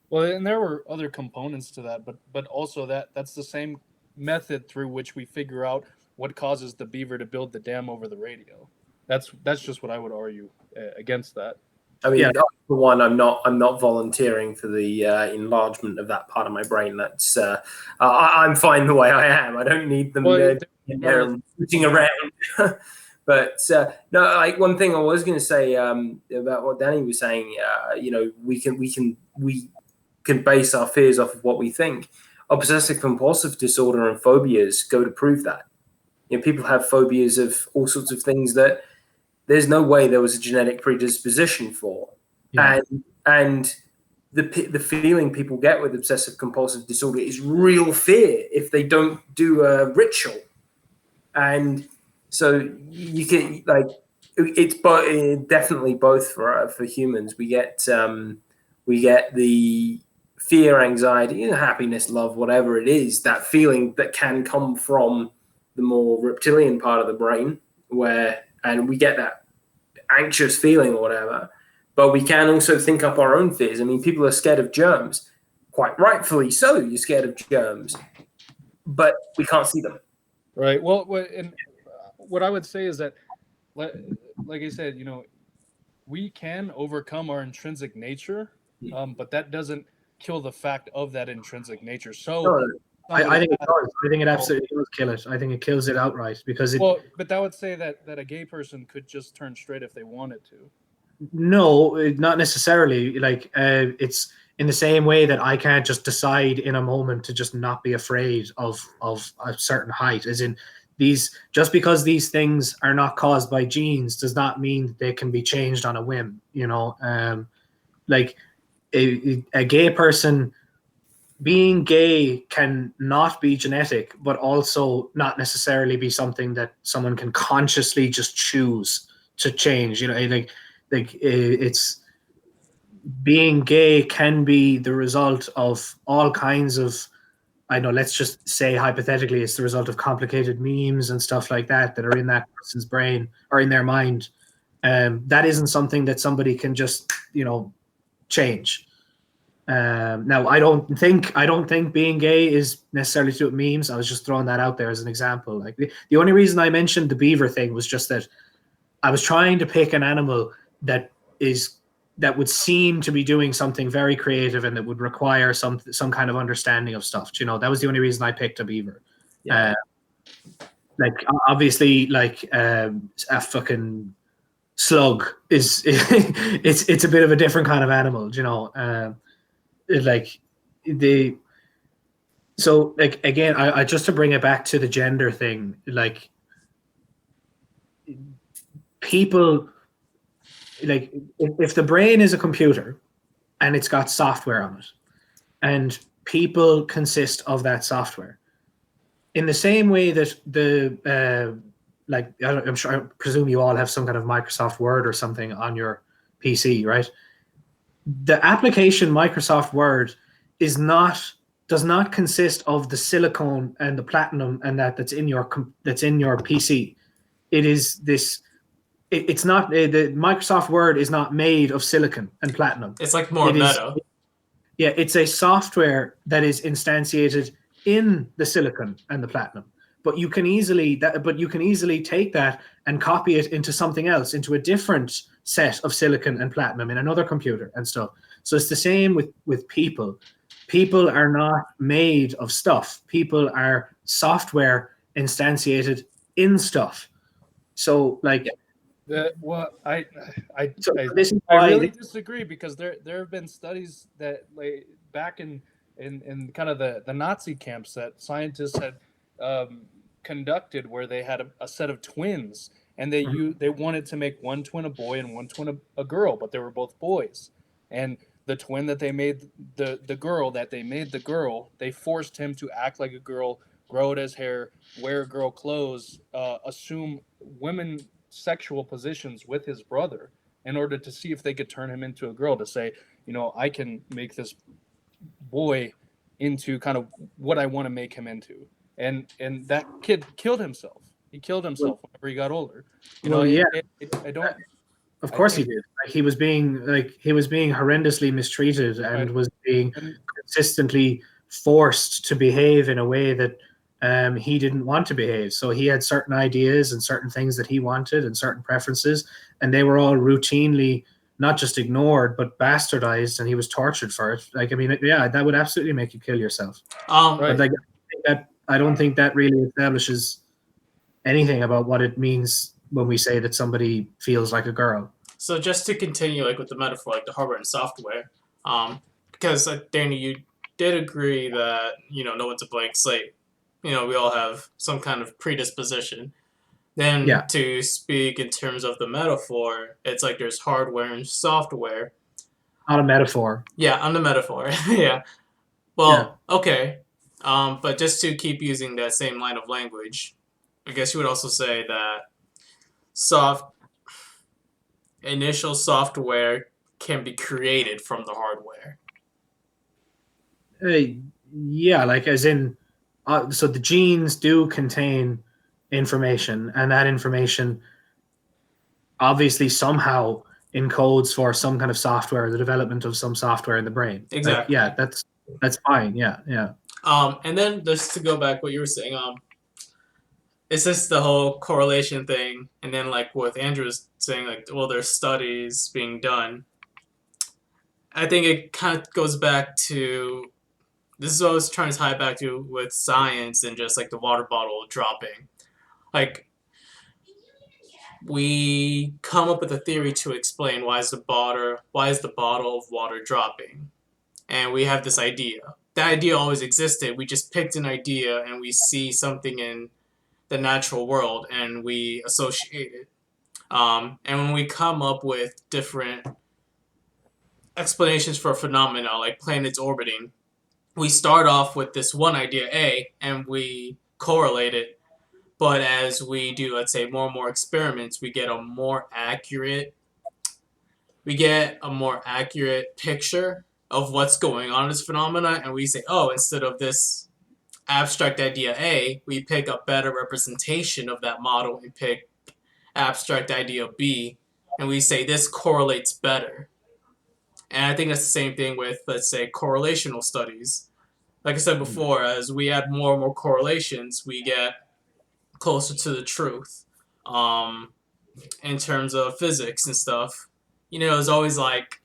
Speaker 5: Well, and there were other components to that, but also that's the same method through which we figure out what causes the beaver to build the dam over the radio. That's just what I would argue against that.
Speaker 1: I mean, for one, I'm not volunteering for the enlargement of that part of my brain. That's I'm fine the way I am. I don't need them rooting around. But no, like one thing I was going to say about what Danny was saying, we can base our fears off of what we think. Obsessive compulsive disorder and phobias go to prove that. People have phobias of all sorts of things that there's no way there was a genetic predisposition for. Yeah. And the feeling people get with obsessive compulsive disorder is real fear if they don't do a ritual. And so you can it's definitely both for humans. We get the fear, anxiety, happiness, love, whatever it is, that feeling that can come from the more reptilian part of the brain and we get that anxious feeling or whatever, but we can also think up our own fears. I mean, people are scared of germs, quite rightfully so. You're scared of germs, but we can't see them.
Speaker 5: Right. Well, and what I would say is that, like I said, we can overcome our intrinsic nature, but that doesn't kill the fact of that intrinsic nature. So
Speaker 4: I think it does. I think it absolutely does kill it. I think it kills it outright because it.
Speaker 5: Well, but that would say that a gay person could just turn straight if they wanted to.
Speaker 4: No, not necessarily. It's in the same way that I can't just decide in a moment to just not be afraid of a certain height. As in, just because these things are not caused by genes does not mean that they can be changed on a whim. A gay person. Being gay can not be genetic, but also not necessarily be something that someone can consciously just choose to change. It's being gay can be the result of all kinds of, let's just say hypothetically, it's the result of complicated memes and stuff like that are in that person's brain or in their mind. That isn't something that somebody can just, change. Now, I don't think being gay is necessarily to do with memes. I was just throwing that out there as an example. Like the only reason I mentioned the beaver thing was just that I was trying to pick an animal that would seem to be doing something very creative and that would require some kind of understanding of stuff. That was the only reason I picked a beaver. Yeah. Obviously, a fucking slug is it's a bit of a different kind of animal. Again, I just to bring it back to the gender thing, people, if the brain is a computer and it's got software on it and people consist of that software in the same way that I presume you all have some kind of Microsoft Word or something on your PC, right? The application Microsoft Word does not consist of the silicone and the platinum and that's in your PC. It is this. It's not the Microsoft Word is not made of silicon and platinum.
Speaker 2: It's like more meta.
Speaker 4: It's a software that is instantiated in the silicon and the platinum. But you can easily take that and copy it into something else, into a different set of silicon and platinum in another computer and stuff. So it's the same with people. People are not made of stuff. People are software instantiated in stuff. So
Speaker 5: I really disagree because there have been studies that back in kind of the Nazi camps that scientists had conducted where they had a set of twins, and they wanted to make one twin a boy and one twin a girl, but they were both boys. And the twin that they made the girl that they made the girl, they forced him to act like a girl, grow out his hair, wear girl clothes, assume women sexual positions with his brother in order to see if they could turn him into a girl, to say, I can make this boy into kind of what I want to make him into. And that kid killed himself. He killed himself whenever he got older. I don't.
Speaker 4: Of course he did. He was being horrendously mistreated and was being consistently forced to behave in a way that he didn't want to behave. So he had certain ideas and certain things that he wanted and certain preferences, and they were all routinely not just ignored but bastardized, and he was tortured for it. Like, I mean, yeah, that would absolutely make you kill yourself. But like, I don't think that really establishes anything about what it means when we say that somebody feels like a girl.
Speaker 2: So just to continue, like with the metaphor, like the hardware and software, because Danny, you did agree that no one's a blank slate. We all have some kind of predisposition. Then to speak in terms of the metaphor, it's like there's hardware and software.
Speaker 4: On a metaphor.
Speaker 2: Yeah, on the metaphor. Yeah. Well, okay. But just to keep using that same line of language, I guess you would also say that initial software can be created from the hardware.
Speaker 4: Yeah, like as in, so the genes do contain information, and that information obviously somehow encodes for some kind of software, the development of some software in the brain.
Speaker 2: Exactly.
Speaker 4: Like, yeah, that's fine. Yeah.
Speaker 2: And then just to go back what you were saying, it's just the whole correlation thing, and then like what Andrew was saying, like, well, there's studies being done. I think it kind of goes back to, this is what I was trying to tie it back to with science and just like the water bottle dropping. Like, we come up with a theory to explain why is the bottle of water dropping, and we have this idea. That idea always existed. We just picked an idea and we see something in the natural world and we associate it. And when we come up with different explanations for phenomena like planets orbiting, we start off with this one idea A and we correlate it. But as we do, let's say, more and more experiments, we get a more accurate picture of what's going on in this phenomena, and we say, oh, instead of this abstract idea A, we pick a better representation of that model and pick abstract idea B, and we say this correlates better. And I think that's the same thing with, let's say, correlational studies. Like I said before, as we add more and more correlations, we get closer to the truth. In terms of physics and stuff, there's always like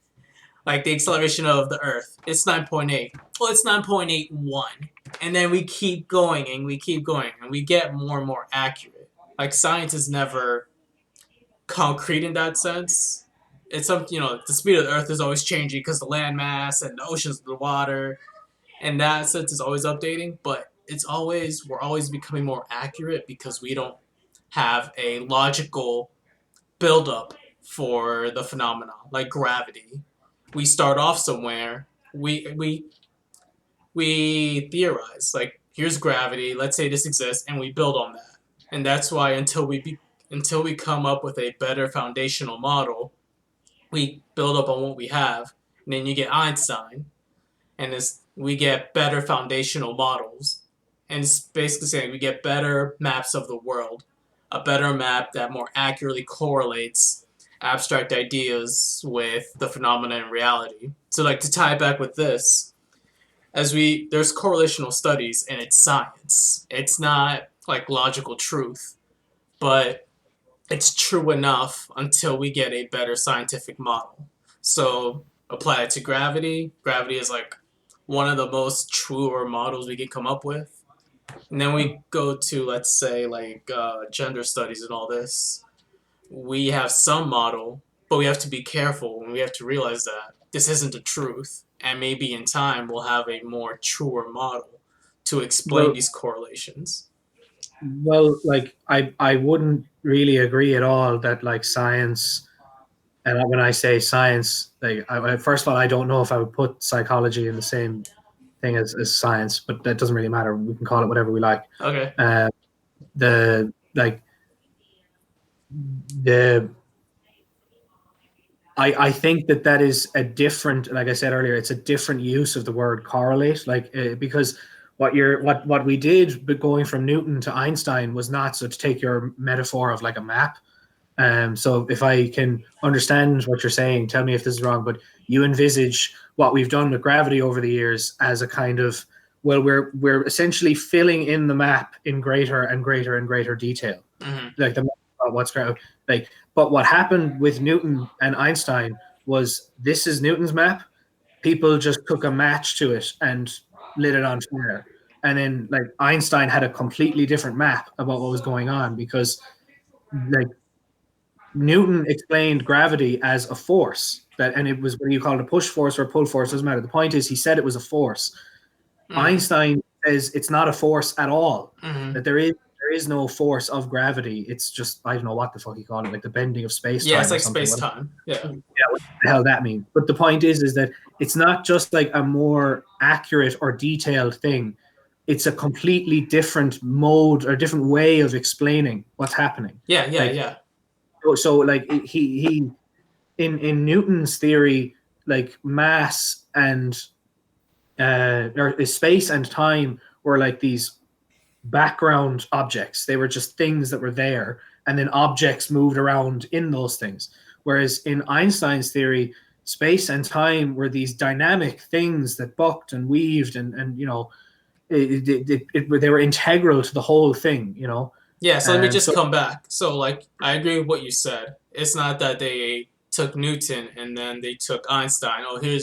Speaker 2: the acceleration of the Earth. It's 9.8. Well, it's 9.81. And then we keep going and we keep going and we get more and more accurate. Like, science is never concrete in that sense. It's something, the speed of the Earth is always changing because the land mass and the oceans, the water, and that sense is always updating. But we're always becoming more accurate because we don't have a logical buildup for the phenomena, like gravity. We start off somewhere. We theorize, like, here's gravity. Let's say this exists, and we build on that. And that's why until we come up with a better foundational model, we build up on what we have. And then you get Einstein, and we get better foundational models. And it's basically saying we get better maps of the world, a better map that more accurately correlates abstract ideas with the phenomena in reality. So, like, to tie it back with this, there's correlational studies and it's science. It's not like logical truth, but it's true enough until we get a better scientific model. So apply it to gravity. Gravity is like one of the most truer models we can come up with. And then we go to, let's say, like gender studies and all this. We have some model, but we have to be careful and we have to realize that this isn't the truth. And maybe in time we'll have a more truer model to explain these correlations.
Speaker 4: Well, like I wouldn't really agree at all that like science, and when I say science, like first of all, I don't know if I would put psychology in the same thing as science, but that doesn't really matter. We can call it whatever we like.
Speaker 2: Okay.
Speaker 4: The like the I think that is a different, like I said earlier, it's a different use of the word correlate, like because what we did, but going from Newton to Einstein was not, so to take your metaphor of like a map. So if I can understand what you're saying, tell me if this is wrong, but you envisage what we've done with gravity over the years as a kind of, well, we're essentially filling in the map in greater and greater and greater detail, like the what's gravity, like. But what happened with Newton and Einstein was, this is Newton's map. People just took a match to it and lit it on fire, and then like Einstein had a completely different map about what was going on, because like Newton explained gravity as a force, that, and it was, whether you call it a push force or a pull force, doesn't matter. The point is, he said it was a force. Einstein says it's not a force at all. That there is no force of gravity. It's just, I don't know what the fuck you call it, like the bending of space time.
Speaker 2: Yeah, it's like
Speaker 4: or something.
Speaker 2: space time. Yeah.
Speaker 4: Yeah, what the hell that means. But the point is that it's not just like a more accurate or detailed thing. It's a completely different mode or different way of explaining what's happening.
Speaker 2: Yeah.
Speaker 4: Like,
Speaker 2: Yeah.
Speaker 4: so like he in Newton's theory, like mass and or space and time were like these background objects. They were just things that were there, and then objects moved around in those things. Whereas in Einstein's theory, space and time were these dynamic things that bucked and weaved, and you know, they were integral to the whole thing. You know.
Speaker 2: Yeah, so let me just come back. So, like, I agree with what you said. It's not that they took Newton and then they took Einstein. Oh, they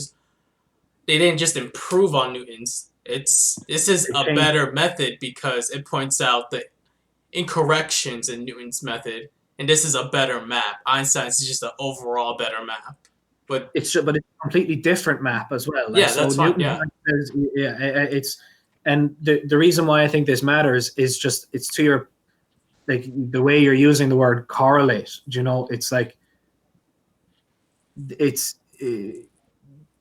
Speaker 2: didn't just improve on Newton's. This is a better method because it points out the incorrections in Newton's method, and this is a better map. Einstein's is just an overall better map. But
Speaker 4: it's a completely different map as well.
Speaker 2: Yeah, so that's fine. Yeah,
Speaker 4: it's, and the reason why I think this matters is just, it's to your, like, the way you're using the word correlate. You know, it's like, it's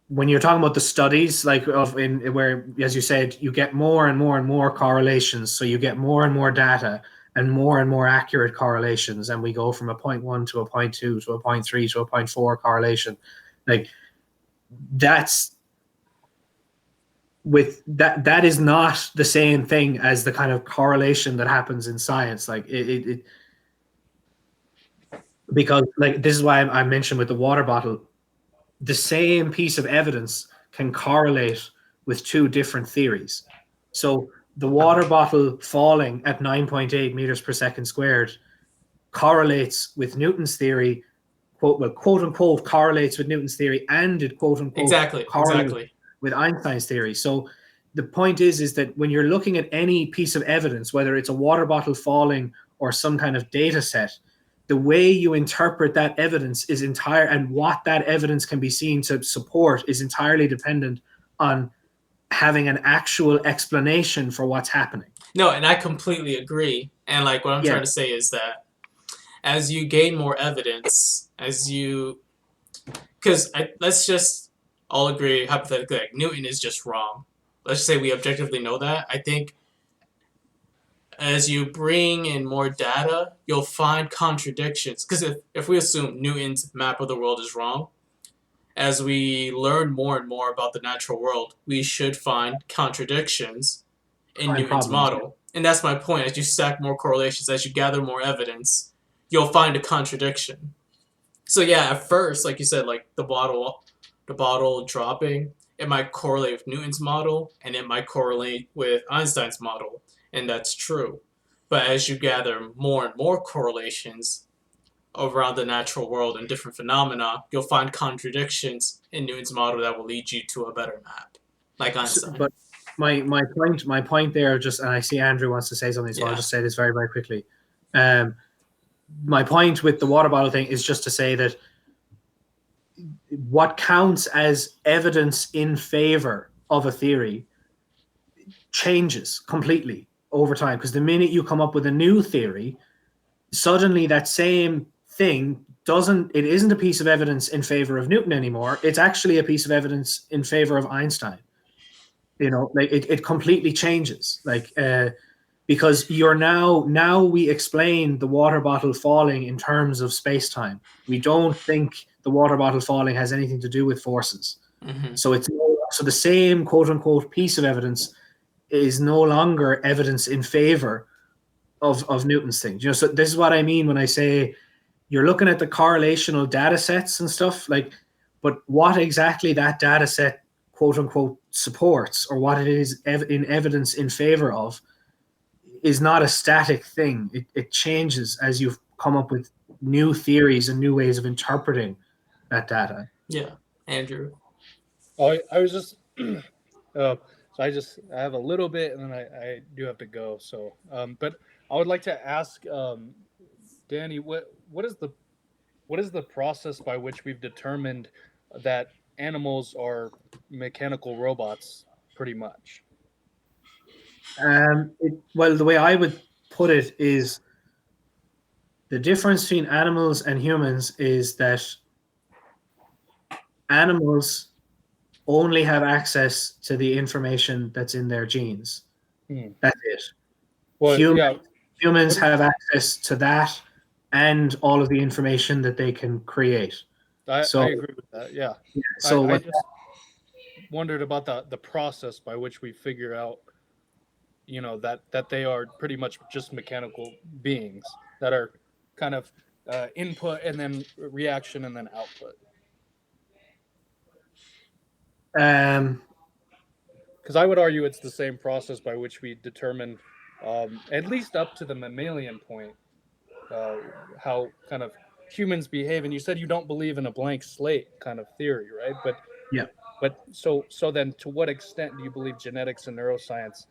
Speaker 4: when you're talking about the studies, like of in where, as you said, you get more and more and more correlations, so you get more and more data and more accurate correlations, and we go from a 0.1 to a 0.2 to a 0.3 to a 0.4 correlation. Like, that's with that is not the same thing as the kind of correlation that happens in science. Like it because, like, this is why I mentioned with the water bottle, the same piece of evidence can correlate with two different theories. So the water bottle falling at 9.8 meters per second squared correlates with Newton's theory, quote unquote correlates with Newton's theory, and it quote unquote
Speaker 2: exactly
Speaker 4: with Einstein's theory. So the point is that when you're looking at any piece of evidence, whether it's a water bottle falling or some kind of data set, the way you interpret that evidence is entire, and what that evidence can be seen to support is entirely dependent on having an actual explanation for what's happening.
Speaker 2: No, and I completely agree. And like what I'm trying to say is that as you gain more evidence, because let's just all agree hypothetically, like Newton is just wrong. Let's say we objectively know that. I think as you bring in more data, you'll find contradictions. Because if we assume Newton's map of the world is wrong, as we learn more and more about the natural world, we should find contradictions in Newton's model. And that's my point. As you stack more correlations, as you gather more evidence, you'll find a contradiction. So yeah, at first, like you said, like the bottle dropping, it might correlate with Newton's model, and it might correlate with Einstein's model, and that's true. But as you gather more and more correlations around the natural world and different phenomena, you'll find contradictions in Newton's model that will lead you to a better map, like Einstein.
Speaker 4: But my point there, just, and I see Andrew wants to say something, so I'll just say this very, very quickly. My point with the water bottle thing is just to say that what counts as evidence in favor of a theory changes completely. over time, because the minute you come up with a new theory, suddenly that same thing isn't a piece of evidence in favor of Newton anymore. It's actually a piece of evidence in favor of Einstein. Like it completely changes. Like because you're now we explain the water bottle falling in terms of space-time. We don't think the water bottle falling has anything to do with forces.
Speaker 2: Mm-hmm.
Speaker 4: So the same quote unquote piece of evidence is no longer evidence in favor of Newton's thing. So this is what I mean when I say you're looking at the correlational data sets and stuff, like, but what exactly that data set quote unquote supports, or what it is in evidence in favor of, is not a static thing. It changes as you've come up with new theories and new ways of interpreting that data.
Speaker 2: Yeah, Andrew.
Speaker 5: Oh, I was just so I have a little bit, and then I do have to go. So, but I would like to ask Danny, what is the process by which we've determined that animals are mechanical robots, pretty much?
Speaker 4: Well, the way I would put it is the difference between animals and humans is that animals only have access to the information that's in their genes. That's it.
Speaker 5: Well,
Speaker 4: Humans have access to that and all of the information that they can create.
Speaker 5: I agree with that. Yeah.
Speaker 4: So
Speaker 5: I just wondered about the process by which we figure out, that they are pretty much just mechanical beings that are kind of input and then reaction and then output. Because I would argue it's the same process by which we determine, at least up to the mammalian point, how kind of humans behave. And you said you don't believe in a blank slate kind of theory, right? But
Speaker 4: yeah.
Speaker 5: But so then, to what extent do you believe genetics and neuroscience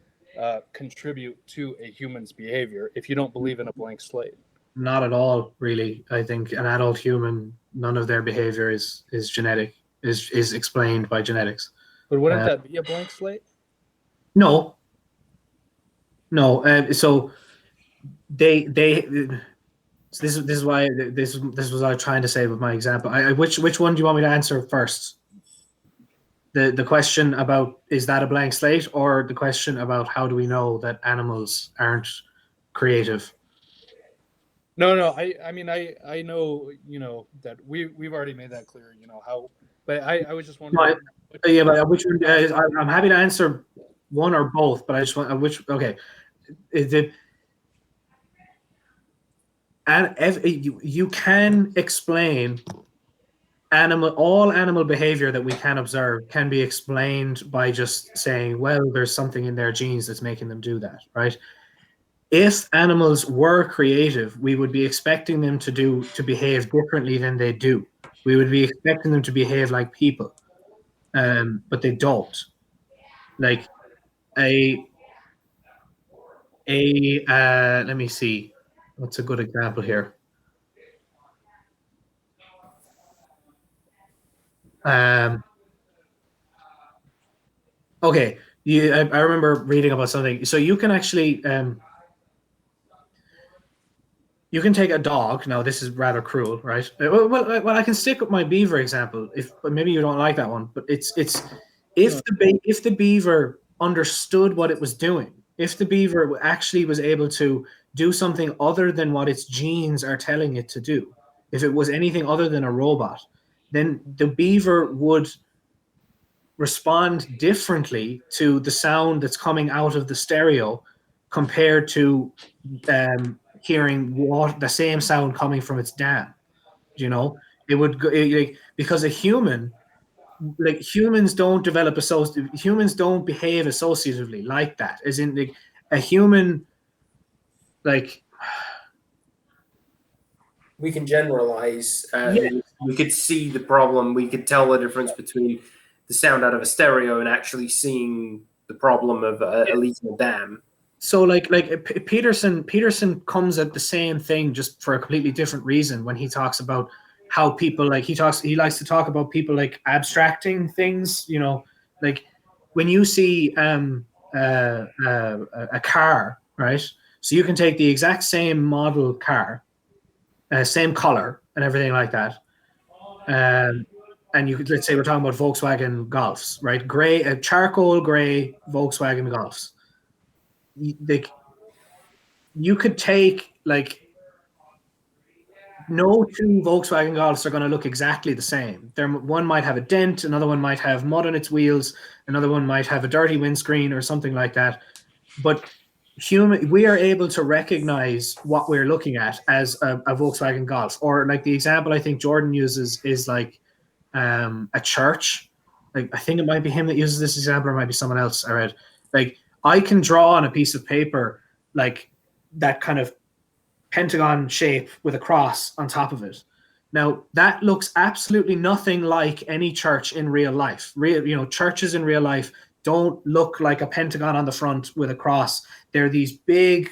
Speaker 5: contribute to a human's behavior if you don't believe in a blank slate?
Speaker 4: Not at all, really. I think an adult human, none of their behavior is genetic, is explained by genetics.
Speaker 5: But wouldn't that be a blank slate?
Speaker 4: No. So they so this is why this was what I was trying to say with my example. Which one do you want me to answer first? The question about is that a blank slate, or the question about how do we know that animals aren't creative?
Speaker 5: No. I mean, I know, that we've already made that clear, how. But I was just wondering.
Speaker 4: But which one? I'm happy to answer one or both, but I just want which. Okay, is it? And you can explain all animal behavior that we can observe can be explained by just saying, well, there's something in their genes that's making them do that, right? If animals were creative, we would be expecting them to behave differently than they do. We would be expecting them to behave like people, but they don't. Like let me see, what's a good example here? Okay, I remember reading about something. So you can actually you can take a dog. Now this is rather cruel, right? Well, I can stick with my beaver example. But maybe you don't like that one. But it's if the beaver understood what it was doing, if the beaver actually was able to do something other than what its genes are telling it to do, if it was anything other than a robot, then the beaver would respond differently to the sound that's coming out of the stereo compared to hearing the same sound coming from its dam. It would because a human, like, humans don't humans don't behave associatively like that, as in, like, a human, like,
Speaker 1: we can generalize. We could see the problem. We could tell the difference between the sound out of a stereo and actually seeing the problem of a leak in a dam.
Speaker 4: So like Peterson comes at the same thing just for a completely different reason when he talks about how people, like, he likes to talk about people like abstracting things, like when you see a car right? So you can take the exact same model car, same color and everything like that, and you could, let's say we're talking about Volkswagen Golfs, right? Gray, charcoal gray Volkswagen Golfs. You could take like no two Volkswagen Golfs are going to look exactly the same. One might have a dent, another one might have mud on its wheels, another one might have a dirty windscreen or something like that. But we are able to recognize what we're looking at as a Volkswagen Golf. Or like the example I think Jordan uses is like a church. Like I think it might be him that uses this example, or it might be someone else I read. Like I can draw on a piece of paper like that kind of pentagon shape with a cross on top of it. Now that looks absolutely nothing like any church in real life. Churches in real life don't look like a pentagon on the front with a cross. They're these big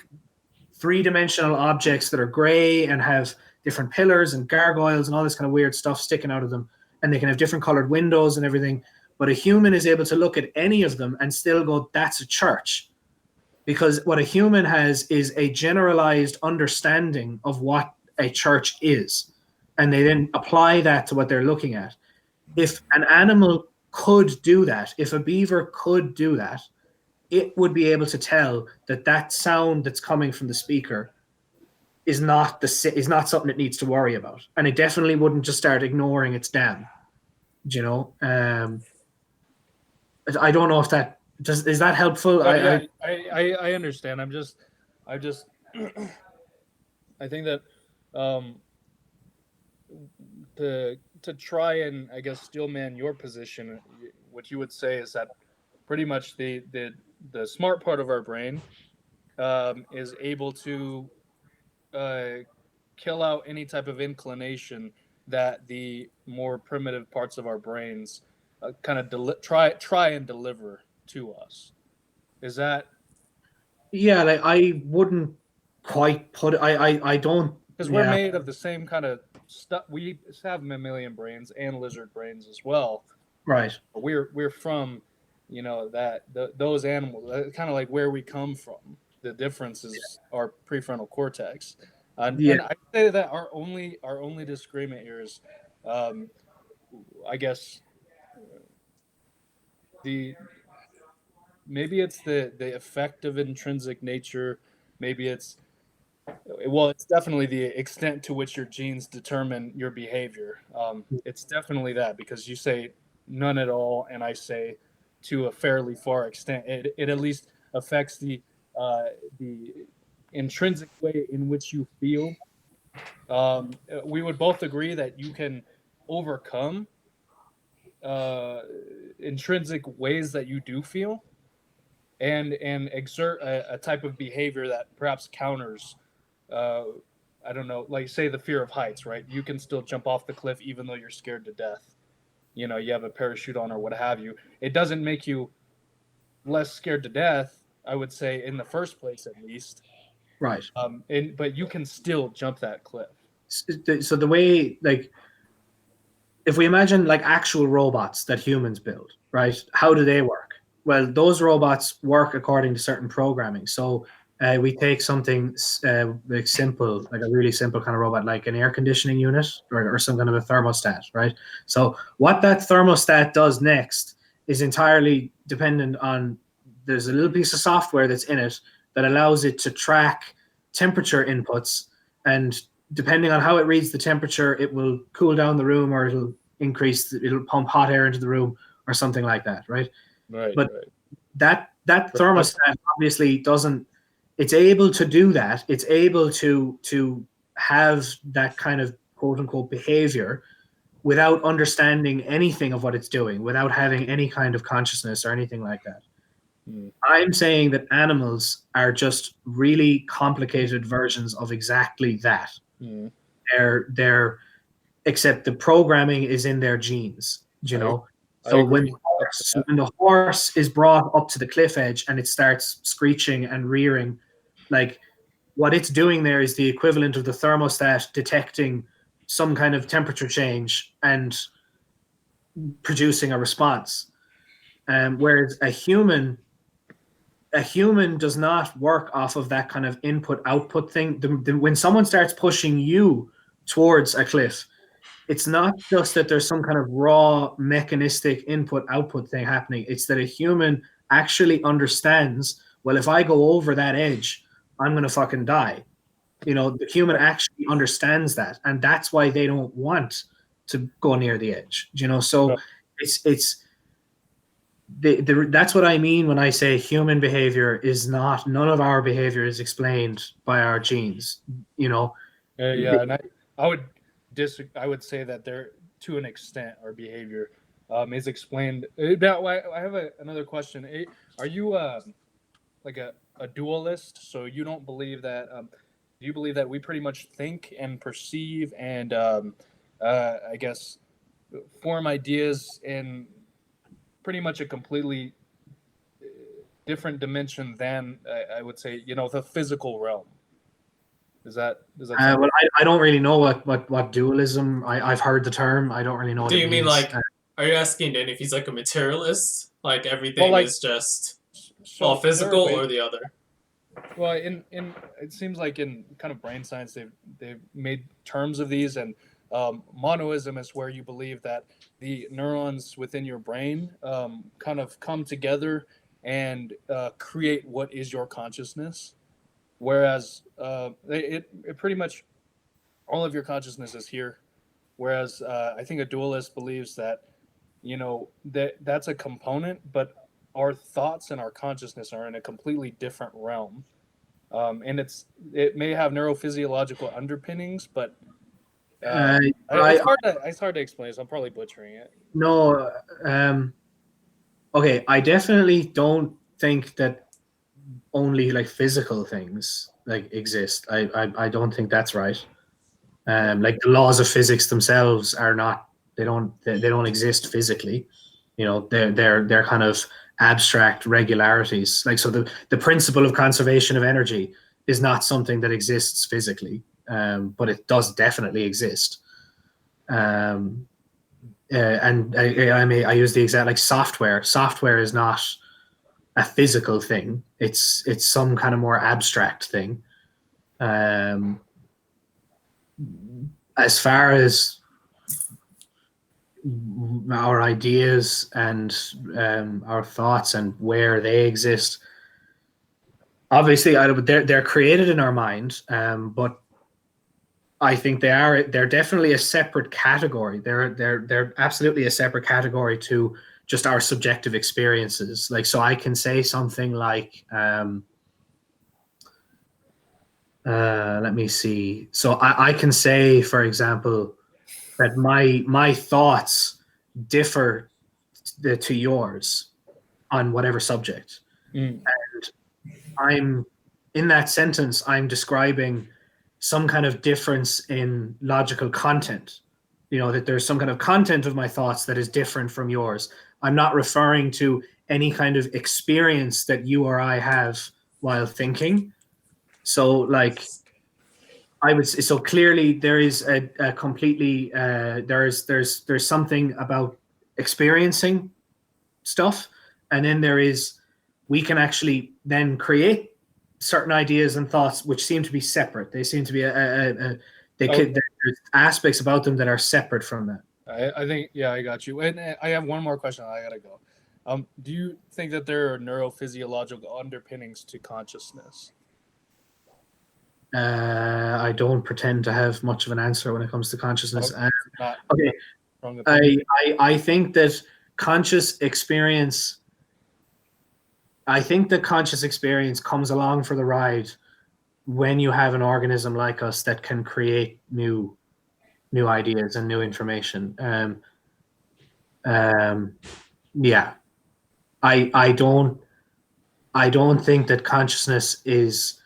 Speaker 4: three-dimensional objects that are gray and have different pillars and gargoyles and all this kind of weird stuff sticking out of them. And they can have different colored windows and everything. But a human is able to look at any of them and still go, that's a church. Because what a human has is a generalized understanding of what a church is. And they then apply that to what they're looking at. If an animal could do that, if a beaver could do that, it would be able to tell that sound that's coming from the speaker is not something it needs to worry about. And it definitely wouldn't just start ignoring its dam. I don't know if that is that helpful.
Speaker 5: I understand. I think that to try and I guess steelman your position, what you would say is that pretty much the smart part of our brain is able to kill out any type of inclination that the more primitive parts of our brains kind of try and deliver to us. Is that?
Speaker 4: Yeah, like I wouldn't quite put it. I don't,
Speaker 5: because we're made of the same kind of stuff. We have mammalian brains and lizard brains as well.
Speaker 4: Right.
Speaker 5: But we're from, those animals. Kind of like where we come from. The difference is our prefrontal cortex. And I say that our only disagreement here is, I guess, maybe it's the effect of intrinsic nature. Maybe it's definitely the extent to which your genes determine your behavior. It's definitely that, because you say none at all, and I say to a fairly far extent. It at least affects the intrinsic way in which you feel. We would both agree that you can overcome intrinsic ways that you do feel, and exert a type of behavior that perhaps counters. I don't know, like say the fear of heights, right? You can still jump off the cliff even though you're scared to death. You have a parachute on or what have you. It doesn't make you less scared to death, I would say, in the first place at least.
Speaker 4: Right.
Speaker 5: But you can still jump that cliff.
Speaker 4: So the way, like, if we imagine like actual robots that humans build, right? How do they work? Well, those robots work according to certain programming. So we take something like simple, like a really simple kind of robot, like an air conditioning unit or some kind of a thermostat, right? So what that thermostat does next is entirely dependent on, there's a little piece of software that's in it that allows it to track temperature inputs, and depending on how it reads the temperature, it will cool down the room, or it'll pump hot air into the room or something like that, right?
Speaker 5: Right.
Speaker 4: But
Speaker 5: right.
Speaker 4: that thermostat obviously doesn't, it's able to do that. It's able to have that kind of quote unquote behavior without understanding anything of what it's doing, without having any kind of consciousness or anything like that. I'm saying that animals are just really complicated versions of exactly that. They're except the programming is in their genes, So when the horse is brought up to the cliff edge and it starts screeching and rearing, like what it's doing there is the equivalent of the thermostat detecting some kind of temperature change and producing a response. Whereas a human a human does not work off of that kind of input-output thing. When someone starts pushing you towards a cliff, it's not just that there's some kind of raw mechanistic input-output thing happening. It's that a human actually understands, well, if I go over that edge, I'm going to fucking die. The human actually understands that, and that's why they don't want to go near the edge. So it's that's what I mean when I say human behavior is not. None of our behavior is explained by our genes.
Speaker 5: And I would say that there, to an extent, our behavior is explained. Now, I have another question. Are you like a dualist? So you don't believe that? Do you believe that we pretty much think and perceive and I guess form ideas in pretty much a completely different dimension than I would say, the physical realm? Does that
Speaker 4: well, I don't really know what dualism. I've heard the term. I don't really know what
Speaker 2: Do
Speaker 4: it
Speaker 2: you
Speaker 4: means.
Speaker 2: mean like? Are you asking Dan if he's like a materialist? Like everything is just all physical, or the other?
Speaker 5: Well, in it seems like in kind of brain science, they've made terms of these, and monoism is where you believe that the neurons within your brain kind of come together and create what is your consciousness. Whereas it pretty much all of your consciousness is here. Whereas I think a dualist believes that that's a component, but our thoughts and our consciousness are in a completely different realm. And it may have neurophysiological underpinnings, but it's hard to explain, so I'm probably butchering it.
Speaker 4: No, okay. I definitely don't think that only like physical things like exist. I don't think that's right. Like the laws of physics themselves are not. They don't exist physically. They're kind of abstract regularities. Like, so the principle of conservation of energy is not something that exists physically, but it does definitely exist. And I use the exact, like, software. Software is not a physical thing. It's some kind of more abstract thing. As far as our ideas and our thoughts and where they exist, obviously they're created in our mind, but I think they're definitely a separate category. They're absolutely a separate category to just our subjective experiences. Like, so I can say something like, let me see. So I can say, for example, that my thoughts differ to yours on whatever subject. And I'm, in that sentence, I'm describing some kind of difference in logical content. That there's some kind of content of my thoughts that is different from yours. I'm not referring to any kind of experience that you or I have while thinking. So, like, so clearly there is a completely there's something about experiencing stuff, and then we can actually then create certain ideas and thoughts which seem to be separate. They seem to be there's aspects about them that are separate from that.
Speaker 5: I think, yeah, I got you. And I have one more question. I gotta go. Do you think that there are neurophysiological underpinnings to consciousness?
Speaker 4: I don't pretend to have much of an answer when it comes to consciousness.
Speaker 5: Okay.
Speaker 4: I think that conscious experience. I think that conscious experience comes along for the ride when you have an organism like us that can create new ideas and new information. Yeah, I don't think that consciousness is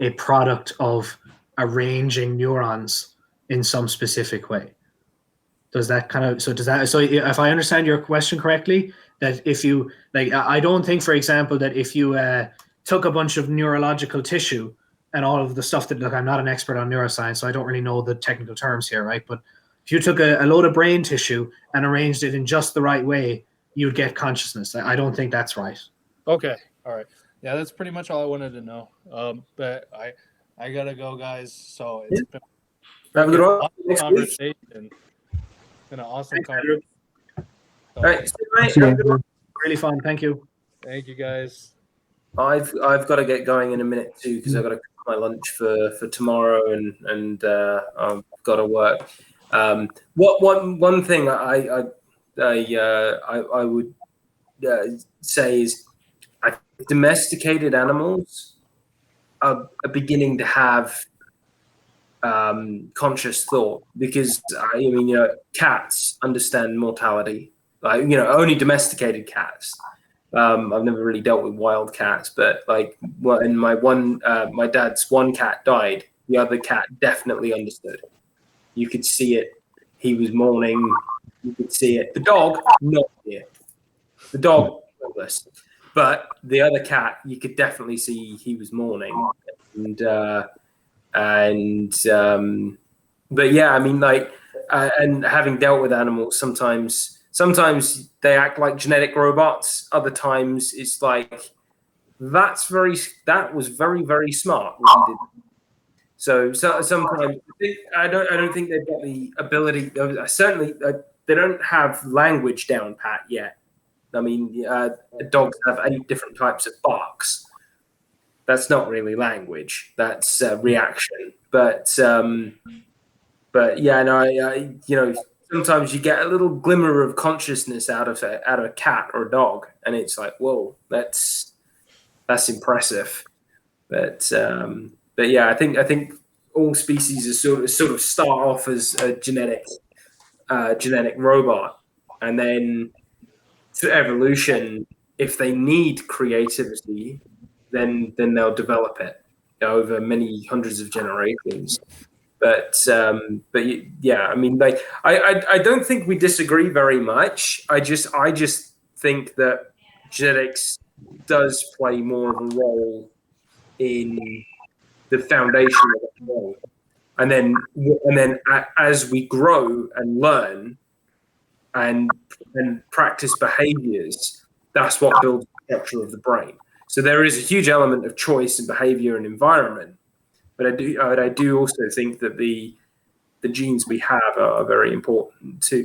Speaker 4: a product of arranging neurons in some specific way. So if I understand your question correctly, that if you, like, I don't think, for example, that if you took a bunch of neurological tissue and all of the stuff that, look, I'm not an expert on neuroscience, so I don't really know the technical terms here, right? But if you took a load of brain tissue and arranged it in just the right way, you'd get consciousness. I don't think that's right.
Speaker 5: Okay. All right. yeah, that's pretty much all I wanted to know. But I gotta go, guys. So it's been
Speaker 1: Have a good
Speaker 5: an
Speaker 1: one.
Speaker 5: awesome
Speaker 1: Next week.
Speaker 5: conversation. It's been an awesome
Speaker 1: Thanks, Andrew.
Speaker 5: conversation. So,
Speaker 1: All right, see you, mate. Have a good one.
Speaker 4: Really fun. Thank you.
Speaker 5: thank you, guys.
Speaker 1: I've got to get going in a minute too because I've got to cook my lunch for tomorrow and I've got to work. One thing I would say is I think domesticated animals are beginning to have conscious thought because I mean, you know, cats understand mortality, like, you know, only domesticated cats. I've never really dealt with wild cats, but like when my dad's one cat died, the other cat definitely understood. You could see it. He was mourning. You could see it. The dog, not here. The dog, clueless. But the other cat, you could definitely see he was mourning. But yeah, I mean, like, and having dealt with animals, sometimes they act like genetic robots. Other times it's like that was very, very smart what he did. So sometimes I don't think they've got the ability. Certainly, they don't have language down pat yet. I mean, dogs have 8 different types of barks. That's not really language. That's reaction. But yeah, no, you know, sometimes you get a little glimmer of consciousness out of a cat or a dog, and it's like, whoa, that's impressive. But yeah, I think all species are sort of start off as a genetic robot, and then through evolution, if they need creativity, then they'll develop it over many hundreds of generations. But yeah, I mean, like I don't think we disagree very much. I just think that genetics does play more of a role in the foundation of the world. And then as we grow and learn and practice behaviors, that's what builds the structure of the brain. So there is a huge element of choice and behavior and environment. But I do also think that the genes we have are very important to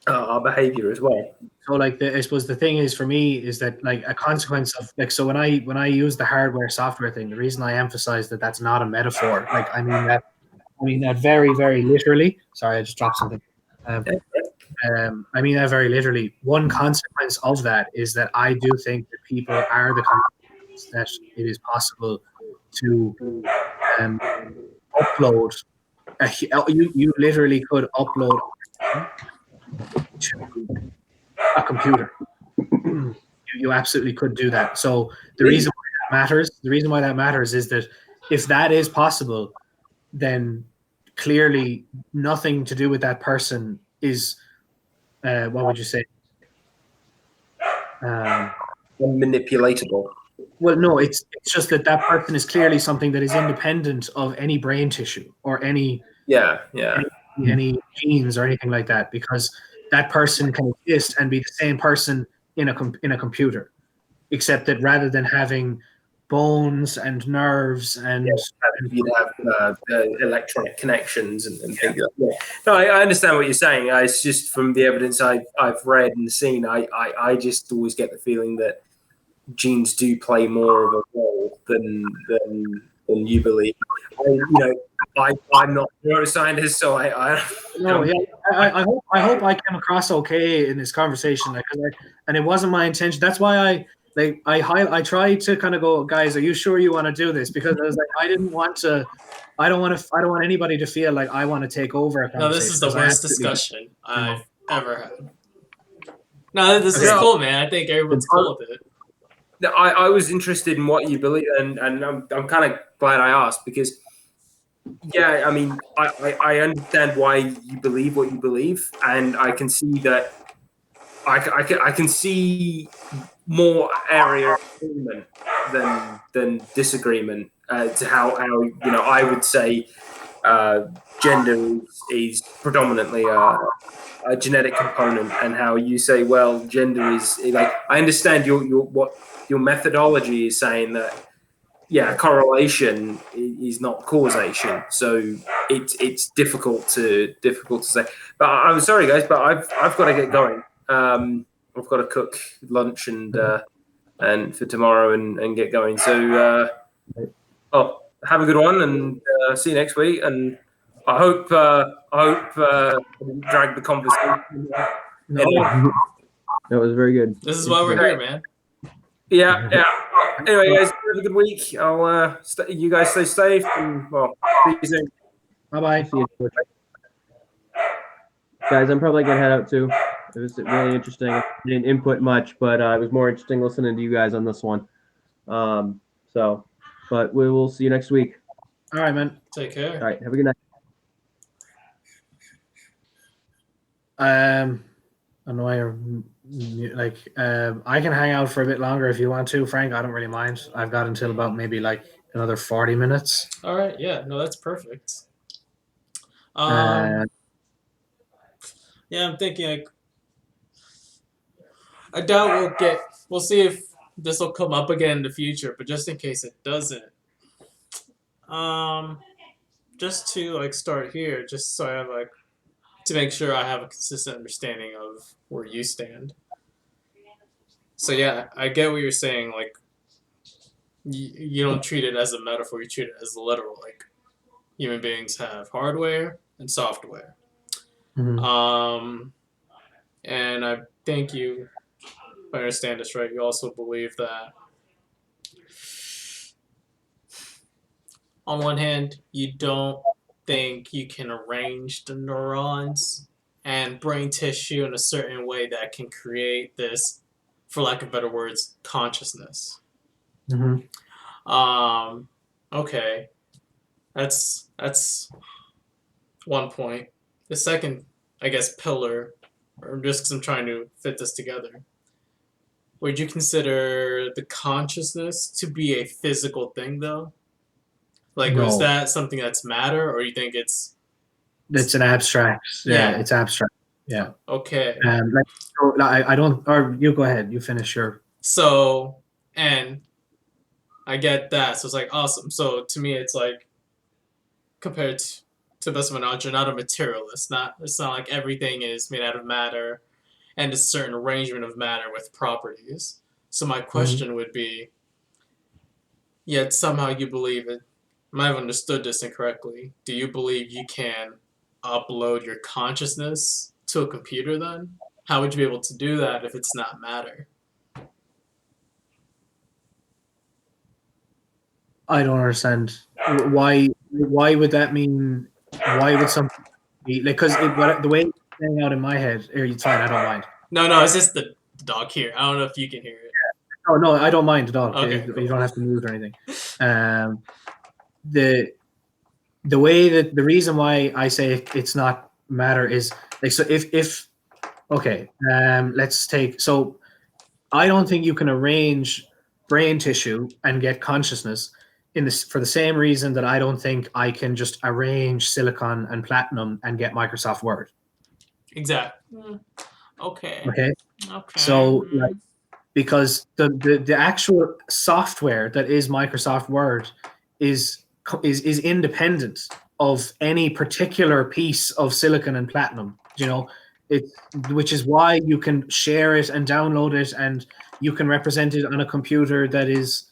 Speaker 1: our behavior as well.
Speaker 4: So like I suppose the thing is for me is that like a consequence of like, so when I use the hardware software thing, the reason I emphasize that that's not a metaphor, like I mean that very, very literally. Sorry, I just dropped something. I mean that very literally. One consequence of that is that I do think that people are the consequence that it is possible to upload. You literally could upload to a computer. You absolutely could do that. So the reason why that matters is that if that is possible, then clearly nothing to do with that person is what would you say?
Speaker 1: Manipulatable.
Speaker 4: Well, no, it's just that person is clearly something that is independent of any brain tissue or any genes or anything like that, because that person can exist and be the same person in a computer, except that rather than having bones and nerves and
Speaker 1: you'd have electronic connections and things like that. Yeah. No, I understand what you're saying. It's just from the evidence I've read and seen, I just always get the feeling that genes do play more of a role than you believe. I'm not a neuroscientist, so I
Speaker 4: hope I came across okay in this conversation, and it wasn't my intention. That's why I tried to kind of go, guys, are you sure you want to do this? Because I was like, I don't want anybody to feel like I want to take over a conversation.
Speaker 2: No, this is the worst discussion I've ever had. No, this is cool, man. I think everyone's cool with it.
Speaker 1: I was interested in what you believe, and I'm kind of glad I asked because, yeah, I mean, I understand why you believe what you believe, and I can see that I can see more area of agreement than disagreement to how I would say gender is predominantly a genetic component, and how you say, well, gender is like, I understand what your methodology is saying, that correlation is not causation, so it's difficult to say. But I'm sorry, guys, but I've got to get going. I've got to cook lunch and for tomorrow and get going. So have a good one, and see you next week. And I hope I didn't drag the conversation.
Speaker 3: No, that was very good.
Speaker 2: This is why we're here, man.
Speaker 1: Yeah. Anyway, guys, have a good week. I'll you guys stay safe, and see you soon.
Speaker 4: Bye-bye.
Speaker 3: See you. Guys, I'm probably gonna head out too. It was really interesting. I didn't input much, but it was more interesting listening to you guys on this one. But we will see you next week.
Speaker 4: All right, man.
Speaker 2: Take care.
Speaker 3: All right, have a good night.
Speaker 4: I know I can hang out for a bit longer if you want to, Frank. I don't really mind. I've got until about maybe like another 40 minutes.
Speaker 2: All right. Yeah. No, that's perfect.
Speaker 4: Uh,
Speaker 2: Yeah, I'm thinking like I doubt we'll see if this will come up again in the future, but just in case it doesn't. Just to like start here, just so I have like to make sure I have a consistent understanding of where you stand. So yeah, I get what you're saying, like you don't treat it as a metaphor, you treat it as literal, like human beings have hardware and software.
Speaker 4: mhm.
Speaker 2: And I think if I understand this right, you also believe that on one hand, you don't think you can arrange the neurons and brain tissue in a certain way that can create this, for lack of better words, consciousness.
Speaker 4: Mhm.
Speaker 2: Okay. That's one point. The second, I guess, pillar, or just because I'm trying to fit this together, would you consider the consciousness to be a physical thing, though? Like, was
Speaker 4: No.
Speaker 2: that something that's matter, or you think it's
Speaker 4: It's an abstract. Yeah,
Speaker 2: Yeah.
Speaker 4: it's abstract. Yeah.
Speaker 2: okay?
Speaker 4: I don't. Or you go ahead. You finish your.
Speaker 2: So, and I get that. So it's like awesome. So to me, it's like compared to the best of my knowledge, you're not a materialist. It's not like everything is made out of matter and a certain arrangement of matter with properties. So my question would be, yet somehow you believe it. I might have understood this incorrectly. Do you believe you can upload your consciousness to a computer then? How would you be able to do that if it's not matter?
Speaker 4: I don't understand. Why would that mean? Why would something be like? Because the way it's playing out in my head, it's fine. I don't mind.
Speaker 2: No, it's just the dog here. I don't know if you can hear it.
Speaker 4: Oh no, I don't mind at all.
Speaker 2: Okay,
Speaker 4: You
Speaker 2: cool.
Speaker 4: don't have to move or anything. The way that the reason why I say it's not matter is like, so if okay, let's take, so I don't think you can arrange brain tissue and get consciousness in this for the same reason that I don't think I can just arrange silicon and platinum and get Microsoft Word.
Speaker 2: Exactly. Okay.
Speaker 4: Okay. So like, because the actual software that is Microsoft Word is independent of any particular piece of silicon and platinum, which is why you can share it and download it, and you can represent it on a computer that is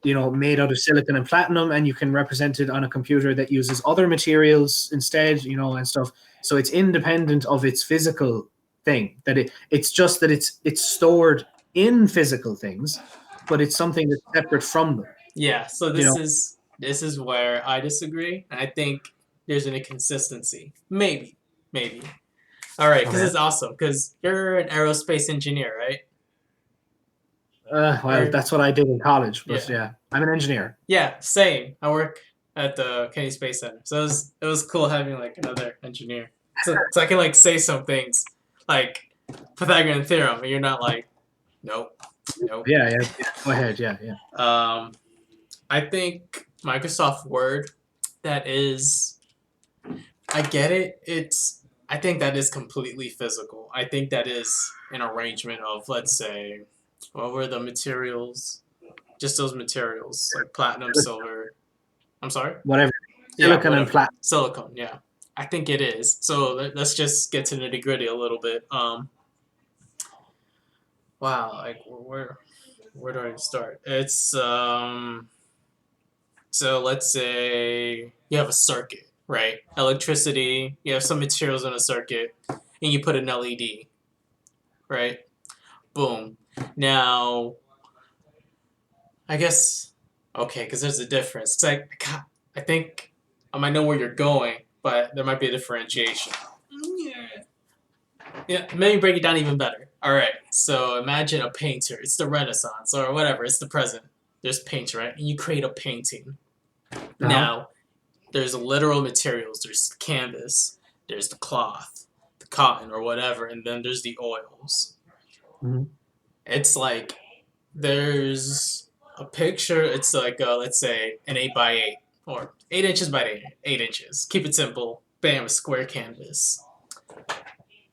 Speaker 4: made out of silicon and platinum, and you can represent it on a computer that uses other materials instead, and stuff. So it's independent of its physical thing, that it's just that it's stored in physical things, but it's something that's separate from them.
Speaker 2: Yeah, so this is where I disagree, and I think there's an inconsistency. Maybe. All right, because it's awesome. Because you're an aerospace engineer, right?
Speaker 4: Well, that's what I did in college, but yeah, I'm an engineer.
Speaker 2: Yeah, same. I work at the Kennedy Space Center, so it was cool having like another engineer, so I can like say some things like Pythagorean theorem, and you're not like, nope.
Speaker 4: Yeah. Go ahead. Yeah.
Speaker 2: I think Microsoft Word, that is I get it. I think that is completely physical. I think that is an arrangement of, let's say, what were the materials? Just those materials, like platinum, silver. I'm sorry?
Speaker 4: Whatever.
Speaker 2: Yeah,
Speaker 4: Silicon and
Speaker 2: whatever.
Speaker 4: platinum.
Speaker 2: Silicone, yeah. I think it is. So let's just get to nitty gritty a little bit. Wow, like where do I start? It's so let's say you have a circuit, right? Electricity, you have some materials in a circuit, and you put an LED, right? Boom. Now, I guess, okay, because there's a difference. 'Cause I think I might know where you're going, but there might be a differentiation. Yeah, maybe break it down even better. All right, so imagine a painter. It's the Renaissance or whatever. It's the present. There's paint, right? And you create a painting. Now, there's literal materials. There's the canvas. There's the cloth, the cotton or whatever, and then there's the oils.
Speaker 4: Mhm.
Speaker 2: It's like there's a picture. It's like let's say an 8x8 or 8 inches by 8 inches. Keep it simple. Bam, a square canvas.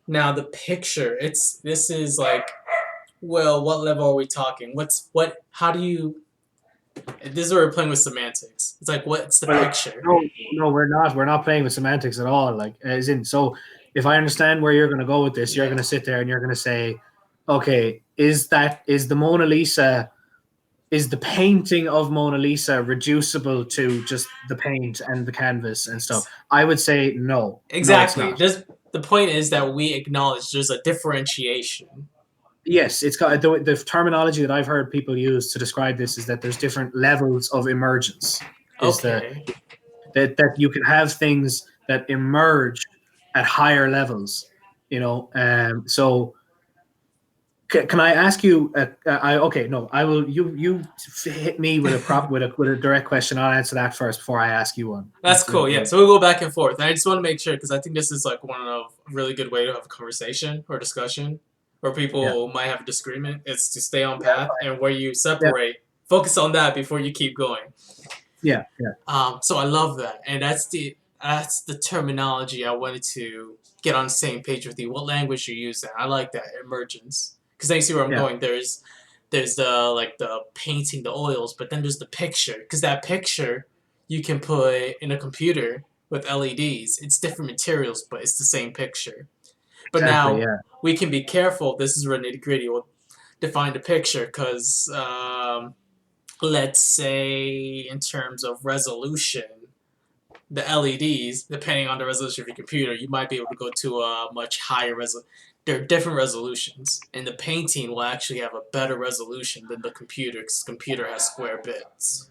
Speaker 2: Now the picture. This is like, well, what level are we talking? How do you? This is where we're playing with semantics. It's like, what's the picture?
Speaker 4: No, we're not. We're not playing with semantics at all. Like, as in, so if I understand where you're going to go with this, you're going to sit there and you're going to say, okay, is the Mona Lisa, is the painting of Mona Lisa reducible to just the paint and the canvas and stuff? I would say no.
Speaker 2: Exactly.
Speaker 4: No, it's not.
Speaker 2: The point is that we acknowledge there's a differentiation.
Speaker 4: Yes, it's got the terminology that I've heard people use to describe this is that there's different levels of emergence.
Speaker 2: Okay.
Speaker 4: That you can have things that emerge at higher levels, so can I ask you? I will. You hit me with a direct question. I'll answer that first before I ask you one.
Speaker 2: That's cool. Yeah. So we'll go back and forth. I just want to make sure because I think this is like one of a really good way to have a conversation or discussion where people might have a disagreement. It's to stay on path and where you separate. Focus on that before you keep going.
Speaker 4: Yeah.
Speaker 2: So I love that, and that's the terminology I wanted to get on the same page with you. What language you're using? I like that emergence because then you see where I'm going. There's the painting, the oils, but then there's the picture because that picture you can put in a computer with LEDs. It's different materials, but it's the same picture. But now we can be careful. This is where nitty gritty. We'll define the picture because. Let's say in terms of resolution, the LEDs, depending on the resolution of your computer, you might be able to go to a much higher resolution. There are different resolutions, and the painting will actually have a better resolution than the computer because the computer has square bits.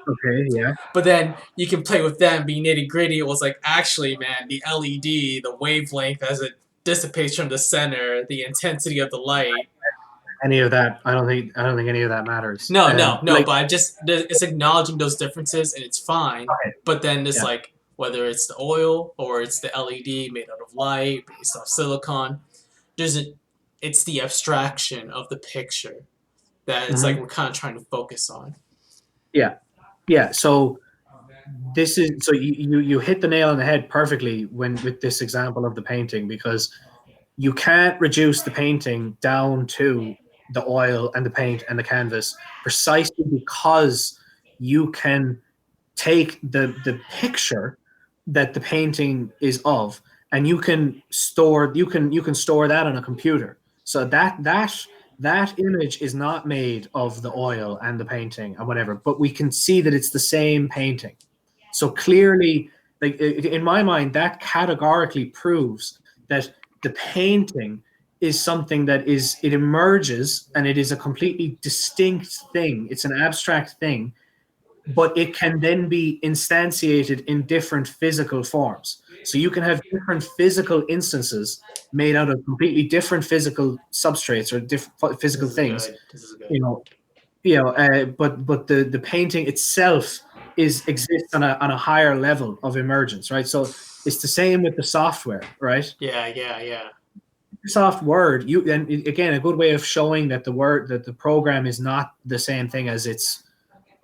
Speaker 4: Okay, yeah.
Speaker 2: But then you can play with them, be nitty gritty. It was like, actually, man, the LED, the wavelength as it dissipates from the center, the intensity of the light.
Speaker 4: Any of that, I don't think any of that matters.
Speaker 2: No. But it's acknowledging those differences, and it's fine.
Speaker 4: Okay.
Speaker 2: But then it's like whether it's the oil or it's the LED made out of light, based off silicon. It's the abstraction of the picture that it's like we're kind of trying to focus on.
Speaker 4: Yeah. So you hit the nail on the head perfectly with this example of the painting because you can't reduce the painting down to the oil and the paint and the canvas precisely because you can take the picture that the painting is of and you can store that on a computer so that image is not made of the oil and the painting and whatever, but we can see that it's the same painting. So clearly, like in my mind, that categorically proves that the painting is something that it emerges and it is a completely distinct thing. It's an abstract thing, but it can then be instantiated in different physical forms. So you can have different physical instances made out of completely different physical substrates or different physical things. But the painting itself exists on a higher level of emergence, right? So it's the same with the software, right?
Speaker 2: Yeah.
Speaker 4: Microsoft Word, and again, a good way of showing that the program is not the same thing as its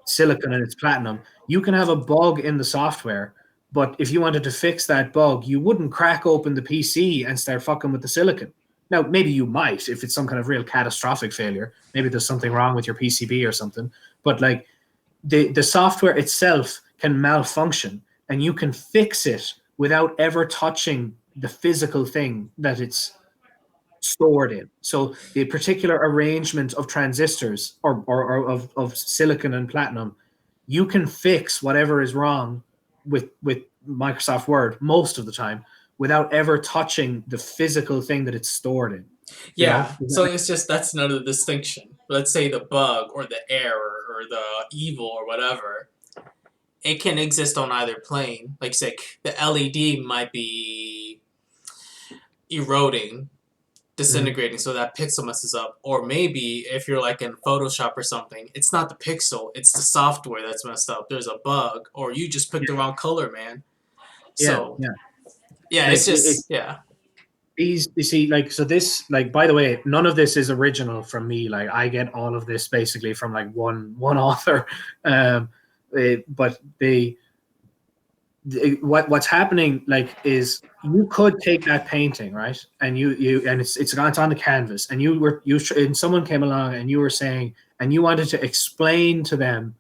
Speaker 4: silicon and its platinum. You can have a bug in the software But if you wanted to fix that bug, you wouldn't crack open the PC and start fucking with the silicon. Now, maybe you might if it's some kind of real catastrophic failure. Maybe there's something wrong with your PCB or something. But like the software itself can malfunction, and you can fix it without ever touching the physical thing that it's stored in. So the particular arrangement of transistors or of silicon and platinum, you can fix whatever is wrong with Microsoft Word most of the time without ever touching the physical thing that it's stored in.
Speaker 2: Yeah, so it's just that's another distinction. Let's say the bug or the error or the evil or whatever, it can exist on either plane. Like say the LED might be eroding, disintegrating, so that pixel messes up. Or maybe if you're like in Photoshop or something, it's not the pixel, it's the software that's messed up. There's a bug, or you just picked the wrong color, man. So yeah, it's just
Speaker 4: These, you see, like, so this, like, by the way, none of this is original from me. Like, I get all of this basically from like one author. But what's happening, like, is you could take that painting, right, and it's on the canvas, and and someone came along and you were saying, and you wanted to explain to them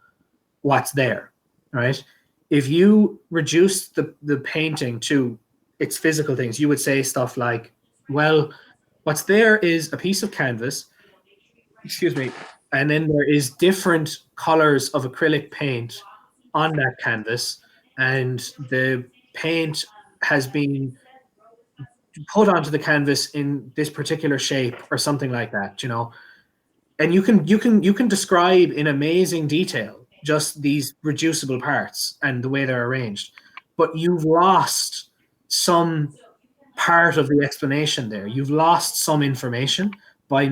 Speaker 4: what's there, right? If you reduce the painting to its physical things, you would say stuff like, well, what's there is a piece of canvas, excuse me, and then there is different colors of acrylic paint on that canvas, and the paint has been put onto the canvas in this particular shape or something like that, and you can describe in amazing detail just these reducible parts and the way they're arranged, but you've lost some part of the explanation there. You've lost some information by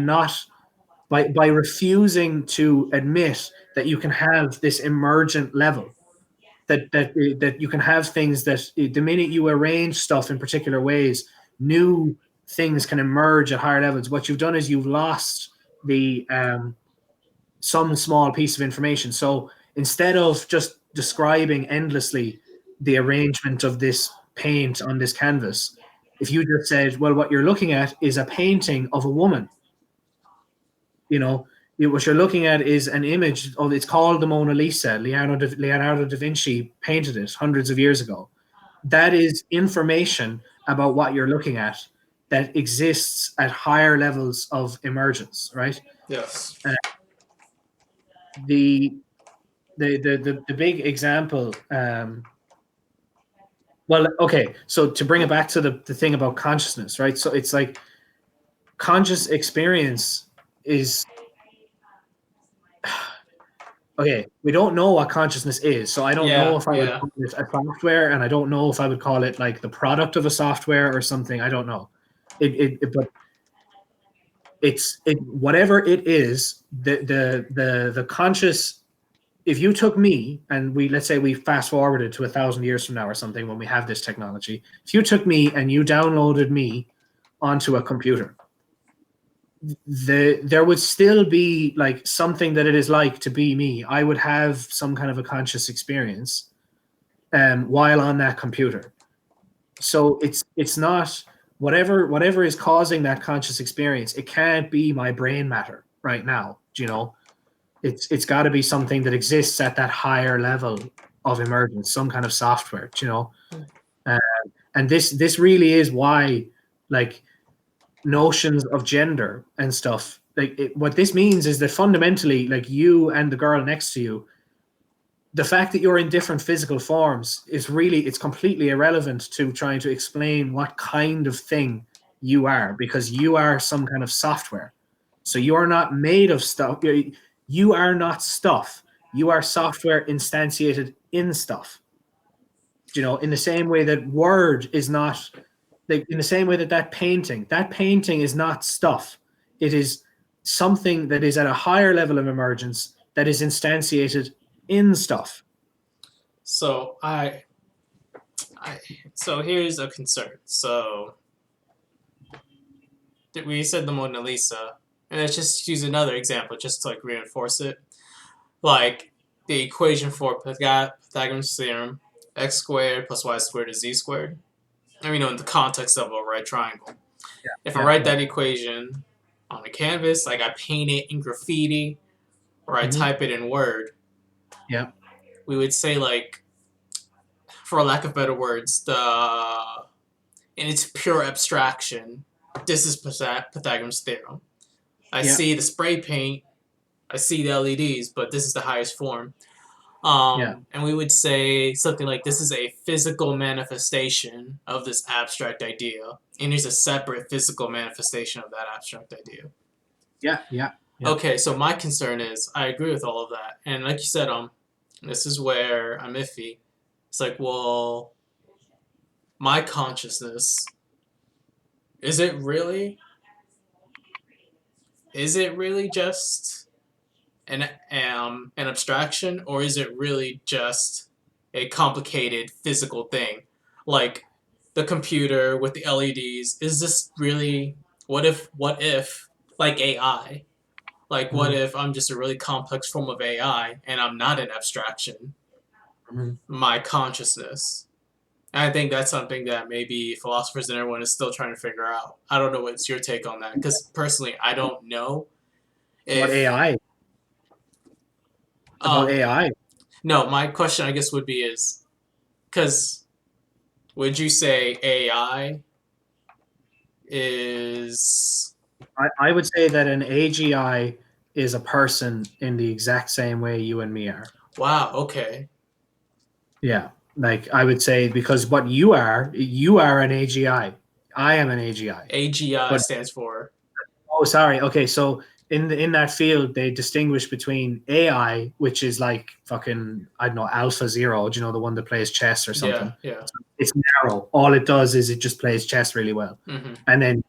Speaker 4: refusing to admit that you can have this emergent level, that you can have things that the minute you arrange stuff in particular ways, new things can emerge at higher levels. What you've done is you've lost the some small piece of information. So instead of just describing endlessly the arrangement of this paint on this canvas, if you just said, well, what you're looking at is a painting of a woman, what you're looking at is an image of, it's called the Mona Lisa. Leonardo da Vinci painted it hundreds of years ago. That is information about what you're looking at that exists at higher levels of emergence, right?
Speaker 2: yes.
Speaker 4: The big example, well, okay, so to bring it back to the thing about consciousness, right? So it's like conscious experience is okay, we don't know what consciousness is, so I don't know if I would call it a software, and I don't know if I would call it like the product of a software or something. I don't know. But it's whatever it is, the conscious. If you took me and let's say we fast forwarded to 1,000 years from now or something when we have this technology, if you took me and you downloaded me onto a computer, there would still be like something that it is like to be me. I would have some kind of a conscious experience while on that computer. So it's not whatever is causing that conscious experience. It can't be my brain matter right now. It's got to be something that exists at that higher level of emergence, some kind of software. And this really is why, like, notions of gender and stuff, like what this means is that fundamentally, like, you and the girl next to you, the fact that you're in different physical forms it's completely irrelevant to trying to explain what kind of thing you are, because you are some kind of software. So you are not made of stuff. You are not stuff. You are software instantiated in stuff. In the same way that Word is not, like, in the same way that painting is not stuff. It is something that is at a higher level of emergence that is instantiated in stuff.
Speaker 2: So so here's a concern. So we said the Mona Lisa, and let's just use another example just to like reinforce it. Like the equation for Pythagoras' theorem x squared plus y squared is z squared. I mean, in the context of a right triangle. If I write that equation on a canvas, like I paint it in graffiti, or I type it in Word, we would say, like, for lack of better words, in its pure abstraction, this is Pythagoras' theorem. I see the spray paint, I see the LEDs, but this is the highest form. And we would say something like, this is a physical manifestation of this abstract idea, and here's a separate physical manifestation of that abstract idea.
Speaker 4: Yeah.
Speaker 2: Okay, so my concern is, I agree with all of that, and like you said, this is where I'm iffy. It's like, well, my consciousness, is it really just an abstraction, or is it really just a complicated physical thing? Like the computer with the LEDs, is this really, what if like AI? Like, what if I'm just a really complex form of AI and I'm not an abstraction? My consciousness. And I think that's something that maybe philosophers and everyone is still trying to figure out. I don't know what's your take on that, because personally, I don't know.
Speaker 4: About AI? About AI?
Speaker 2: No, my question, I guess, would be is, because would you say AI is...
Speaker 4: I would say that an AGI is a person in the exact same way you and me are.
Speaker 2: Wow, okay.
Speaker 4: Yeah, like I would say, because what you are an AGI. I am an AGI.
Speaker 2: AGI stands for...
Speaker 4: Oh, sorry. Okay, so in that field, they distinguish between AI, which is like fucking, I don't know, Alpha Zero, do you know, the one that plays chess or something?
Speaker 2: Yeah.
Speaker 4: So it's narrow. All it does is it just plays chess really well. And then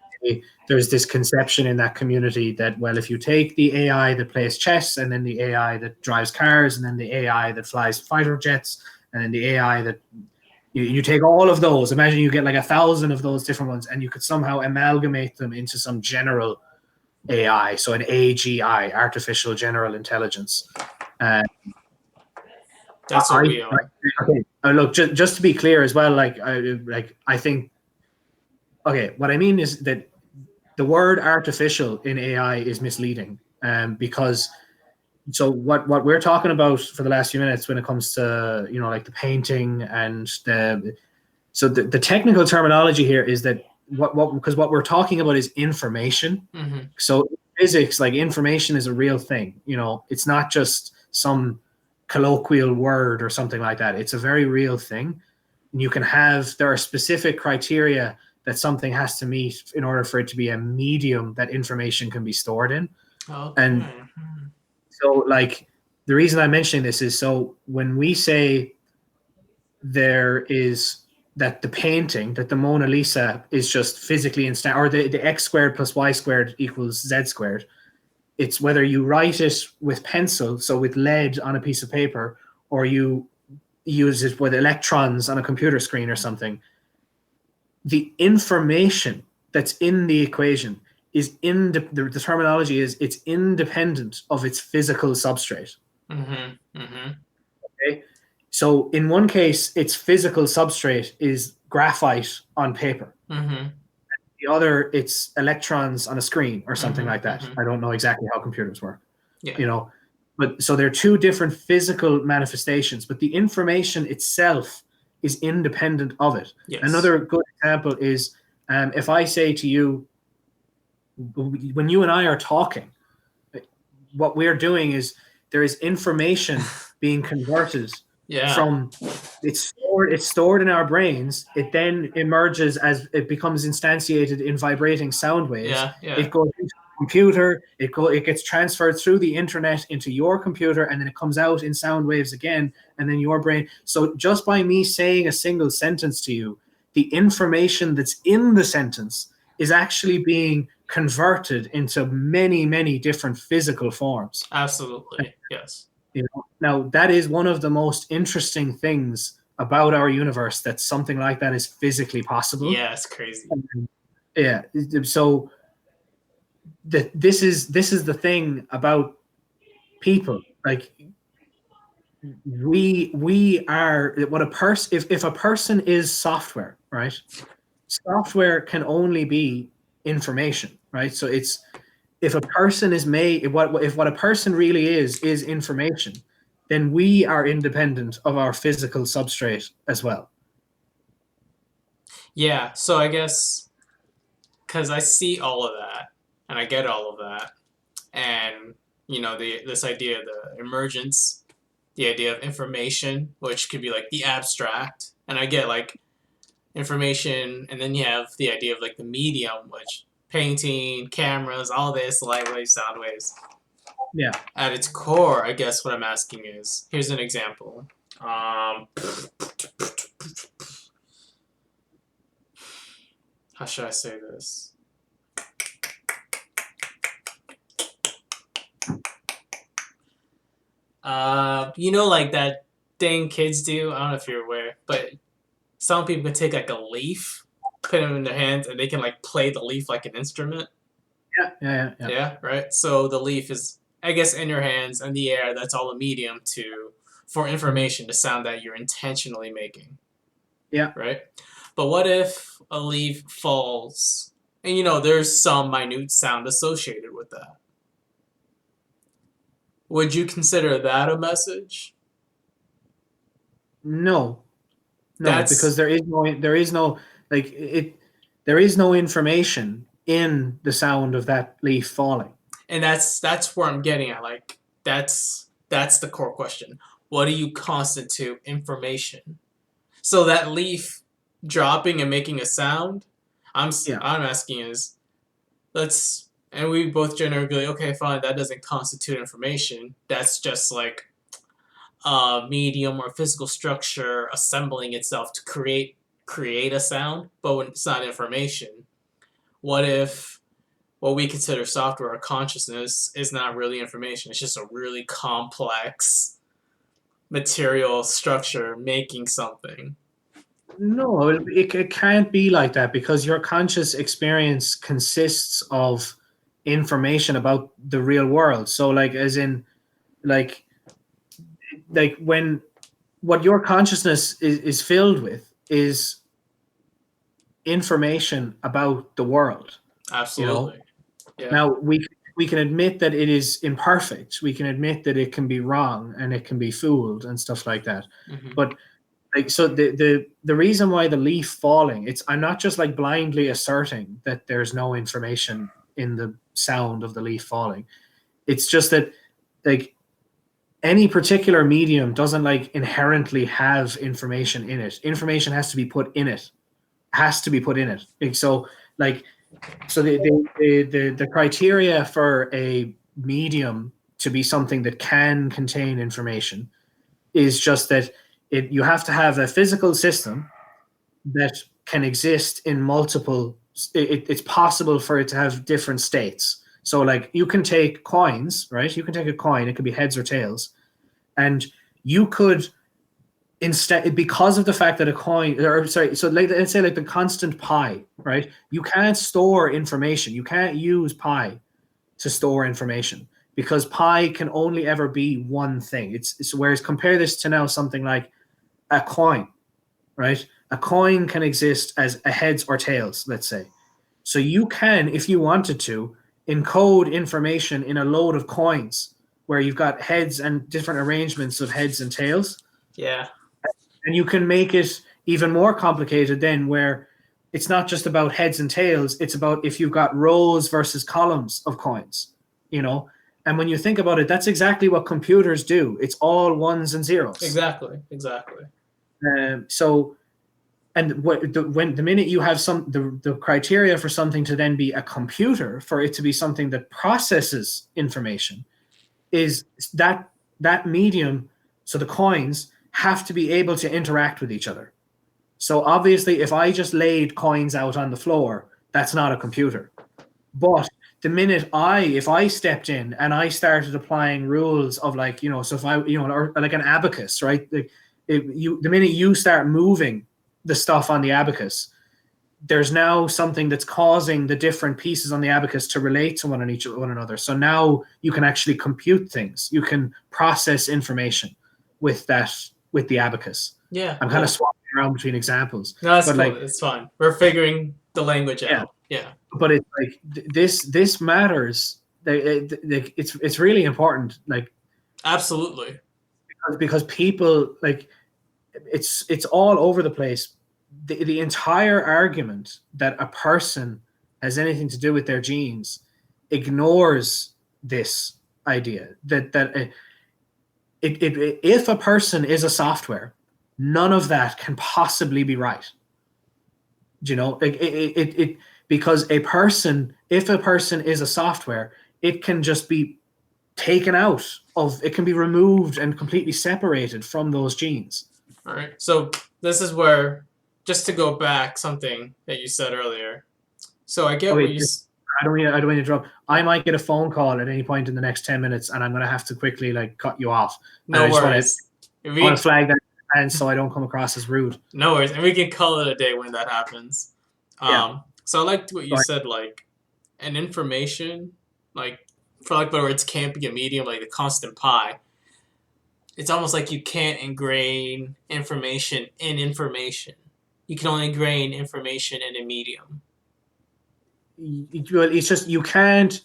Speaker 4: there's this conception in that community that, well, if you take the AI that plays chess, and then the AI that drives cars, and then the AI that flies fighter jets, and then the AI that you take all of those, imagine you get like 1,000 of those different ones, and you could somehow amalgamate them into some general AI, so an AGI, artificial general intelligence.
Speaker 2: That's what we are.
Speaker 4: Okay, look, just to be clear as well, I think, okay, what I mean is that the word artificial in AI is misleading, because so what we're talking about for the last few minutes when it comes to, you know, like the painting and the technical terminology here is that because what we're talking about is information. So physics, like, information is a real thing. You know, it's not just some colloquial word or something like that. It's a very real thing. And there are specific criteria that something has to meet in order for it to be a medium that information can be stored in.
Speaker 2: Okay.
Speaker 4: And so, like, the reason I'm mentioning this is, so when we say there is that the painting, that the Mona Lisa is just physically instant, or the x squared plus y squared equals z squared, it's whether you write it with pencil, so with lead on a piece of paper, or you use it with electrons on a computer screen or something. The information that's in the equation is the terminology is, it's independent of its physical substrate. Okay, so in one case, its physical substrate is graphite on paper. The other, it's electrons on a screen or something like that. I don't know exactly how computers work. You know, but so they're two different physical manifestations, but the information itself is independent of it. Another good example is, if I say to you, when you and I are talking, what we're doing is there is information being converted from, it's stored in our brains. It then emerges as it becomes instantiated in vibrating sound waves. It goes into the computer, it gets transferred through the internet into your computer, and then it comes out in sound waves again, and then your brain. So just by me saying a single sentence to you, the information that's in the sentence is actually being converted into many, many different physical forms.
Speaker 2: Absolutely, yes.
Speaker 4: You know, now that is one of the most interesting things about our universe, that something like that is physically possible.
Speaker 2: Yeah, it's crazy.
Speaker 4: Yeah, so this is the thing about people. Like, we are what a person. If a person is software, right? Software can only be information, right? So it's if a person is made what a person really is information, then we are independent of our physical substrate as well.
Speaker 2: Yeah, so I guess because I see all of that and I get all of that, and this idea of the emergence, the idea of information, which could be like the abstract, and I get like information, and then you have the idea of like the medium, which painting, cameras, all this, light waves, sound waves.
Speaker 4: Yeah.
Speaker 2: At its core, I guess what I'm asking is, here's an example. How should I say this? Like that thing kids do. I don't know if you're aware, but some people can take like a leaf, put them in their hands, and they can like play the leaf like an instrument.
Speaker 4: Yeah.
Speaker 2: Yeah, right. So the leaf is, I guess, in your hands, and the air. That's all a medium for information, the sound that you're intentionally making.
Speaker 4: Yeah.
Speaker 2: Right. But what if a leaf falls, and there's some minute sound associated with that? Would you consider that a message?
Speaker 4: No, because there is no like it. There is no information in the sound of that leaf falling.
Speaker 2: And that's where I'm getting at. Like that's the core question. What do you constitute information? So that leaf dropping and making a sound, I'm asking is, and we both generally agree, okay, fine, that doesn't constitute information. That's just like a medium or physical structure assembling itself to create a sound, but when it's not information, what if what we consider software or consciousness is not really information? It's just a really complex material structure making something.
Speaker 4: No, it can't be like that, because your conscious experience consists of information about the real world. So like, as in like when what your consciousness is filled with is information about the world.
Speaker 2: Absolutely. Yeah.
Speaker 4: Now we can admit that it is imperfect. We can admit that it can be wrong and it can be fooled and stuff like that.
Speaker 2: Mm-hmm.
Speaker 4: But like, so the reason why the leaf falling, I'm not just like blindly asserting that there's no information in the sound of the leaf falling. It's just that like any particular medium doesn't like inherently have information in it. Information has to be put in it. So the criteria for a medium to be something that can contain information is just that you have to have a physical system that can exist in multiple. It's possible for it to have different states. So like you can take coins, right? You can take a coin, it could be heads or tails, and you could instead, because of the fact that a coin, so like, let's say like the constant pi, right? You can't store information. You can't use pi to store information, because pi can only ever be one thing. It's whereas compare this to now something like a coin, right? A coin can exist as a heads or tails, let's say. So you can, if you wanted to, encode information in a load of coins where you've got heads and different arrangements of heads and tails.
Speaker 2: Yeah.
Speaker 4: And you can make it even more complicated then, where it's not just about heads and tails. It's about if you've got rows versus columns of coins, And when you think about it, that's exactly what computers do. It's all ones and zeros.
Speaker 2: Exactly.
Speaker 4: When the minute you have the criteria for something to then be a computer, for it to be something that processes information, is that medium. So the coins have to be able to interact with each other. So obviously, if I just laid coins out on the floor, that's not a computer. But the minute if I stepped in and I started applying rules of like, so if I, or like an abacus, right? Like the minute you start moving the stuff on the abacus, there's now something that's causing the different pieces on the abacus to relate to one another. So now you can actually compute things. You can process information. with the abacus.
Speaker 2: Yeah.
Speaker 4: I'm kind of swapping around between examples.
Speaker 2: No, that's
Speaker 4: but
Speaker 2: cool.
Speaker 4: like,
Speaker 2: It's fine. We're figuring the language
Speaker 4: Yeah.
Speaker 2: out. Yeah.
Speaker 4: But it's like this matters. It's really important. Like,
Speaker 2: Absolutely.
Speaker 4: because people, like, it's all over the place. The entire argument that a person has anything to do with their genes ignores this idea that if a person is a software, none of that can possibly be right. Do you know, because if a person is a software, it can just be taken out of, it can be removed and completely separated from those genes.
Speaker 2: All right. So this is where, just to go back, something that you said earlier. So I get what you.
Speaker 4: I don't want to interrupt. I might get a phone call at any point in the next 10 minutes, and I'm going to have to quickly cut you off.
Speaker 2: No worries.
Speaker 4: I want to flag that, and so I don't come across as rude.
Speaker 2: No worries, and we can call it a day when that happens.
Speaker 4: Yeah.
Speaker 2: So I liked what you said, like, an information, like, for like whether it's can't be a medium, like the constant pi. It's almost like you can't ingrain information in information. You can only ingrain information in a medium.
Speaker 4: It's just you can't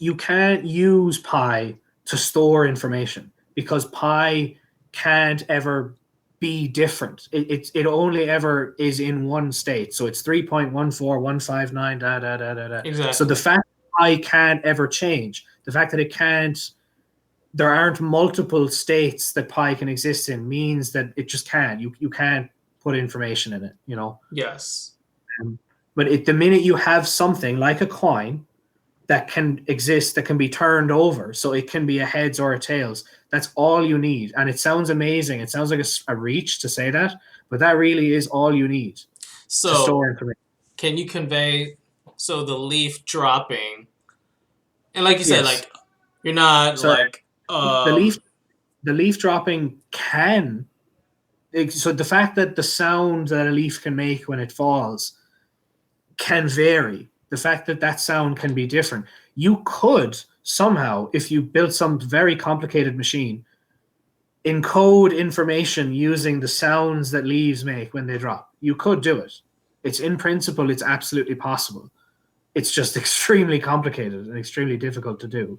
Speaker 4: use pi to store information, because pi can't ever be different. It only ever is in one state. So it's 3.14159 da da da da da.
Speaker 2: Exactly.
Speaker 4: So the fact that pi can't ever change, the fact that it can't, there aren't multiple states that pi can exist in, means that it just can't. You can't put information in it, you know?
Speaker 2: Yes.
Speaker 4: But the minute you have something like a coin that can exist, that can be turned over, so it can be a heads or a tails, that's all you need. And it sounds amazing. It sounds like a reach to say that, but that really is all you need to store information.
Speaker 2: Can you convey, so the leaf dropping, and like you said, like, you're not
Speaker 4: the leaf dropping can, so the fact that the sound that a leaf can make when it falls can vary. The fact that that sound can be different. You could somehow, if you built some very complicated machine, encode information using the sounds that leaves make when they drop. You could do it. It's, in principle, it's absolutely possible. It's just extremely complicated and extremely difficult to do.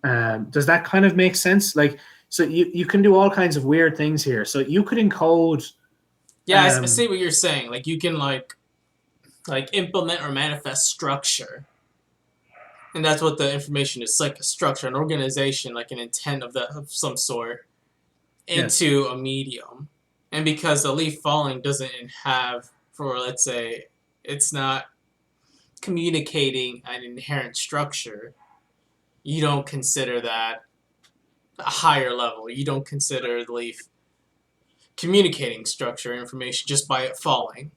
Speaker 4: Does that kind of make sense? Like, so you can do all kinds of weird things here. So you could encode.
Speaker 2: Yeah, I see what you're saying. Like, you can like implement or manifest structure, and that's what the information is, like a structure, an organization, like an intent of some sort, into a medium. And because the leaf falling doesn't have, for let's say, it's not communicating an inherent structure, you don't consider that a higher level. You don't consider the leaf communicating structure information just by it falling,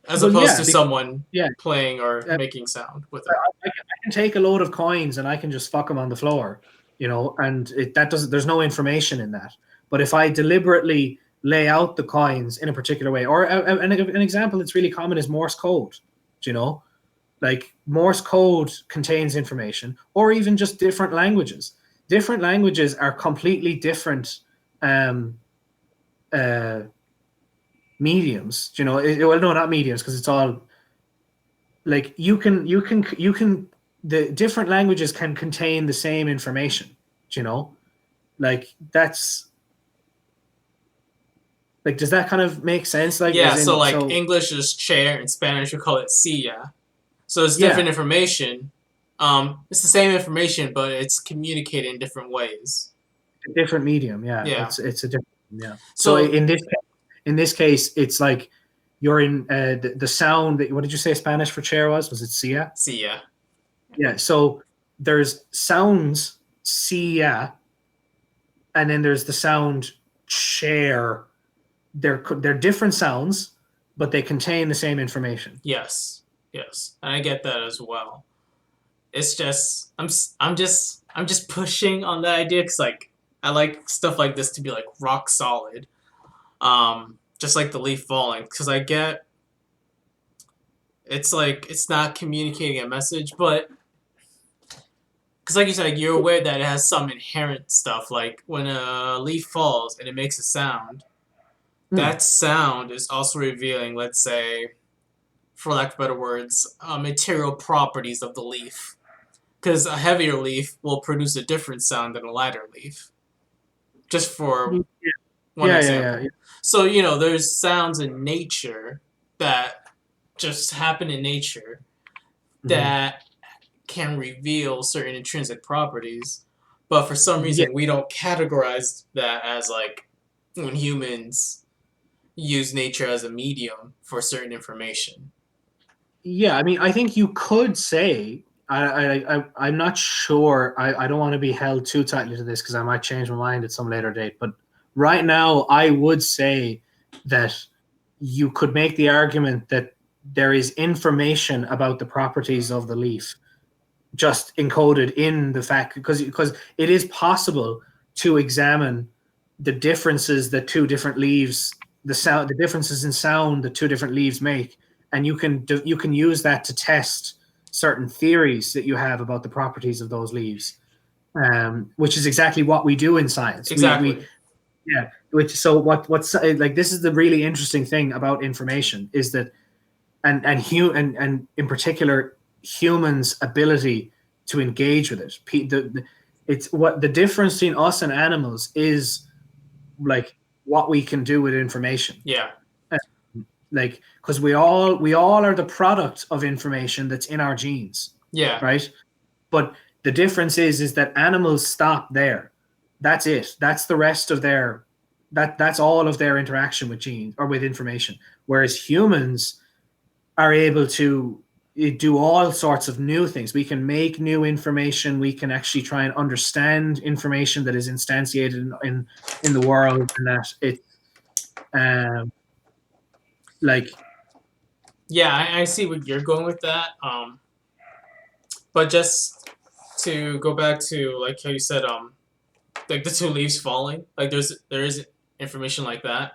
Speaker 2: as opposed to someone playing or making sound with it.
Speaker 4: I can take a load of coins and I can just fuck them on the floor, you know, and there's no information in that. But if I deliberately lay out the coins in a particular way, or an example that's really common is Morse code, you know, like Morse code contains information, or even just different languages. Different languages are completely different mediums, you know. Well, no, not mediums, because it's all like you can the different languages can contain the same information, you know, like that's like, does that kind of make sense? Like,
Speaker 2: yeah, so English is chair, and Spanish we call it silla. So it's different information. It's the same information, but it's communicated in different ways.
Speaker 4: A different medium, yeah. It's a different, So in this case, it's like you're in the sound that, what did you say Spanish for chair was? Was it silla?
Speaker 2: Silla.
Speaker 4: Yeah. So there's sounds silla, and then there's the sound chair. They're different sounds, but they contain the same information.
Speaker 2: Yes. Yes, and I get that as well. It's just I'm just pushing on that idea, because like I like stuff like this to be like rock solid, just like the leaf falling, because I get it's like it's not communicating a message, but because because like you said, like, you're aware that it has some inherent stuff. Like when a leaf falls and it makes a sound, that sound is also revealing, let's say, for lack of better words, material properties of the leaf. Because a heavier leaf will produce a different sound than a lighter leaf. Just for one example.
Speaker 4: Yeah.
Speaker 2: So, there's sounds in nature that just happen in nature that can reveal certain intrinsic properties. But for some reason, we don't categorize that as like when humans use nature as a medium for certain information.
Speaker 4: Yeah, I mean, I think you could say, I'm not sure. I don't want to be held too tightly to this because I might change my mind at some later date. But right now, I would say that you could make the argument that there is information about the properties of the leaf just encoded in the fact, because it is possible to examine the differences that two different leaves, the differences in sound that two different leaves make, and you can use that to test certain theories that you have about the properties of those leaves, which is exactly what we do in science.
Speaker 2: Exactly.
Speaker 4: What's like, this is the really interesting thing about information, is that and in particular humans' ability to engage with it. It's what the difference between us and animals is, like, what we can do with information.
Speaker 2: Yeah.
Speaker 4: Like, because we all are the product of information that's in our genes.
Speaker 2: Yeah.
Speaker 4: Right. But the difference is that animals stop there. That's it. That's the rest of their that's all of their interaction with genes or with information. Whereas humans are able to do all sorts of new things. We can make new information. We can actually try and understand information that is instantiated in the world, and that it, like.
Speaker 2: Yeah, I see what you're going with that. But just to go back to like how you said, like the two leaves falling, like there is information like that,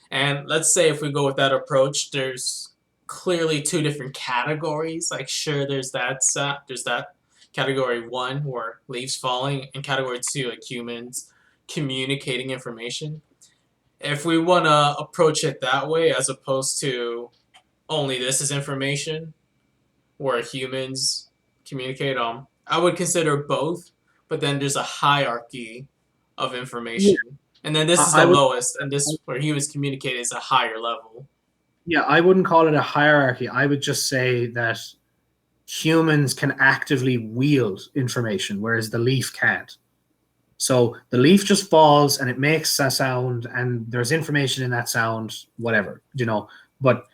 Speaker 2: and let's say if we go with that approach, there's clearly two different categories. Like, sure, there's that category 1 where leaves falling, and category 2 like humans communicating information. If we want to approach it that way, as opposed to only this is information, where humans communicate, I would consider both, but then there's a hierarchy of information. Yeah. And then this is the lowest, and this where humans communicate is a higher level.
Speaker 4: Yeah, I wouldn't call it a hierarchy. I would just say that humans can actively wield information, whereas the leaf can't. So the leaf just falls and it makes a sound, and there's information in that sound, whatever, But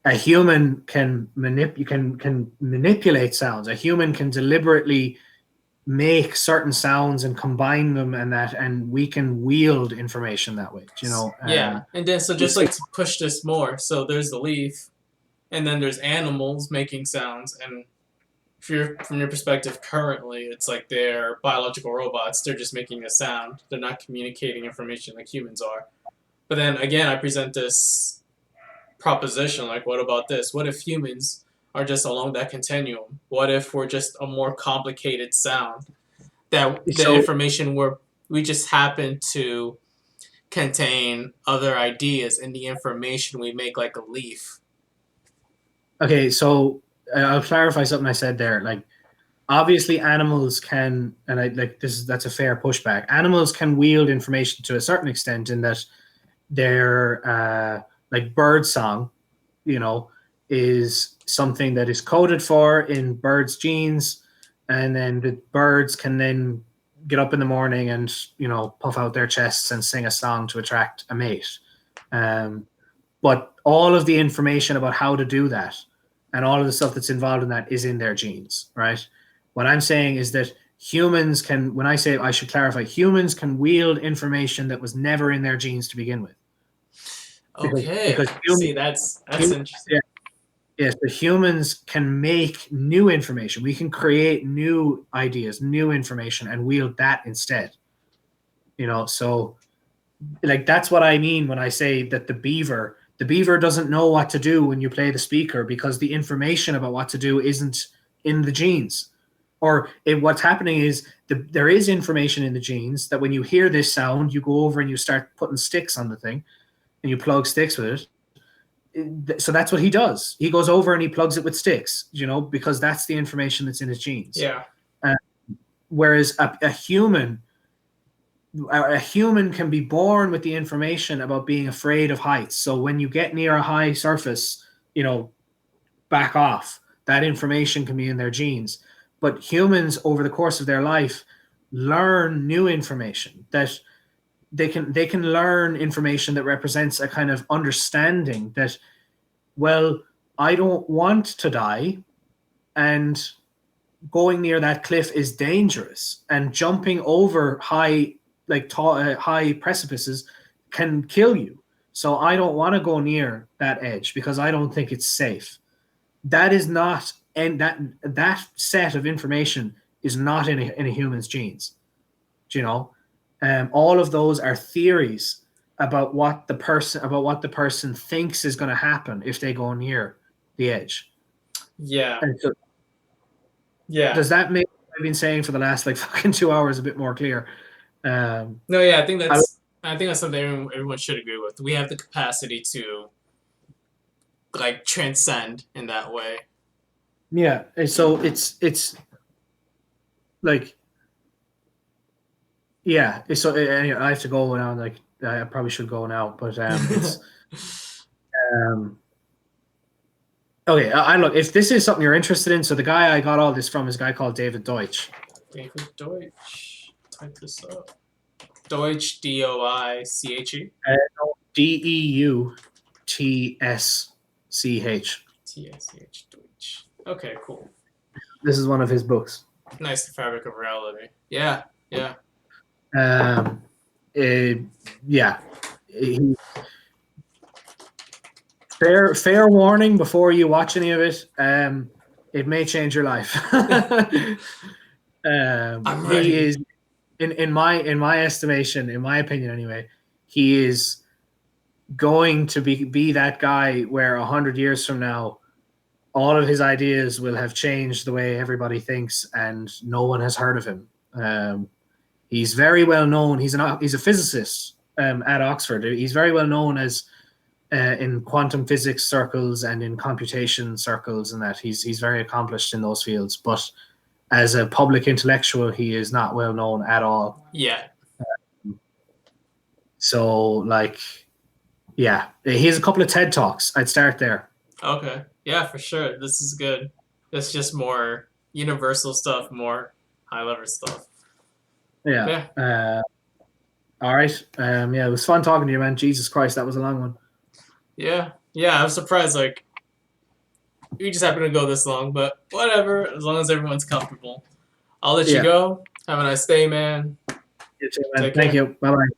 Speaker 4: a human can manipulate sounds. A human can deliberately make certain sounds and combine them, and we can wield information that way,
Speaker 2: Yeah, and then so just like to push this more, so there's the leaf, and then there's animals making sounds, and if you're from your perspective currently, it's like they're biological robots. They're just making a sound. They're not communicating information like humans are. But then again, I present this proposition, like, what about this? What if humans are just along that continuum? What if we're just a more complicated sound? That the information we just happen to contain other ideas in the information we make, like a leaf.
Speaker 4: Okay, so I'll clarify something I said there. Like, obviously animals can, and that's a fair pushback. Animals can wield information to a certain extent, in that they're like bird song, is something that is coded for in birds' genes, and then the birds can then get up in the morning and puff out their chests and sing a song to attract a mate. But all of the information about how to do that and all of the stuff that's involved in that is in their genes, right? What I'm saying is that humans can, when I say, I should clarify, humans can wield information that was never in their genes to begin with.
Speaker 2: Okay. Because see, that's interesting.
Speaker 4: Yes, but humans can make new information. We can create new ideas, new information, and wield that instead. So like, that's what I mean when I say that the beaver doesn't know what to do when you play the speaker, because the information about what to do isn't in the genes. what's happening is there is information in the genes that when you hear this sound, you go over and you start putting sticks on the thing, and you plug sticks with it. So that's what he does. He goes over and he plugs it with sticks, because that's the information that's in his genes.
Speaker 2: Yeah.
Speaker 4: Whereas a human can be born with the information about being afraid of heights. So when you get near a high surface, back off. That information can be in their genes. But humans, over the course of their life, learn new information that they can learn information that represents a kind of understanding that, well, I don't want to die, and going near that cliff is dangerous, and jumping over high precipices can kill you. So I don't want to go near that edge because I don't think it's safe. That is not, and that set of information is not in a human's genes. All of those are theories about what the person thinks is going to happen if they go near the edge.
Speaker 2: Yeah.
Speaker 4: And so,
Speaker 2: yeah.
Speaker 4: Does that make what I've been saying for the last fucking 2 hours a bit more clear?
Speaker 2: No, yeah, I think that's something everyone should agree with. We have the capacity to transcend in that way.
Speaker 4: Yeah. So it's like, yeah. So anyway, I have to go now. I probably should go now, but it's okay. I look, if this is something you're interested in. So the guy I got all this from is a guy called David Deutsch.
Speaker 2: David Deutsch. Type this up. Deutsch, D-O-I-C-H-E?
Speaker 4: D-E-U-T-S-C-H.
Speaker 2: T-S-C-H, Deutsch. Okay, cool.
Speaker 4: This is one of his books.
Speaker 2: Nice, The Fabric of Reality. Yeah, yeah.
Speaker 4: Yeah. Fair warning before you watch any of it. It may change your life.
Speaker 2: I'm ready.
Speaker 4: He is, in my estimation, in my opinion anyway, he is going to be that guy where 100 years from now, all of his ideas will have changed the way everybody thinks, and no one has heard of him. He's very well known. He's a physicist at Oxford. He's very well known as in quantum physics circles and in computation circles, and that he's very accomplished in those fields. But as a public intellectual, he is not well known at all.
Speaker 2: Yeah.
Speaker 4: So, yeah, he has a couple of TED Talks. I'd start there.
Speaker 2: Okay. Yeah, for sure. This is good. It's just more universal stuff, more high-level stuff.
Speaker 4: Yeah. All right. Yeah, it was fun talking to you, man. Jesus Christ, that was a long one.
Speaker 2: Yeah. Yeah, I was surprised. We just happened to go this long, but whatever. As long as everyone's comfortable. I'll let you go. Have a nice day, man.
Speaker 4: You too, man. Thank you. Bye-bye.